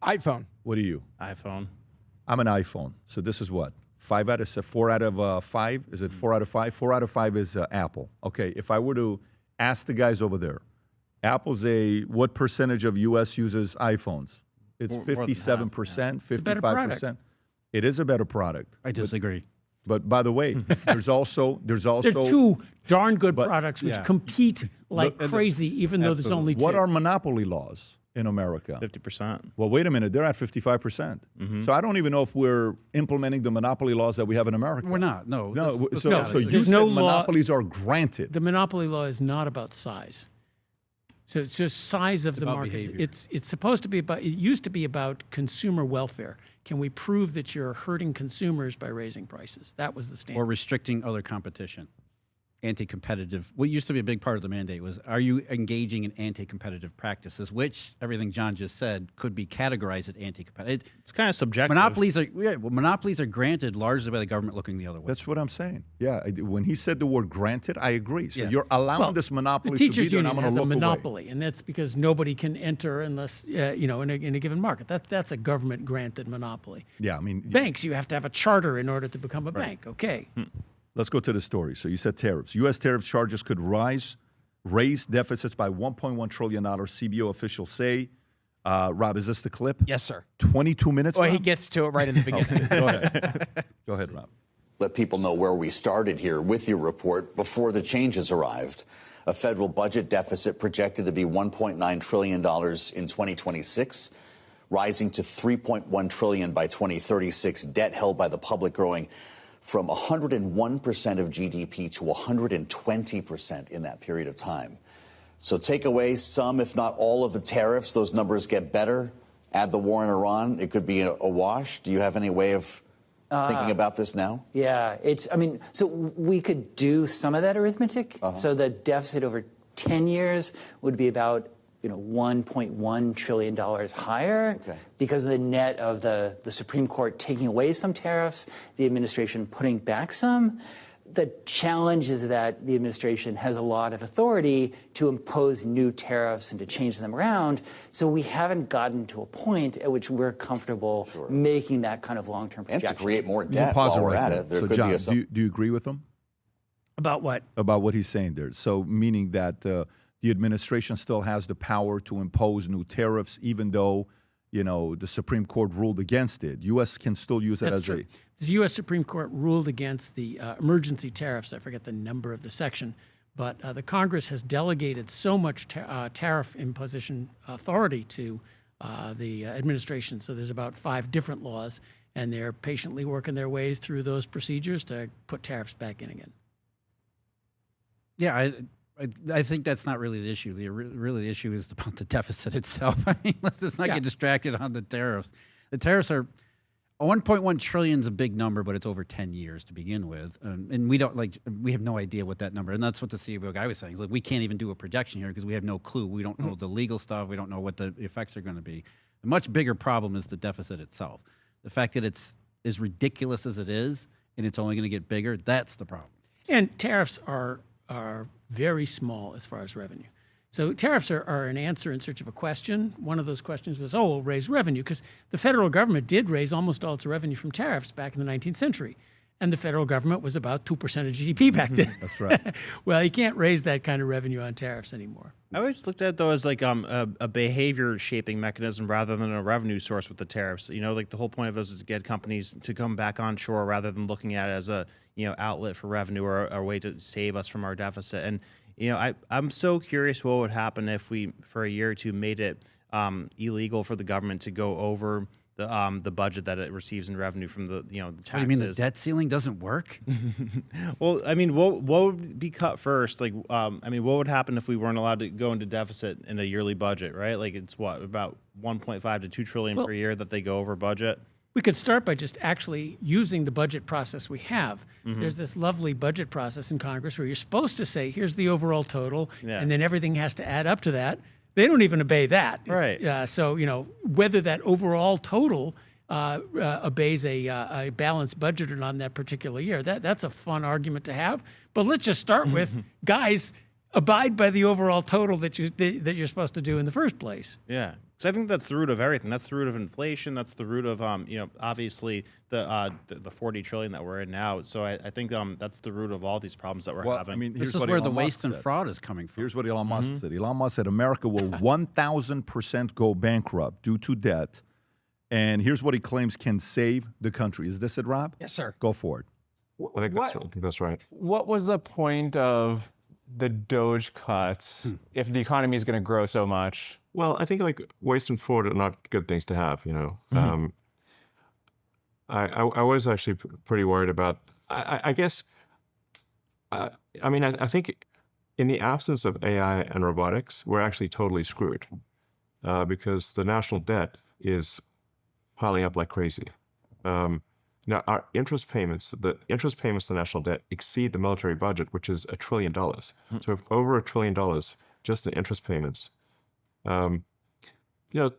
iPhone. What do you? iPhone. I'm an iPhone. So this is what? 4 out of 5? Is it 4 out of 5? 4 out of 5 is Apple. Okay, if I were to ask the guys over there, Apple's what percentage of U.S. users iPhones? It's 57%, 55%. It is a better product. I disagree. But by the way, there's also They're two darn good products which compete like crazy, even though there's only two. What are monopoly laws in America? 50%. Well, wait a minute. They're at 55%. So I don't even know if we're implementing the monopoly laws that we have in America. We're not. No. So you said monopolies are granted. The monopoly law is not about size. So it's just size of the market. It's supposed to be about. It used to be about consumer welfare. Can we prove that you're hurting consumers by raising prices? That was the standard. Or restricting other competition. Anti-competitive. What used to be a big part of the mandate was, are you engaging in anti-competitive practices, which everything John just said could be categorized as anti-competitive. It's kind of subjective. Monopolies are granted largely by the government looking the other way. That's what I'm saying. Yeah, when he said the word granted, I agree. So you're allowing this monopoly to be there, and I'm going to look away. The teachers union has a monopoly, and that's because nobody can enter unless in a given market. That's a government-granted monopoly. Yeah, I mean banks. You have to have a charter in order to become a bank. Okay. Let's go to the story. So you said tariffs. U.S. tariff charges could raise deficits by $1.1 trillion, CBO officials say. Rob, is this the clip? Yes, sir. 22 minutes? Well, Rob? he gets to it right in the beginning. Go ahead. Go ahead, Rob. Let people know where we started here with your report before the changes arrived. A federal budget deficit projected to be $1.9 trillion in 2026, rising to $3.1 trillion by 2036. Debt held by the public growing from 101% of GDP to 120% in that period of time. So take away some, if not all, of the tariffs, those numbers get better. Add the war in Iran, it could be a wash. Do you have any way of thinking about this now? Yeah, so we could do some of that arithmetic. So the deficit over 10 years would be about $1.1 trillion higher because of the net of the Supreme Court taking away some tariffs, the administration putting back some. The challenge is that the administration has a lot of authority to impose new tariffs and to change them around. So we haven't gotten to a point at which we're comfortable making that kind of long-term projection. And to create more debt while we're at it. So, John, do you agree with him? About what? About what he's saying there. So meaning that the administration still has the power to impose new tariffs, even though, the Supreme Court ruled against it. U.S. can still use it as true. The U.S. Supreme Court ruled against the emergency tariffs. I forget the number of the section, but the Congress has delegated so much tariff imposition authority to the administration. So there's about 5 different laws, and they're patiently working their ways through those procedures to put tariffs back in again. Yeah, I think that's not really the issue. Really, the issue is about the deficit itself. I mean, let's not get distracted on the tariffs. The tariffs are 1.1 trillion is a big number, but it's over 10 years to begin with, and we have no idea what that number. And that's what the CEO guy was saying. He's like, we can't even do a projection here because we have no clue. We don't know the legal stuff. We don't know what the effects are going to be. The much bigger problem is the deficit itself. The fact that it's as ridiculous as it is, and it's only going to get bigger. That's the problem. And tariffs are very small as far as revenue. So tariffs are an answer in search of a question. One of those questions was, we'll raise revenue, because the federal government did raise almost all its revenue from tariffs back in the 19th century. And the federal government was about 2% of GDP back then. That's right. Well, you can't raise that kind of revenue on tariffs anymore. I always looked at it, though, as like a behavior shaping mechanism rather than a revenue source with the tariffs. You know, like the whole point of those is to get companies to come back onshore rather than looking at it as a, outlet for revenue or a way to save us from our deficit. And, I'm so curious what would happen if we, for a year or two, made it illegal for the government to go over the budget that it receives in revenue from the taxes. What do you mean the debt ceiling doesn't work? Well, I mean, what would be cut first? Like, what would happen if we weren't allowed to go into deficit in a yearly budget, right? Like, it's about 1.5 to 2 trillion per year that they go over budget. We could start by just actually using the budget process we have. There's this lovely budget process in Congress where you're supposed to say, here's the overall total, and then everything has to add up to that. They don't even obey that. Right. So, whether that overall total obeys a balanced budget or not in that particular year, that's a fun argument to have. But let's just start with, guys, abide by the overall total that you're supposed to do in the first place. Yeah. So I think that's the root of everything. That's the root of inflation. That's the root of, obviously the 40 trillion that we're in now. So I think that's the root of all these problems that we're having. I mean, this is where the waste and fraud is coming from. Here's what Elon Musk said. Elon Musk said America will 1,000% go bankrupt due to debt. And here's what he claims can save the country. Is this it, Rob? Yes, sir. Go for it. I think that's right. What was the point of the Doge cuts if the economy is going to grow so much? Well, I think like waste and fraud are not good things to have, I was actually pretty worried about, I guess, I think in the absence of AI and robotics, we're actually totally screwed because the national debt is piling up like crazy. Now, our interest payments, the national debt exceed the military budget, which is $1 trillion. So if over $1 trillion just in interest payments. That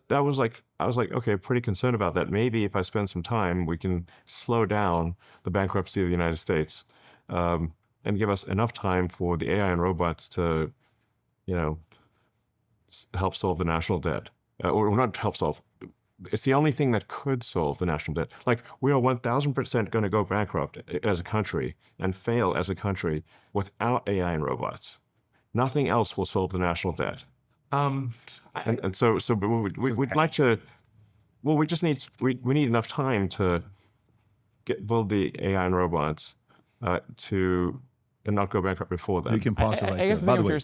was like, I was like, okay, pretty concerned about that. Maybe if I spend some time, we can slow down the bankruptcy of the United States and give us enough time for the AI and robots to, help solve the national debt. Or not help solve. It's the only thing that could solve the national debt. Like, we are 1,000% going to go bankrupt as a country and fail as a country without AI and robots. Nothing else will solve the national debt. So we'd like to. Well, we just need need enough time to build the AI and robots and not go bankrupt before that. You can pause it right there. By the way,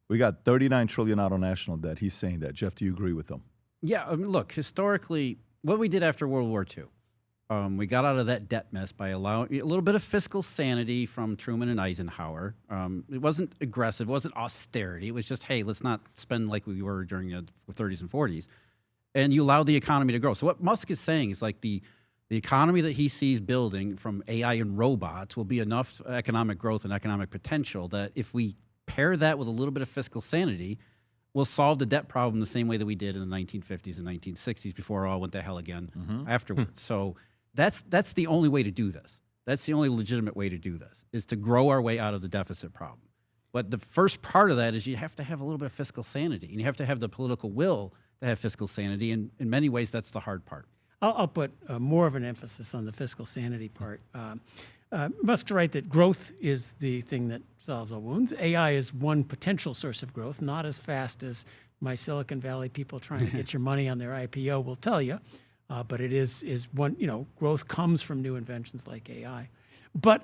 we got 39 trillion out on national debt. He's saying that. Jeff, do you agree with him? Yeah, look, historically, what we did after World War II, we got out of that debt mess by allowing a little bit of fiscal sanity from Truman and Eisenhower. It wasn't aggressive. It wasn't austerity. It was just, hey, let's not spend like we were during the 30s and 40s. And you allowed the economy to grow. So what Musk is saying is like the economy that he sees building from AI and robots will be enough economic growth and economic potential that if we pair that with a little bit of fiscal sanity, we'll solve the debt problem the same way that we did in the 1950s and 1960s before it all went to hell again afterwards. So that's the only way to do this. That's the only legitimate way to do this, is to grow our way out of the deficit problem. But the first part of that is you have to have a little bit of fiscal sanity, and you have to have the political will to have fiscal sanity, and in many ways that's the hard part. I'll put more of an emphasis on the fiscal sanity part. Musk's right that growth is the thing that solves all wounds. AI is one potential source of growth, not as fast as my Silicon Valley people trying to get your money on their IPO will tell you, but it is one, growth comes from new inventions like AI. But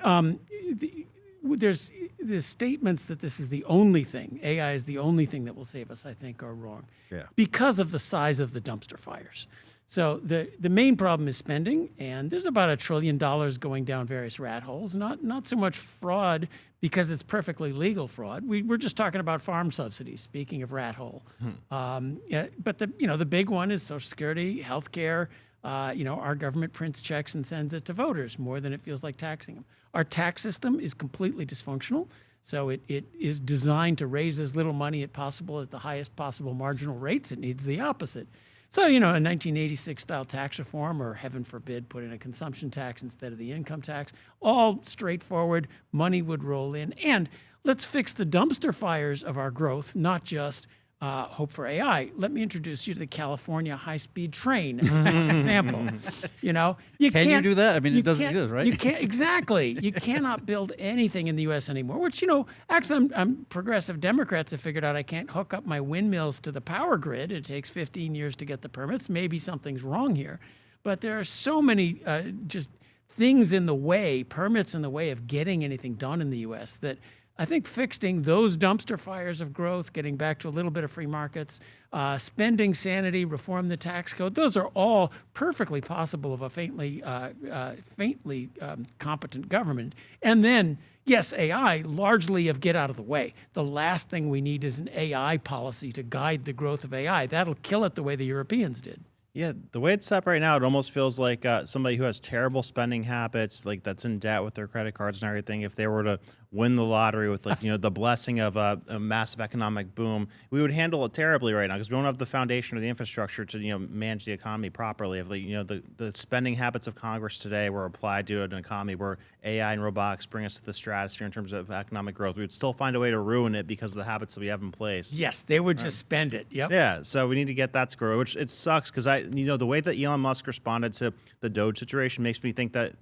there's statements that this is the only thing, AI is the only thing that will save us, I think are wrong. Yeah. Because of the size of the dumpster fires. So the main problem is spending, and there's about $1 trillion going down various rat holes. Not so much fraud because it's perfectly legal fraud. We're just talking about farm subsidies. Speaking of rat hole, but the big one is Social Security, healthcare. Our government prints checks and sends it to voters more than it feels like taxing them. Our tax system is completely dysfunctional. So it is designed to raise as little money as possible at the highest possible marginal rates. It needs the opposite. So, a 1986 style tax reform, or heaven forbid, put in a consumption tax instead of the income tax, all straightforward, money would roll in. And let's fix the dumpster fires of our growth, not just hope for AI. Let me introduce you to the California high-speed train example. You Can you do that? I mean, it doesn't can't- exist, right? You can't, exactly. You cannot build anything in the U.S. anymore, which, actually I'm progressive Democrats have figured out I can't hook up my windmills to the power grid. It takes 15 years to get the permits. Maybe something's wrong here. But there are so many just things in the way, permits in the way of getting anything done in the U.S. that I think fixing those dumpster fires of growth, getting back to a little bit of free markets, spending sanity, reform the tax code, those are all perfectly possible of a faintly competent government. And then, yes, AI, largely of get out of the way. The last thing we need is an AI policy to guide the growth of AI. That'll kill it the way the Europeans did. Yeah, the way it's set up right now, it almost feels like somebody who has terrible spending habits, like that's in debt with their credit cards and everything. If they were to win the lottery with the blessing of a massive economic boom, we would handle it terribly right now because we don't have the foundation or the infrastructure to manage the economy properly. If the spending habits of Congress today were applied to an economy where AI and robotics bring us to the stratosphere in terms of economic growth, we would still find a way to ruin it because of the habits that we have in place. Yes, they would just spend it. Yep. Yeah, so we need to get that square, which it sucks because the way that Elon Musk responded to the Doge situation makes me think that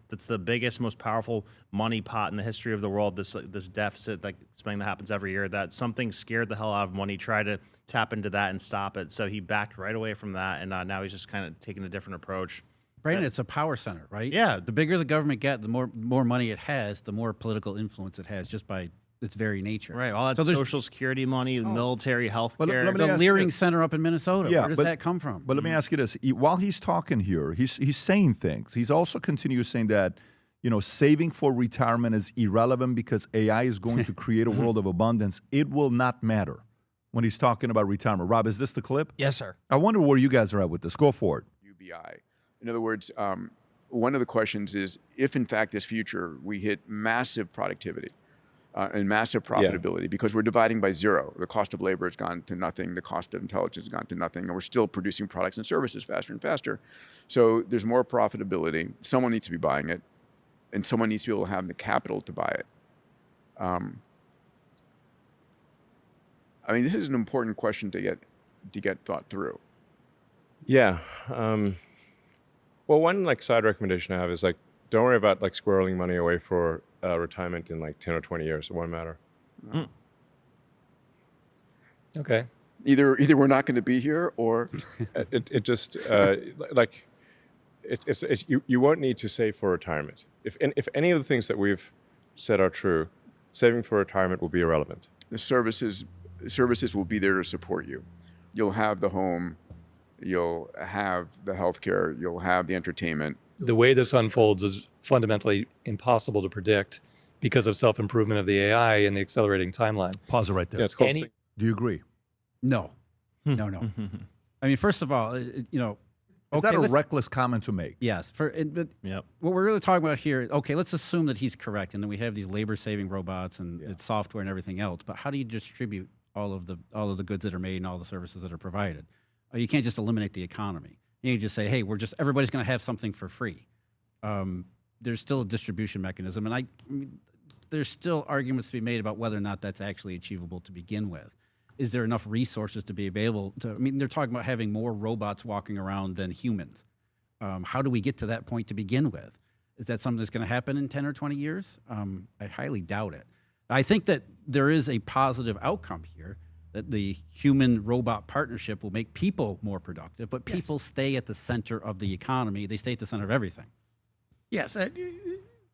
that's the biggest, most powerful money pot in the history of the world. This deficit spending that happens every year. That something scared the hell out of him when he tried to tap into that and stop it. So he backed right away from that, and now he's just kind of taking a different approach. Brandon, it's a power center, right? Yeah. The bigger the government gets, the more money it has, the more political influence it has, just by its very nature. Right. All that Social Security money, military, health care. The Leering Center up in Minnesota. Yeah, where does that come from? But let me ask you this: while he's talking here, he's saying things. He's also continues saying that saving for retirement is irrelevant because AI is going to create a world of abundance. It will not matter when he's talking about retirement. Rob, is this the clip? Yes, sir. I wonder where you guys are at with this. Go for it. UBI. In other words, one of the questions is if, in fact, this future we hit massive productivity and massive profitability because we're dividing by zero. The cost of labor has gone to nothing. The cost of intelligence has gone to nothing. And we're still producing products and services faster and faster. So there's more profitability. Someone needs to be buying it. And someone needs to be able to have the capital to buy it. This is an important question to get thought through. Yeah. Well, one side recommendation I have is don't worry about squirreling money away for retirement in 10 or 20 years. It won't matter. Okay. Either we're not going to be here, or it just you won't need to save for retirement. If any of the things that we've said are true, saving for retirement will be irrelevant. The services will be there to support you. You'll have the home, you'll have the healthcare, you'll have the entertainment. The way this unfolds is fundamentally impossible to predict because of self-improvement of the AI and the accelerating timeline. Pause it right there. Yeah, it's called Do you agree? No. No. I mean, first of all, Is that a reckless comment to make? Yes. What we're really talking about here, okay, let's assume that he's correct, and then we have these labor-saving robots and it's software and everything else. But how do you distribute all of the goods that are made and all the services that are provided? You can't just eliminate the economy. You can just say, hey, everybody's going to have something for free. There's still a distribution mechanism, and there's still arguments to be made about whether or not that's actually achievable to begin with. Is there enough resources to be able to? They're talking about having more robots walking around than humans. How do we get to that point to begin with? Is that something that's going to happen in 10 or 20 years? I highly doubt it. I think that there is a positive outcome here, that the human-robot partnership will make people more productive, but people stay at the center of the economy. They stay at the center of everything. Yes.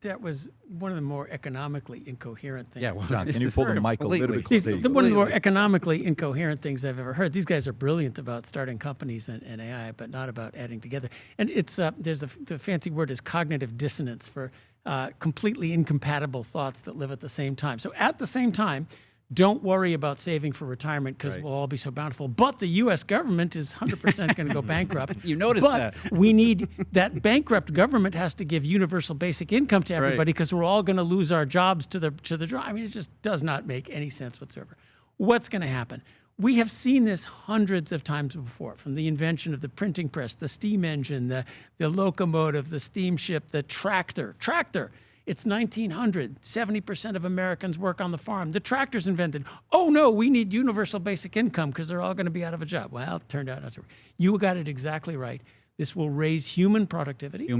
that was one of the more economically incoherent things. Yeah, well, John, can you pull the mic a little bit These- closer? one of the more economically incoherent things I've ever heard. These guys are brilliant about starting companies and AI, but not about adding together. And it's there's the fancy word is cognitive dissonance for completely incompatible thoughts that live at the same time. So at the same time, don't worry about saving for retirement because we'll all be so bountiful. But the U.S. government is 100% going to go bankrupt. You noticed but we need that bankrupt government has to give universal basic income to everybody because we're all going to lose our jobs to the I mean, it just does not make any sense whatsoever. What's going to happen? We have seen this hundreds of times before, from the invention of the printing press, the steam engine, the locomotive, the steamship, the tractor. It's 1900. 70% of Americans work on the farm. The tractor's invented. Oh, no, we need universal basic income because they're all going to be out of a job. Well, it turned out not to. You got it exactly right. This will raise human productivity.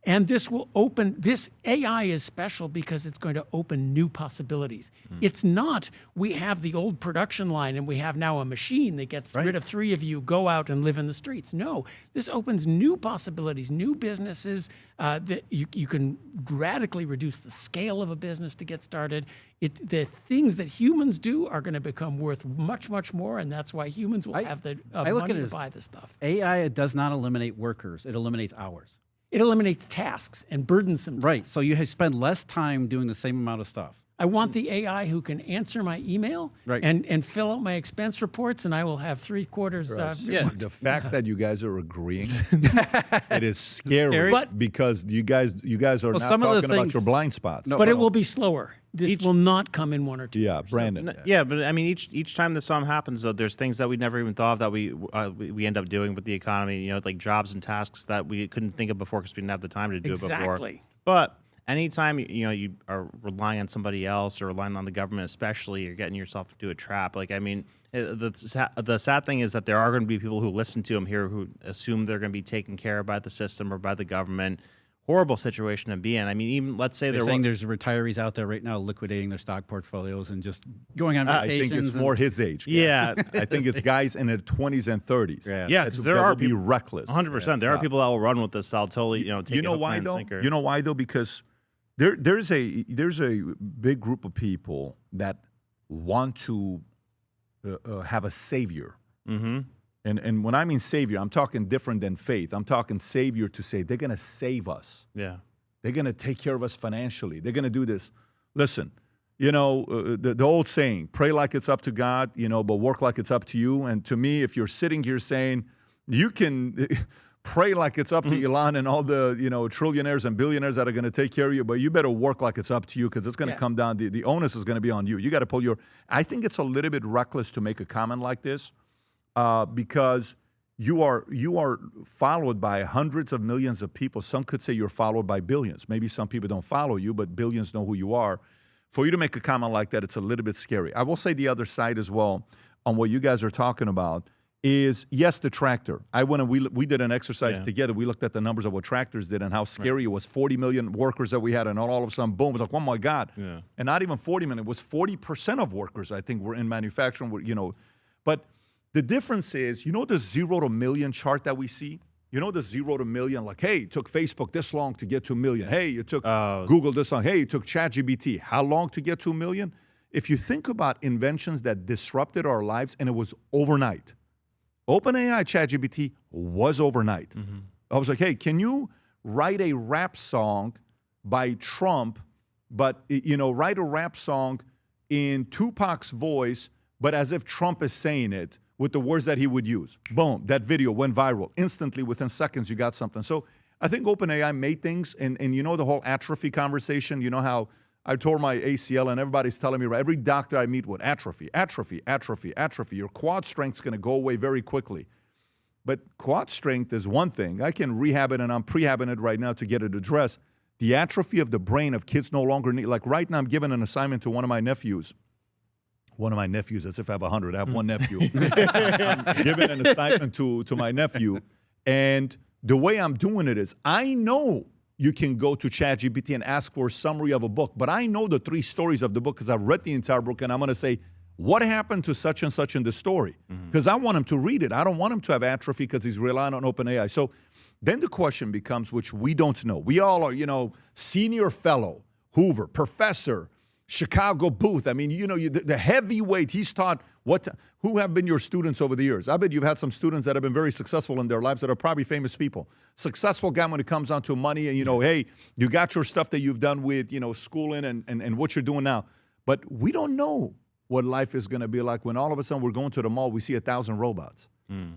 And this will open, this AI is special because it's going to open new possibilities. It's not, we have the old production line and we have now a machine that gets rid of 3 of you, go out and live in the streets. No, this opens new possibilities, new businesses that you can radically reduce the scale of a business to get started. The things that humans do are going to become worth much, much more, and that's why humans will have the money to buy this stuff. AI does not eliminate workers, it eliminates hours. It eliminates tasks and burdensome tasks. Right, so you spend less time doing the same amount of stuff. I want the AI who can answer my email and fill out my expense reports, and I will have 3/4. The fact that you guys are agreeing, it is scary, because you guys are not talking about your blind spots. But it will be slower. This will not come in 1 or 2 years. Brandon. Yeah, but I mean, each time that something happens, though, there's things that we never even thought of that we end up doing with the economy. You know, like jobs and tasks that we couldn't think of before because we didn't have the time to do it before. Exactly. But anytime you are relying on somebody else or relying on the government, especially, you're getting yourself into a trap. Like, I mean, the sad thing is that there are going to be people who listen to him here who assume they're going to be taken care of by the system or by the government. Horrible situation to be in. I mean, even let's say they're saying there's retirees out there right now liquidating their stock portfolios and just going on vacations. I think it's more his age. Yeah. I think it's guys in their 20s and 30s. Yeah, because there are people be reckless. 100%. There are people that will run with this. That'll totally, take it hook, line, and sinker. You know why though? Because there's a big group of people that want to have a savior. Mm-hmm. And when I mean savior, I'm talking different than faith. I'm talking savior to say they're going to save us. Yeah. They're going to take care of us financially. They're going to do this. Listen, the old saying, pray like it's up to God, but work like it's up to you. And to me, if you're sitting here saying you can pray like it's up to Elon and all the, trillionaires and billionaires that are going to take care of you, but you better work like it's up to you because it's going to come down. The onus is going to be on you. You got to pull I think it's a little bit reckless to make a comment like this. Because you are followed by hundreds of millions of people. Some could say you're followed by billions. Maybe some people don't follow you, but billions know who you are. For you to make a comment like that, it's a little bit scary. I will say the other side as well on what you guys are talking about is, yes, the tractor. We did an exercise together. We looked at the numbers of what tractors did and how scary it was. 40 million workers that we had, and all of a sudden, boom, it's like, oh my God. Yeah. And not even 40 million. It was 40% of workers, I think, were in manufacturing, but the difference is, the 0 to million chart that we see? The 0 to million, like, hey, it took Facebook this long to get to 1 million. Hey, it took Google this long. Hey, it took ChatGPT how long to get to 1 million? If you think about inventions that disrupted our lives, and it was overnight. OpenAI, ChatGPT was overnight. Mm-hmm. I was like, hey, can you write a rap song by Trump, but, write a rap song in Tupac's voice, but as if Trump is saying it, with the words that he would use. Boom, that video went viral. Instantly, within seconds, you got something. So I think OpenAI made things, and the whole atrophy conversation, how I tore my ACL and everybody's telling me, every doctor I meet with, atrophy. Your quad strength's going to go away very quickly. But quad strength is one thing. I can rehab it, and I'm prehabbing it right now to get it addressed. The atrophy of the brain of kids no longer need, like right now I'm giving an assignment to one of my nephews, as if I have 100. I have one nephew. I'm giving an assignment to my nephew. And the way I'm doing it is, I know you can go to ChatGPT and ask for a summary of a book, but I know the 3 stories of the book because I've read the entire book, and I'm going to say, what happened to such and such in the story? Because I want him to read it. I don't want him to have atrophy because he's relying on OpenAI. So Then the question becomes, which we don't know. We all are, senior fellow, Hoover, professor, Chicago Booth. I mean, the heavyweight, he's taught who have been your students over the years? I bet you've had some students that have been very successful in their lives that are probably famous people. Successful guy when it comes down to money and, hey, you got your stuff that you've done with, schooling and what you're doing now. But we don't know what life is going to be like when all of a sudden we're going to the mall, we see 1,000 robots.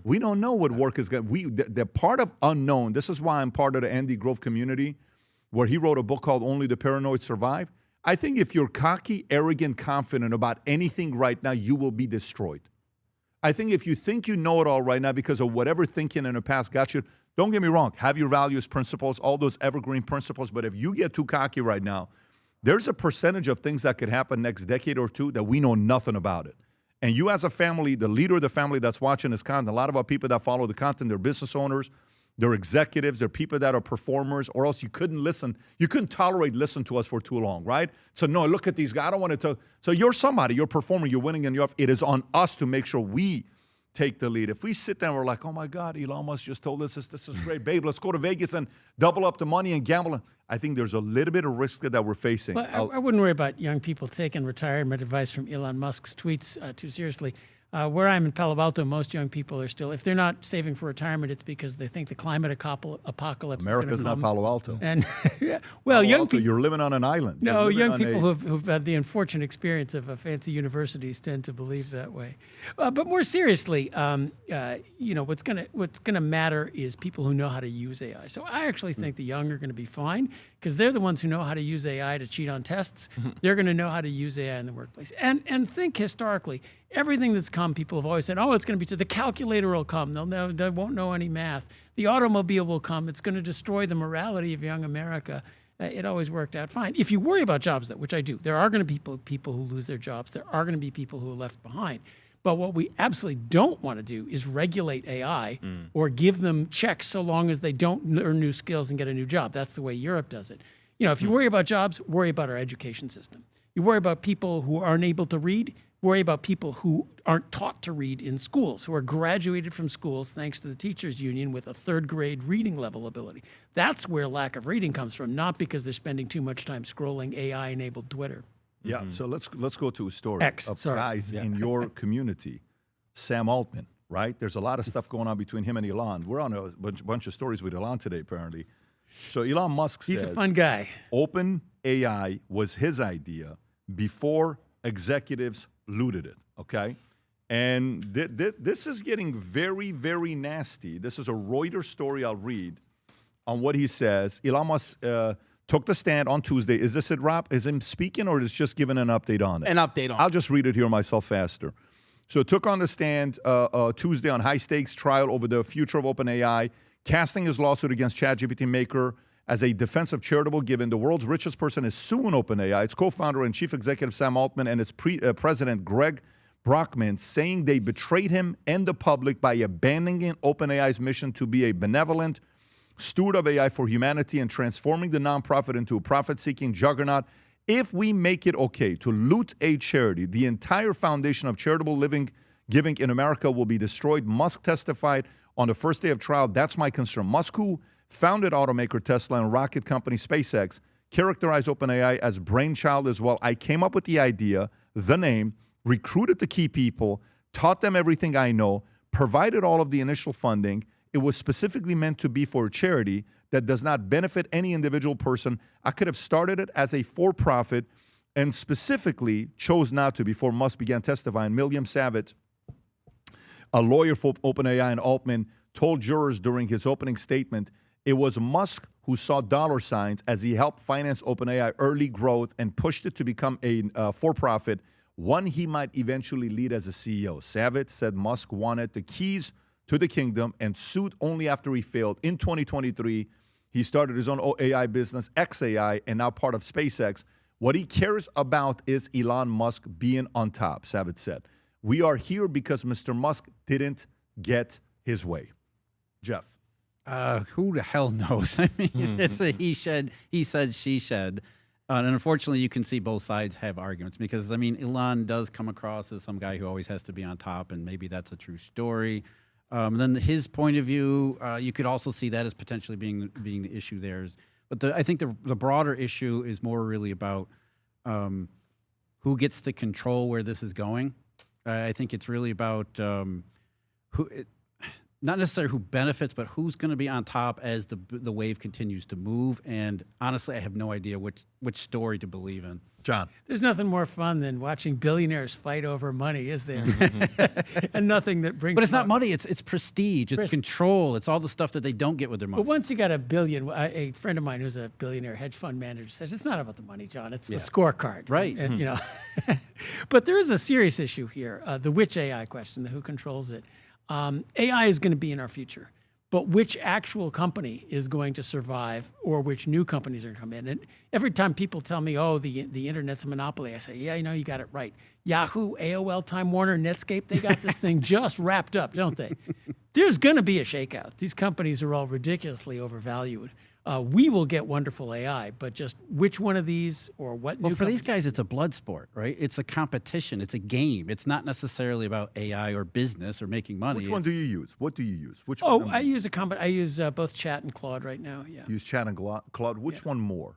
We don't know what work is going to they're part of unknown. This is why I'm part of the Andy Grove community, where he wrote a book called Only the Paranoid Survive. I think if you're cocky, arrogant, confident about anything right now, you will be destroyed. I think if you think you know it all right now because of whatever thinking in the past got you, don't get me wrong, have your values, principles, all those evergreen principles, but if you get too cocky right now, there's a percentage of things that could happen next decade or two that we know nothing about it. And you as a family, the leader of the family that's watching this content, a lot of our people that follow the content, they're business owners, they're executives, they're people that are performers, or else you couldn't listen. You couldn't tolerate listen to us for too long, right? So no, look at these guys. I don't want to talk. So you're somebody, you're a performer, you're winning, and it is on us to make sure we take the lead. If we sit there and we're like, oh my God, Elon Musk just told us this is great, babe, let's go to Vegas and double up the money and gamble. I think there's a little bit of risk that we're facing. Well, I wouldn't worry about young people taking retirement advice from Elon Musk's tweets too seriously. Where I'm in Palo Alto, most young people are still, if they're not saving for retirement, it's because they think the climate apocalypse America's is going to come. not Palo Alto. And well, young people, you're living on an island. No, young people who've had the unfortunate experience of fancy universities tend to believe that way. But more seriously, what's going to matter is people who know how to use AI. So I actually think the young are going to be fine because they're the ones who know how to use AI to cheat on tests. They're going to know how to use AI in the workplace. And think historically. Everything that's come, people have always said, oh, it's going to be, so the calculator will come. They won't know any math. The automobile will come. It's going to destroy the morality of young America. It always worked out fine. If you worry about jobs, though, which I do, there are going to be people who lose their jobs. There are going to be people who are left behind. But what we absolutely don't want to do is regulate AI or give them checks so long as they don't learn new skills and get a new job. That's the way Europe does it. If you worry about jobs, worry about our education system. You worry about people who aren't able to read, worry about people who aren't taught to read in schools, who are graduated from schools thanks to the teachers union with a third grade reading level ability. That's where lack of reading comes from, not because they're spending too much time scrolling AI-enabled Twitter. Yeah, so let's go to a story of guys in your community. Sam Altman, right? There's a lot of stuff going on between him and Elon. We're on a bunch of stories with Elon today, apparently. So Elon Musk says, he's a fun guy. OpenAI was his idea before executives looted it, okay? And this is getting very, very nasty. This is a Reuters story I'll read on what he says. Elon Musk took the stand on Tuesday. Is this it, Rob? Is him speaking or is just giving an update on it? An update on it. I'll just read it here myself faster. So took on the stand Tuesday on high-stakes trial over the future of OpenAI, casting his lawsuit against ChatGPT maker as a defense of charitable giving. The world's richest person is suing OpenAI, its co-founder and chief executive Sam Altman and its president Greg Brockman, saying they betrayed him and the public by abandoning OpenAI's mission to be a benevolent steward of AI for humanity and transforming the nonprofit into a profit-seeking juggernaut. If we make it okay to loot a charity, the entire foundation of charitable giving in America will be destroyed. Musk testified on the first day of trial. That's my concern. Musk, who founded automaker Tesla and rocket company SpaceX, characterized OpenAI as brainchild as well. I came up with the idea, the name, recruited the key people, taught them everything I know, provided all of the initial funding. It was specifically meant to be for a charity that does not benefit any individual person. I could have started it as a for-profit and specifically chose not to before Musk began testifying. William Savage, a lawyer for OpenAI and Altman, told jurors during his opening statement, it was Musk who saw dollar signs as he helped finance OpenAI early growth and pushed it to become a for-profit, one he might eventually lead as a CEO. Savage said Musk wanted the keys to the kingdom and sued only after he failed. In 2023, he started his own AI business, XAI, and now part of SpaceX. What he cares about is Elon Musk being on top, Savage said. We are here because Mr. Musk didn't get his way. Jeff. Who the hell knows? I mean, it's a he said, she said. And unfortunately, you can see both sides have arguments because, I mean, Elon does come across as some guy who always has to be on top, and maybe that's a true story. Then his point of view, you could also see that as potentially being the issue there. But I think the broader issue is more really about who gets to control where this is going. I think it's really about not necessarily who benefits, but who's going to be on top as the wave continues to move. And honestly, I have no idea which story to believe in. John. There's nothing more fun than watching billionaires fight over money, is there? And nothing that brings. But it's not money. It's prestige. It's control. It's all the stuff that they don't get with their money. But once you got a billion, a friend of mine who's a billionaire hedge fund manager says it's not about the money, John. It's the scorecard, right? And you know, but there is a serious issue here: the which AI question, the who controls it. AI is going to be in our future, but which actual company is going to survive, or which new companies are going to come in? And every time people tell me, "Oh, the internet's a monopoly," I say, "Yeah, you got it right." Yahoo, AOL, Time Warner, Netscape, they got this thing just wrapped up, don't they? There's going to be a shakeout. These companies are all ridiculously overvalued. We will get wonderful AI, but just which one of these or what new Well, for these companies? guys, it's a blood sport, right? It's a competition. It's a game. It's not necessarily about AI or business or making money. Which one do you use? What do you use? Which Oh, one? I use I use both Chat and Claude right now. Yeah. Use Chat and Claude. Which one more?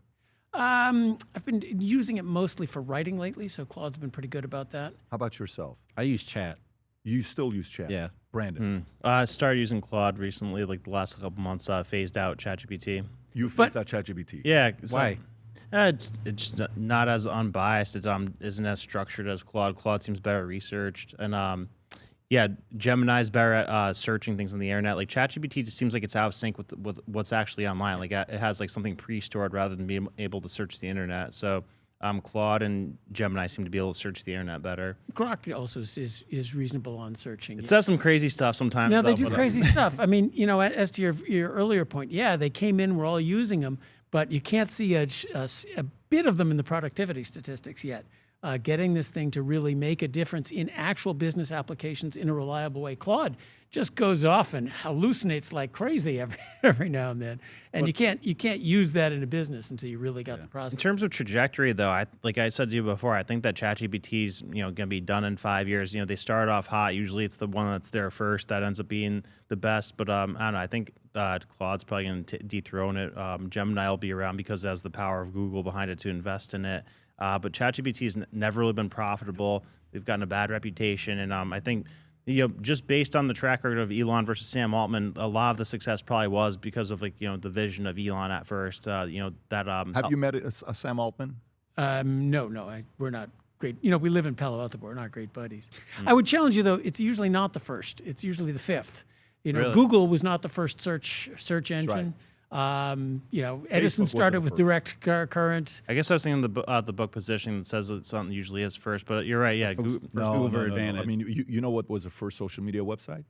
I've been using it mostly for writing lately, so Claude's been pretty good about that. How about yourself? I use Chat. You still use Chat? Yeah. Brandon. I started using Claude recently, like the last couple months. Phased out ChatGPT. You phased out ChatGPT? Yeah. Why? It's not as unbiased. It isn't as structured as Claude. Claude seems better researched, and Gemini's better at searching things on the internet. Like ChatGPT just seems like it's out of sync with what's actually online. Like it has like something pre-stored rather than being able to search the internet. So Claude and Gemini seem to be able to search the internet better. Grok also is reasonable on searching. It says some crazy stuff sometimes. No, they though, do crazy stuff. I mean, as to your earlier point, yeah, they came in, we're all using them, but you can't see a bit of them in the productivity statistics yet. Getting this thing to really make a difference in actual business applications in a reliable way. Claude just goes off and hallucinates like crazy every now and then, and you can't use that in a business until you really got the process. In terms of trajectory, though, like I said to you before, I think that ChatGPT's going to be done in 5 years. They start off hot. Usually, it's the one that's there first that ends up being the best. But I don't know. I think Claude's probably going to dethrone it. Gemini will be around because it has the power of Google behind it to invest in it. But ChatGPT's never really been profitable. They've gotten a bad reputation, and I think just based on the track record of Elon versus Sam Altman, a lot of the success probably was because of the vision of Elon at first. Have you met Sam Altman? No, we're not great. We live in Palo Alto, but we're not great buddies. I would challenge you though. It's usually not the first. It's usually the fifth. Really? Google was not the first search engine. Edison started with direct current. I guess I was thinking the book positioning that says that something usually is first, but you're right. Yeah, Hoover advantage. I mean, you know what was the first social media website?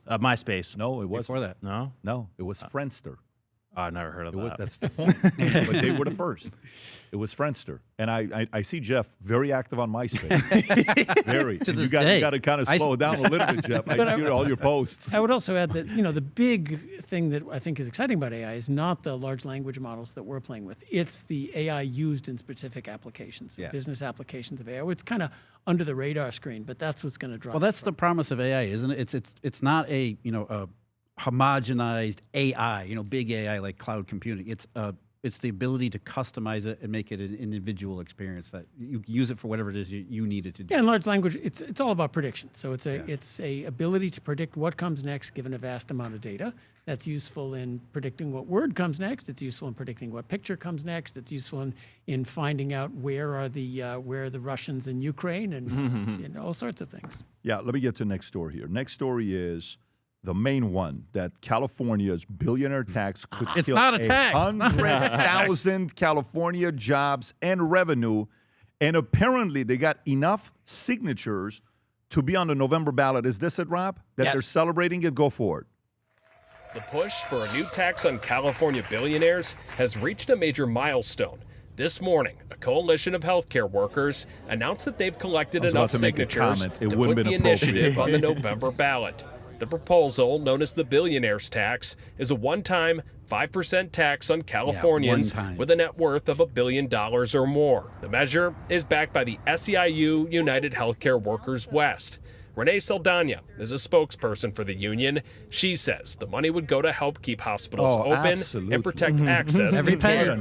MySpace. No, it wasn't. Before that. No, it was Friendster. I've never heard of that. That's the point. But they were the first. It was Friendster. And I see Jeff very active on MySpace. Very. To And this you day. got to kind of slow down a little bit, Jeff. I see all your posts. I would also add that the big thing that I think is exciting about AI is not the large language models that we're playing with. It's the AI used in specific applications, business applications of AI. It's kind of under the radar screen, but that's what's going to drive. Well, that's the promise of AI, isn't it? It's not a homogenized AI, big AI like cloud computing. It's the ability to customize it and make it an individual experience that you use it for whatever it is you need it to do. Yeah, and large language, it's all about prediction. So it's a ability to predict what comes next given a vast amount of data. That's useful in predicting what word comes next. It's useful in predicting what picture comes next. It's useful in finding out where are the Russians in Ukraine and all sorts of things. Yeah, let me get to the next story here. Next story is the main one, that California's billionaire tax could It's kill not a tax. 100,000 California jobs and revenue. And apparently they got enough signatures to be on the November ballot. Is this it, Rob? That Yes. they're celebrating it? Go for it. The push for a new tax on California billionaires has reached a major milestone. This morning, a coalition of healthcare workers announced that they've collected I was enough about to make a signatures comment. It to wouldn't put been the appropriate. initiative on the November ballot. The proposal, known as the billionaires tax, is a one-time 5% tax on Californians with a net worth of $1 billion or more. The measure is backed by the SEIU United Healthcare Workers West. Renee Saldana is a spokesperson for the union. She says the money would go to help keep hospitals open and protect access to care.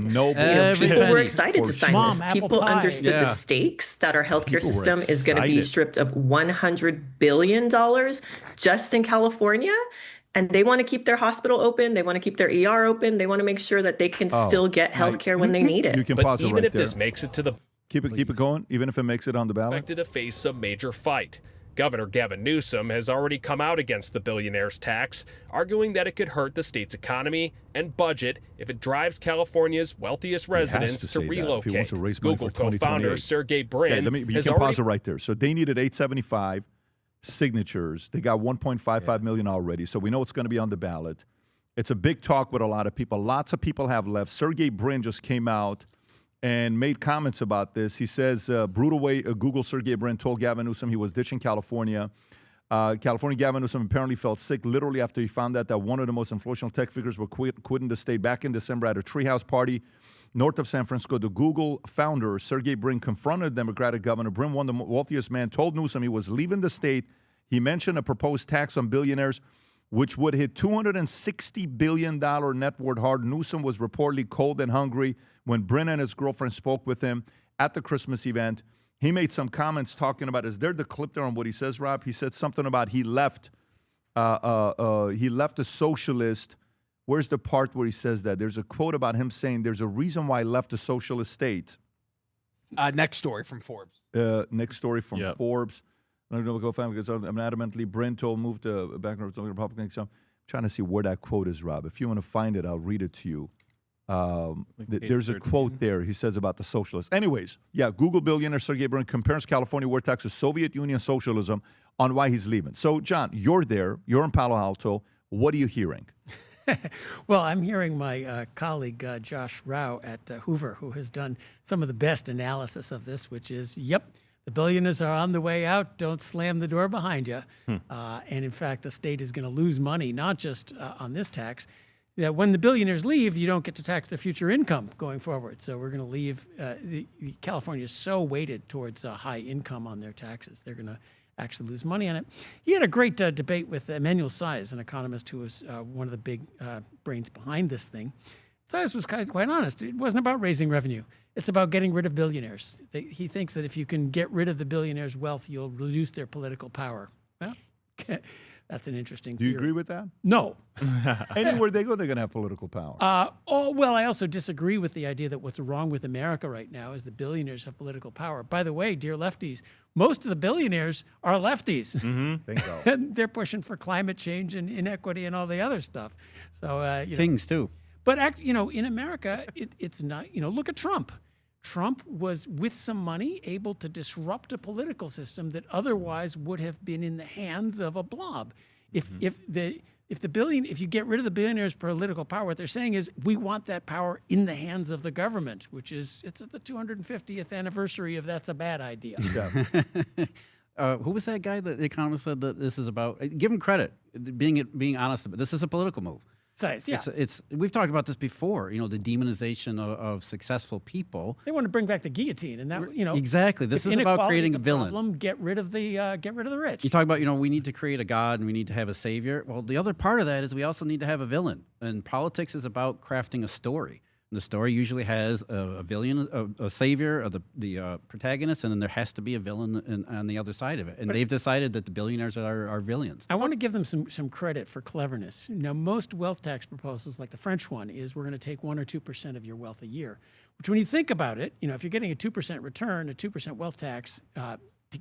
People were excited to sign this. People understood the stakes that our healthcare system is going to be stripped of $100 billion just in California. And they want to keep their hospital open. They want to keep their ER open. They want to make sure that they can still get healthcare when they need it. You can But pause it even right if there. this makes it to the Keep it going, even if it makes it on the ballot. expected to face a major fight. Governor Gavin Newsom has already come out against the billionaire's tax, arguing that it could hurt the state's economy and budget if it drives California's wealthiest residents to relocate. If he wants to raise money Google for 2028. co-founder Sergey Brin you has can already pause it right there. So they needed 875 signatures. They got 1.55 million already. So we know it's going to be on the ballot. It's a big talk with a lot of people. Lots of people have left. Sergey Brin just came out and made comments about this. He says, brutal way Google Sergey Brin told Gavin Newsom he was ditching California. California Gavin Newsom apparently felt sick literally after he found out that one of the most influential tech figures were quitting the state back in December at a treehouse party north of San Francisco. The Google founder, Sergey Brin, confronted Democratic Governor Brin, one of the wealthiest men, told Newsom he was leaving the state. He mentioned a proposed tax on billionaires, which would hit $260 billion net worth hard. Newsom was reportedly cold and hungry when Brin and his girlfriend spoke with him at the Christmas event. He made some comments talking about, is there the clip there on what he says, Rob? He said something about he left a socialist. Where's the part where he says that? There's a quote about him saying there's a reason why I left a socialist state. Next story from Forbes. Next story from Forbes. I'm adamantly Brin told moved to back to the Republican. So I'm trying to see where that quote is, Rob. If you want to find it, I'll read it to you. There's a quote there he says about the socialists. Anyways, Google billionaire Sergey Brin compares California war tax to Soviet Union socialism on why he's leaving. So, John, you're there. You're in Palo Alto. What are you hearing? Well, I'm hearing my colleague, Josh Rao at Hoover, who has done some of the best analysis of this, which is, the billionaires are on the way out. Don't slam the door behind you. And in fact, the state is going to lose money, not just on this tax. That when the billionaires leave, you don't get to tax their future income going forward. So we're going to leave. California is so weighted towards high income on their taxes. They're going to actually lose money on it. He had a great debate with Emmanuel Saez, an economist who was one of the big brains behind this thing. Saez was quite honest. It wasn't about raising revenue. It's about getting rid of billionaires. He thinks that if you can get rid of the billionaires' wealth, you'll reduce their political power. Well, that's an interesting theory. Do you agree with that? No. Anywhere they go, they're going to have political power. Well, I also disagree with the idea that what's wrong with America right now is the billionaires have political power. By the way, dear lefties, most of the billionaires are lefties. Bingo. And they're pushing for climate change and inequity and all the other stuff. So things too. But in America, it's not. Look at Trump. Trump was, with some money, able to disrupt a political system that otherwise would have been in the hands of a blob. If you get rid of the billionaires' political power, what they're saying is we want that power in the hands of the government, it's at the 250th anniversary of that's a bad idea. Who was that guy that the economist said that this is about? Give him credit, being honest about it. This is a political move. We've talked about this before. The demonization of successful people. They want to bring back the guillotine, and that exactly. This is about creating a villain. Problem, get rid of the rich. You talk about we need to create a god and we need to have a savior. Well, the other part of that is we also need to have a villain. And politics is about crafting a story. And the story usually has a villain, a savior, the protagonist, and then there has to be a villain on the other side of it. And they've decided that the billionaires are villains. I want to give them some credit for cleverness. Most wealth tax proposals, like the French one, is we're going to take 1 or 2% of your wealth a year. Which, when you think about it, if you're getting a 2% return, a 2% wealth tax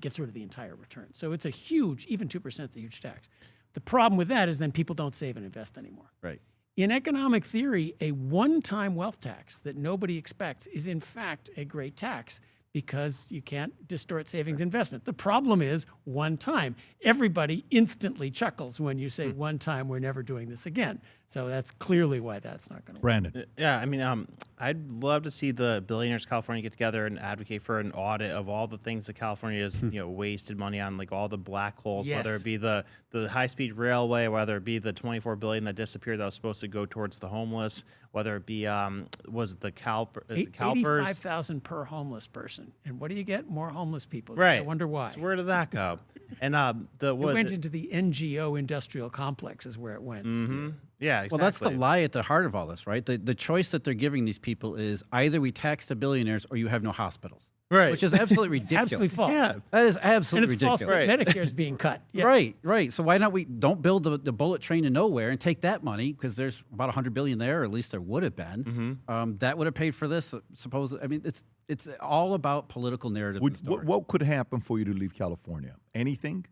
gets rid of the entire return. So it's a huge, even 2% is a huge tax. The problem with that is then people don't save and invest anymore. Right. In economic theory, a one-time wealth tax that nobody expects is in fact a great tax because you can't distort savings investment. The problem is one time. Everybody instantly chuckles when you say one time, we're never doing this again. So that's clearly why that's not going to work. Brandon. Yeah, I mean, I'd love to see the billionaires of California get together and advocate for an audit of all the things that California has wasted money on, like all the black holes, whether it be the high-speed railway, whether it be the $24 billion that disappeared that was supposed to go towards the homeless, whether it be was it the CalPERS? 85,000 per homeless person. person. And what do you get? More homeless people. Right. I wonder why. So where did that go? And it went into the NGO industrial complex is where it went. Mm-hmm. Yeah, exactly. Well, that's the lie at the heart of all this, right? The choice that they're giving these people is either we tax the billionaires or you have no hospitals. Right. Which is absolutely ridiculous. Absolutely false. Yeah. That is absolutely and it's ridiculous. false that Medicare is being cut. Yeah. Right. So why not we don't build the bullet train to nowhere and take that money, because there's about $100 billion there, or at least there would have been. That would have paid for this. I mean, it's all about political narrative. What could happen for you to leave California? Anything?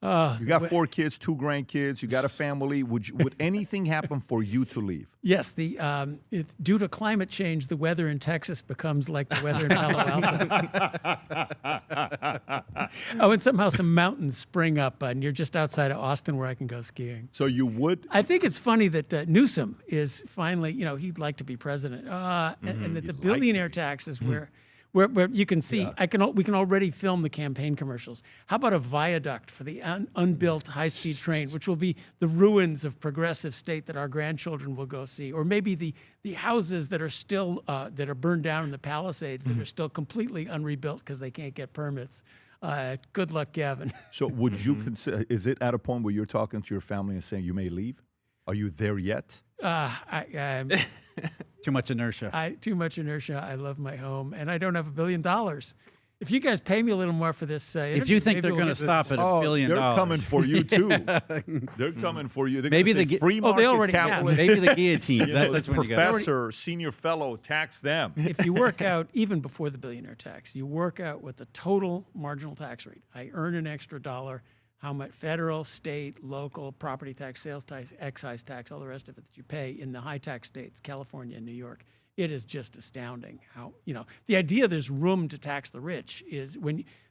You got 4 kids, 2 grandkids. You got a family. Would anything happen for you to leave? Yes. Due to climate change, the weather in Texas becomes like the weather in Palo Alto. And somehow some mountains spring up, and you're just outside of Austin where I can go skiing. So you would? I think it's funny that Newsom is finally, he'd like to be president, and that the billionaire tax is where you can see, we can already film the campaign commercials. How about a viaduct for the unbuilt high-speed train, which will be the ruins of progressive state that our grandchildren will go see, or maybe the houses that are still that are burned down in the Palisades that are still completely unrebuilt because they can't get permits. Good luck, Gavin. So would you consider? Is it at a point where you're talking to your family and saying you may leave? Are you there yet? Too much inertia. Too much inertia. I love my home, and I don't have $1 billion. If you guys pay me a little more for this, if you think they're going to stop at $1 billion, they're coming for you too. They're coming for you. They're maybe the free market they already capitalist. Maybe the guillotine. That's when professor, senior fellow, tax them. If you work out, even before the billionaire tax, you work out what the total marginal tax rate. I earn an extra $1. How much federal, state, local, property tax, sales tax, excise tax, all the rest of it that you pay in the high tax states, California and New York. It is just astounding how, the idea there's room to tax the rich is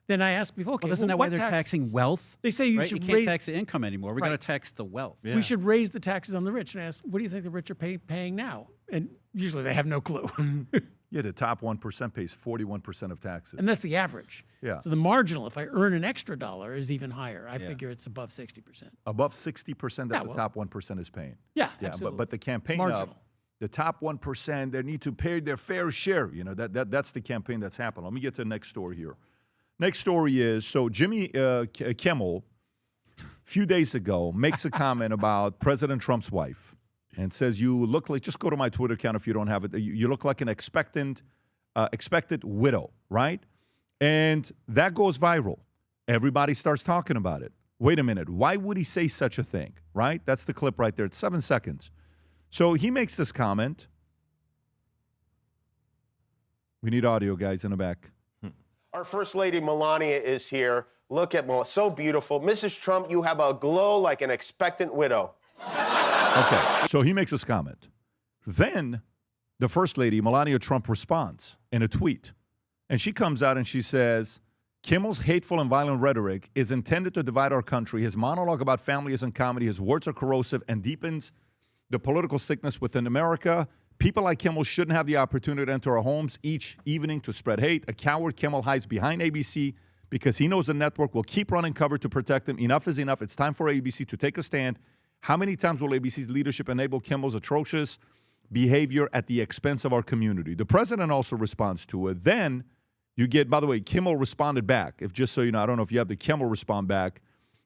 then I ask people, okay, isn't that why they're taxing wealth? They say you can't tax the income anymore. We're going to tax the wealth. Yeah. We should raise the taxes on the rich. And I ask, what do you think the rich are paying now? And usually they have no clue. Yeah, the top 1% pays 41% of taxes. And that's the average. Yeah. So the marginal, if I earn an extra $1, is even higher. I figure it's above 60%. Above 60% that the top 1% is paying. Yeah, absolutely. But the campaign marginal. The top 1%, they need to pay their fair share. That's the campaign that's happening. Let me get to the next story here. Next story is, so Jimmy Kimmel, a few days ago, makes a comment about President Trump's wife. And says, you look like, just go to my Twitter account if you don't have it, you look like an expected widow, right? And that goes viral. Everybody starts talking about it. Wait a minute, why would he say such a thing, right? That's the clip right there. It's 7 seconds. So he makes this comment. We need audio, guys, in the back. Our First Lady Melania is here. Look at Melania, so beautiful. Mrs. Trump, you have a glow like an expectant widow. Okay, so he makes this comment. Then the First Lady, Melania Trump, responds in a tweet. And she comes out and she says, Kimmel's hateful and violent rhetoric is intended to divide our country. His monologue about family isn't comedy. His words are corrosive and deepens the political sickness within America. People like Kimmel shouldn't have the opportunity to enter our homes each evening to spread hate. A coward, Kimmel hides behind ABC because he knows the network will keep running cover to protect him. Enough is enough. It's time for ABC to take a stand. How many times will ABC's leadership enable Kimmel's atrocious behavior at the expense of our community? The president also responds to it. Then you get, by the way, Kimmel responded back. If just so you know, I don't know if you have the Kimmel respond back.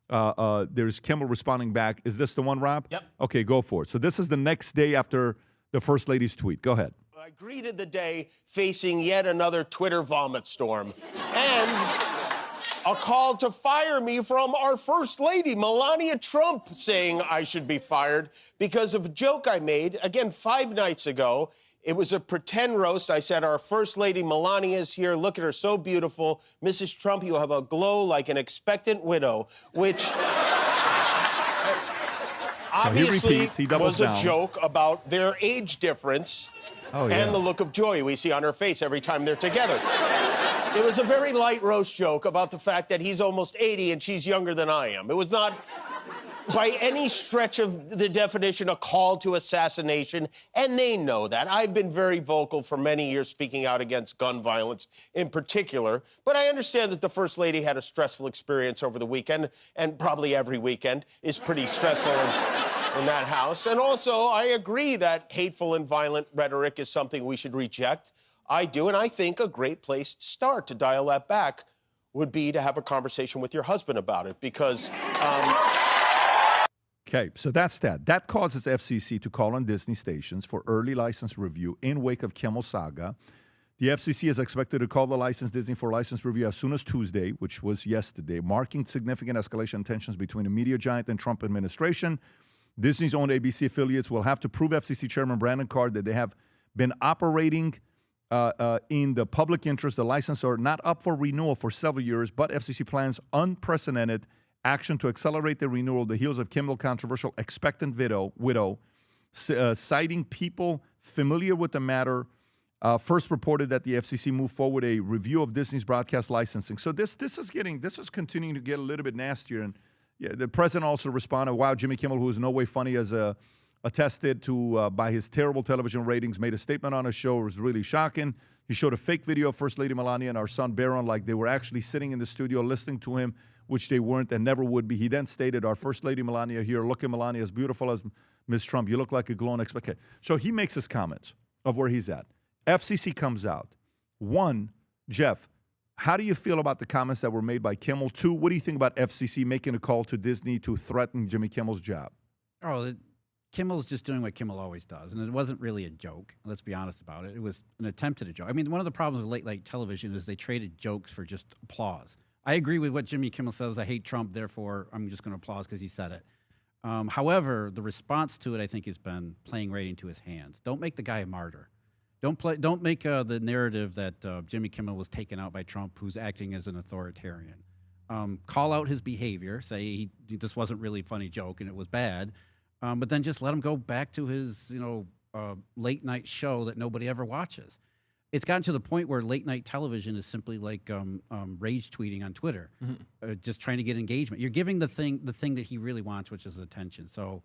There's Kimmel responding back. Is this the one, Rob? Yep. Okay, go for it. So this is the next day after the First Lady's tweet. Go ahead. I greeted the day facing yet another Twitter vomit storm. And a call to fire me from our First Lady, Melania Trump, saying I should be fired because of a joke I made, again, 5 nights ago. It was a pretend roast. I said, our First Lady, Melania, is here. Look at her, so beautiful. Mrs. Trump, you have a glow like an expectant widow, which obviously was a joke about their age difference and the look of joy we see on her face every time they're together. It was a very light roast joke about the fact that he's almost 80 and she's younger than I am. It was not, by any stretch of the definition, a call to assassination, and they know that. I've been very vocal for many years speaking out against gun violence in particular, but I understand that the First Lady had a stressful experience over the weekend, and probably every weekend is pretty stressful in that house. And also, I agree that hateful and violent rhetoric is something we should reject. I do, and I think a great place to start to dial that back would be to have a conversation with your husband about it, because... Okay, so that's that. That causes FCC to call on Disney stations for early license review in wake of Kimmel saga. The FCC is expected to call the licensed Disney for license review as soon as Tuesday, which was yesterday, marking significant escalation in tensions between the media giant and Trump administration. Disney's own ABC affiliates will have to prove FCC Chairman Brandon Carr that they have been operating in the public interest. The license are not up for renewal for several years, but FCC plans unprecedented action to accelerate the renewal the heels of Kimmel controversial expectant widow, citing people familiar with the matter. First reported that the FCC moved forward a review of Disney's broadcast licensing. So this is continuing to get a little bit nastier. And yeah, the president also responded, wow, Jimmy Kimmel, who is no way funny, as attested to by his terrible television ratings, made a statement on his show. It was really shocking. He showed a fake video of First Lady Melania and our son Barron like they were actually sitting in the studio listening to him, which they weren't and never would be. He then stated, our First Lady Melania here, look at Melania, as beautiful as Miss Trump. You look like a glowing expectation. So he makes his comments of where he's at. FCC comes out. One, Jeff, how do you feel about the comments that were made by Kimmel? Two, what do you think about FCC making a call to Disney to threaten Jimmy Kimmel's job? Oh, Kimmel's just doing what Kimmel always does, and it wasn't really a joke. Let's be honest about it. It was an attempt at a joke. I mean, one of the problems with late-night television is they traded jokes for just applause. I agree with what Jimmy Kimmel says. I hate Trump, therefore I'm just going to applaud because he said it. However, the response to it, I think, has been playing right into his hands. Don't make the guy a martyr. Don't make the narrative that Jimmy Kimmel was taken out by Trump, who's acting as an authoritarian. Call out his behavior. Say this wasn't really a funny joke and it was bad. But then just let him go back to his, late night show that nobody ever watches. It's gotten to the point where late night television is simply like rage tweeting on Twitter, just trying to get engagement. You're giving the thing that he really wants, which is attention. So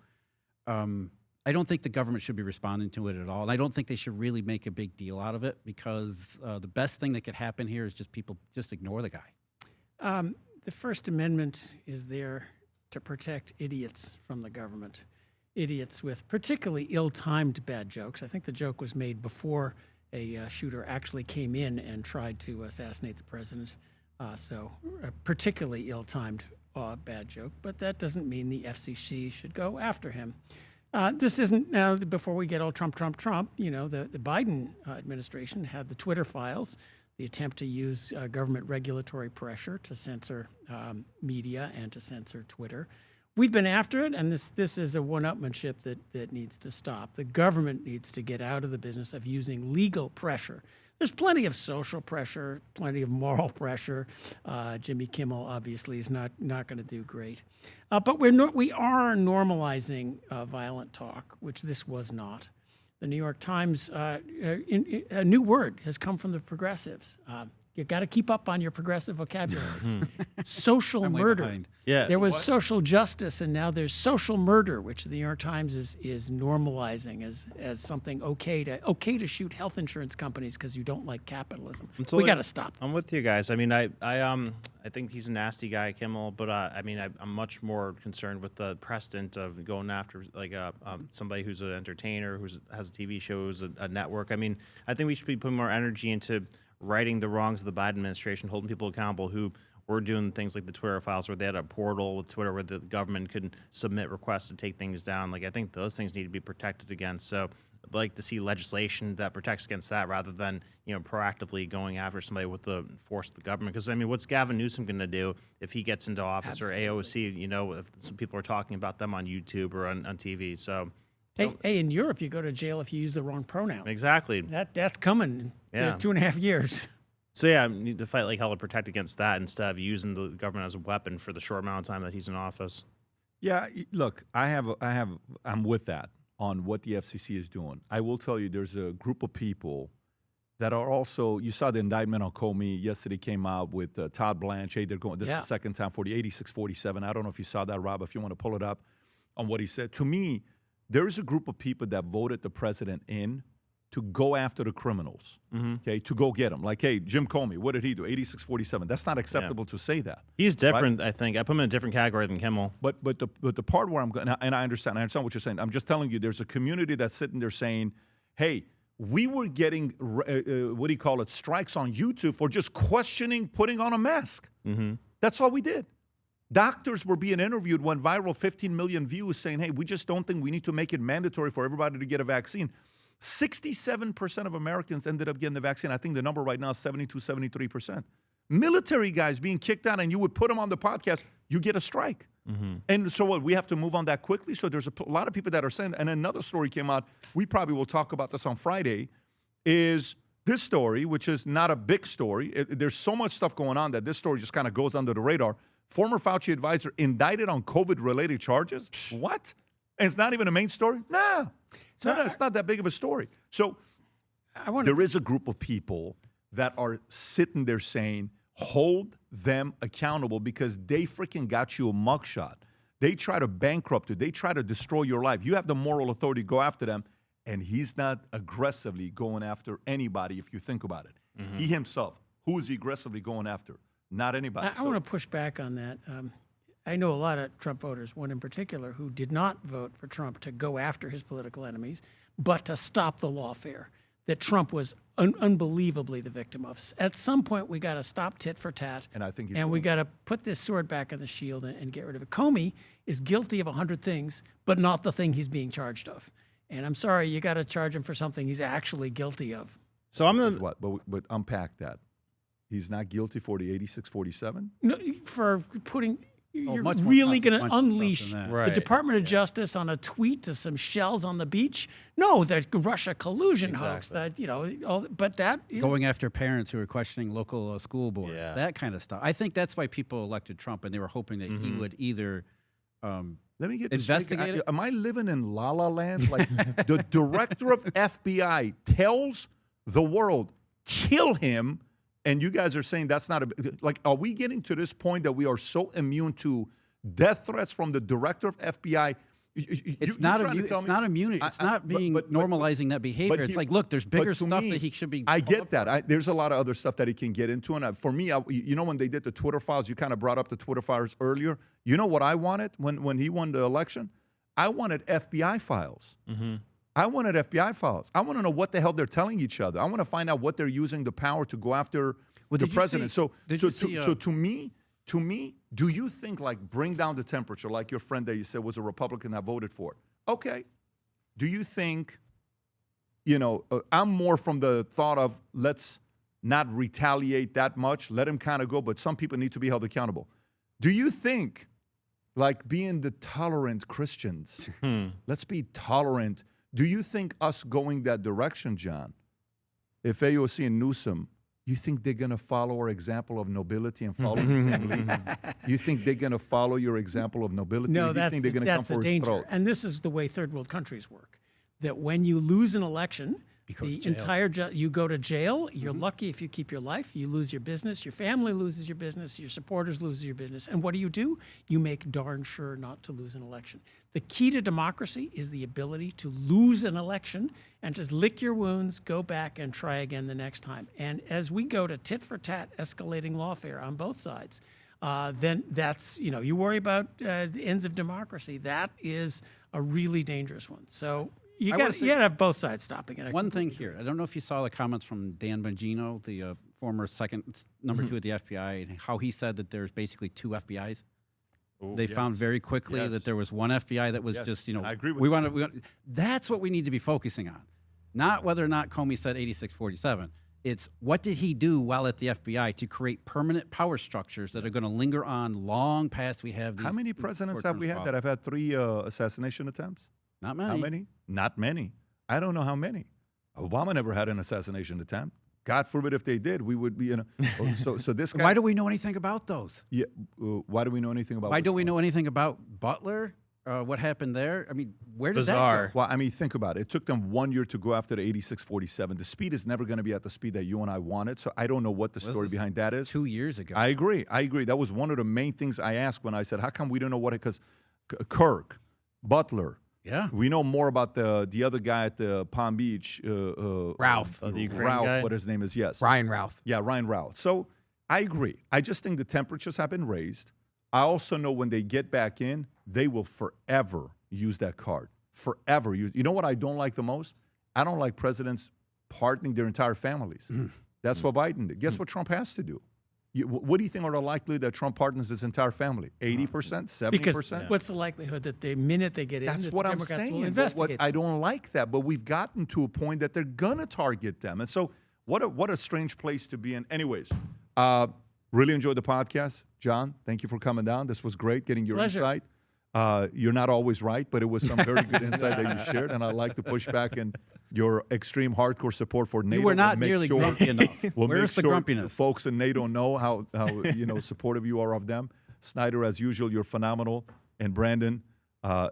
I don't think the government should be responding to it at all. And I don't think they should really make a big deal out of it, because the best thing that could happen here is just people just ignore the guy. The First Amendment is there to protect idiots from the government. Idiots with particularly ill-timed bad jokes. I think the joke was made before a shooter actually came in and tried to assassinate the president. So a particularly ill-timed bad joke, but that doesn't mean the FCC should go after him. This isn't, now before we get all Trump, the Biden administration had the Twitter files, the attempt to use government regulatory pressure to censor media and to censor Twitter. We've been after it, and this is a one-upmanship that needs to stop. The government needs to get out of the business of using legal pressure. There's plenty of social pressure, plenty of moral pressure. Jimmy Kimmel obviously is not going to do great. But we are normalizing violent talk, which this was not. The New York Times, a new word has come from the progressives. You got to keep up on your progressive vocabulary. Social murder. Yeah. There was social justice, and now there's social murder, which the New York Times is normalizing as something okay to shoot health insurance companies because you don't like capitalism. We got to stop this. I'm with you guys. I mean, I think he's a nasty guy, Kimmel, but I'm much more concerned with the precedent of going after somebody who's an entertainer, has a TV show, who's a network. I mean, I think we should be putting more energy into righting the wrongs of the Biden administration, holding people accountable who were doing things like the Twitter files, where they had a portal with Twitter where the government could submit requests to take things down. Like, I think those things need to be protected against. So I'd like to see legislation that protects against that, rather than proactively going after somebody with the force of the government. Because I mean, what's Gavin Newsom going to do if he gets into office? Absolutely. Or AOC? If some people are talking about them on YouTube or on TV. So. Hey, in Europe, you go to jail if you use the wrong pronoun. Exactly. That's coming in 2.5 years. So yeah, we need to fight like hell to protect against that instead of using the government as a weapon for the short amount of time that he's in office. Yeah, look, I'm with that on what the FCC is doing. I will tell you, there's a group of people that are also, you saw the indictment on Comey yesterday came out with Todd Blanche. Hey, they're going, this is the second time, 86-47. I don't know if you saw that, Rob, if you want to pull it up on what he said. To me, there is a group of people that voted the president in to go after the criminals, okay, to go get them. Like, hey, Jim Comey, what did he do? 86-47. That's not acceptable to say that. He's different, right? I think. I put him in a different category than Kimmel. But the part where I'm going, and I understand what you're saying. I'm just telling you, there's a community that's sitting there saying, hey, we were getting, what do you call it, strikes on YouTube for just questioning putting on a mask. That's all we did. Doctors were being interviewed, went viral, 15 million views, saying, hey, we just don't think we need to make it mandatory for everybody to get a vaccine. 67% of Americans ended up getting the vaccine. I think the number right now is 72, 73%. Military guys being kicked out, and you would put them on the podcast, you get a strike. And so what, we have to move on that quickly? So there's a lot of people that are saying, and another story came out, we probably will talk about this on Friday, is this story, which is not a big story. There's so much stuff going on that this story just kind of goes under the radar. Former Fauci advisor indicted on COVID-related charges? What? And it's not even a main story? No, it's not that big of a story. So there is a group of people that are sitting there saying, hold them accountable because they freaking got you a mugshot. They try to bankrupt you. They try to destroy your life. You have the moral authority to go after them, and he's not aggressively going after anybody if you think about it. He himself, who is he aggressively going after? Not anybody. I want to push back on that. I know a lot of Trump voters, one in particular, who did not vote for Trump to go after his political enemies, but to stop the lawfare that Trump was unbelievably the victim of. At some point, we got to stop tit for tat, and I think we got to put this sword back in the shield and get rid of it. Comey is guilty of 100 things, but not the thing he's being charged of. And I'm sorry, you got to charge him for something he's actually guilty of. So I'm the what? But unpack that. He's not guilty for the 86-47? No, for putting. You're really going to unleash the Department of Justice on a tweet to some shells on the beach? No, the Russia collusion hoax. That but that is going after parents who are questioning local school boards. That kind of stuff. I think that's why people elected Trump, and they were hoping that he would either let me get this investigate it. Am I living in La La Land? Like the director of FBI tells the world, kill him. And you guys are saying that's not like, are we getting to this point that we are so immune to death threats from the director of FBI? It's not immunity. It's not being normalizing that behavior. It's like, look, there's bigger stuff that he should be. I get that. There's a lot of other stuff that he can get into. And for me, you know, when they did the Twitter files, you kind of brought up the Twitter files earlier. You know what I wanted when he won the election? I wanted FBI files. I wanted FBI files. I want to know what the hell they're telling each other. I want to find out what they're using the power to go after the president. So to me, do you think, like, bring down the temperature, like your friend that you said was a Republican that voted for it? Okay. Do you think, you know, I'm more from the thought of let's not retaliate that much, let him kind of go, but some people need to be held accountable. Do you think, like, being the tolerant Christians, let's be tolerant. Do you think us going that direction, John, if AOC and Newsom, you think they're going to follow our example of nobility and follow you think they're going to follow your example of nobility? No, that's the danger. And this is the way third world countries work, that when you lose an election, you go to jail. You're lucky if you keep your life. You lose your business. Your family loses your business. Your supporters lose your business. And what do? You make darn sure not to lose an election. The key to democracy is the ability to lose an election and just lick your wounds, go back and try again the next time. And as we go to tit for tat, escalating lawfare on both sides, then that's, you worry about the ends of democracy. That is a really dangerous one. So you got to have both sides stopping it. One thing here, I don't know if you saw the comments from Dan Bongino, the former number 2 at the FBI, and how he said that there's basically 2 FBIs. They found very quickly that there was one FBI that was just, I agree with that's what we need to be focusing on. Not whether or not Comey said 86-47. It's what did he do while at the FBI to create permanent power structures that are going to linger on long past we have these. How many presidents have we had that have had 3 assassination attempts? Not many. How many? Not many. I don't know how many. Obama never had an assassination attempt. God forbid if they did, we would be in a. So this guy. Why do we know anything about those? Yeah. Why do we know anything about? Why don't we know anything about Butler? What happened there? I mean, where did that go? Well, I mean, think about it. It took them 1 year to go after the 86-47. The speed is never going to be at the speed that you and I wanted. So I don't know what the story behind that is. 2 years ago. I agree. That was one of the main things I asked when I said, how come we don't know what it? Because Kirk, Butler. Yeah, we know more about the other guy at the Palm Beach, Routh, the Ukraine guy? What his name is? Yes, Ryan Routh. Yeah, Ryan Routh. So I agree. I just think the temperatures have been raised. I also know when they get back in, they will forever use that card. Forever. You know what I don't like the most? I don't like presidents pardoning their entire families. That's what Biden did. Guess what Trump has to do? What do you think are the likelihood that Trump pardons his entire family? 80%, 70%? Because what's the likelihood that the minute they get in, that's that what the I'm Democrats saying. will investigate I don't like that, but we've gotten to a point that they're gonna target them, and so what a strange place to be in. Anyways, really enjoyed the podcast, John. Thank you for coming down. This was great, getting your Pleasure. insight. You're not always right, but it was some very good insight that you shared, and I like to push back and your extreme hardcore support for NATO. You were not nearly grumpy enough. Where's the grumpiness? Folks in NATO know how supportive you are of them. Snider, as usual, you're phenomenal. And Brandon,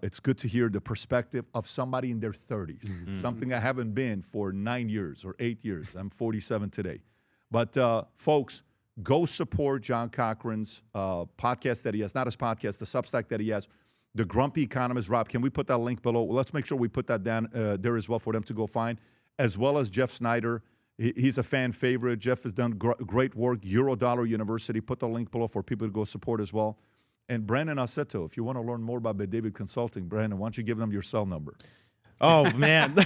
it's good to hear the perspective of somebody in their 30s, something I haven't been for 9 years or 8 years. I'm 47 today. But folks, go support John Cochrane's podcast that he has, not his podcast, the Substack that he has. The Grumpy Economist. Rob, can we put that link below? Well, let's make sure we put that down there as well for them to go find, as well as Jeff Snider. He's a fan favorite. Jeff has done great work. Eurodollar University. Put the link below for people to go support as well. And Brandon Aceto, if you want to learn more about David Consulting, Brandon, why don't you give them your cell number? Oh, man.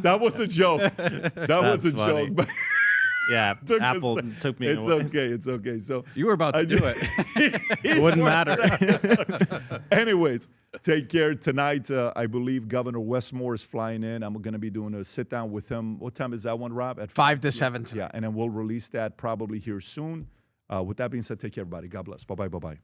That was a joke. That was a funny. joke. Yeah, Apple took me It's away. okay. It's okay. So you were about to do it. It wouldn't matter. Anyways, take care. Tonight, I believe Governor Westmore is flying in. I'm going to be doing a sit down with him. What time is that one, Rob? At 5 to 7. Yeah, and then we'll release that probably here soon. With that being said, take care, everybody. God bless. Bye-bye. Bye-bye.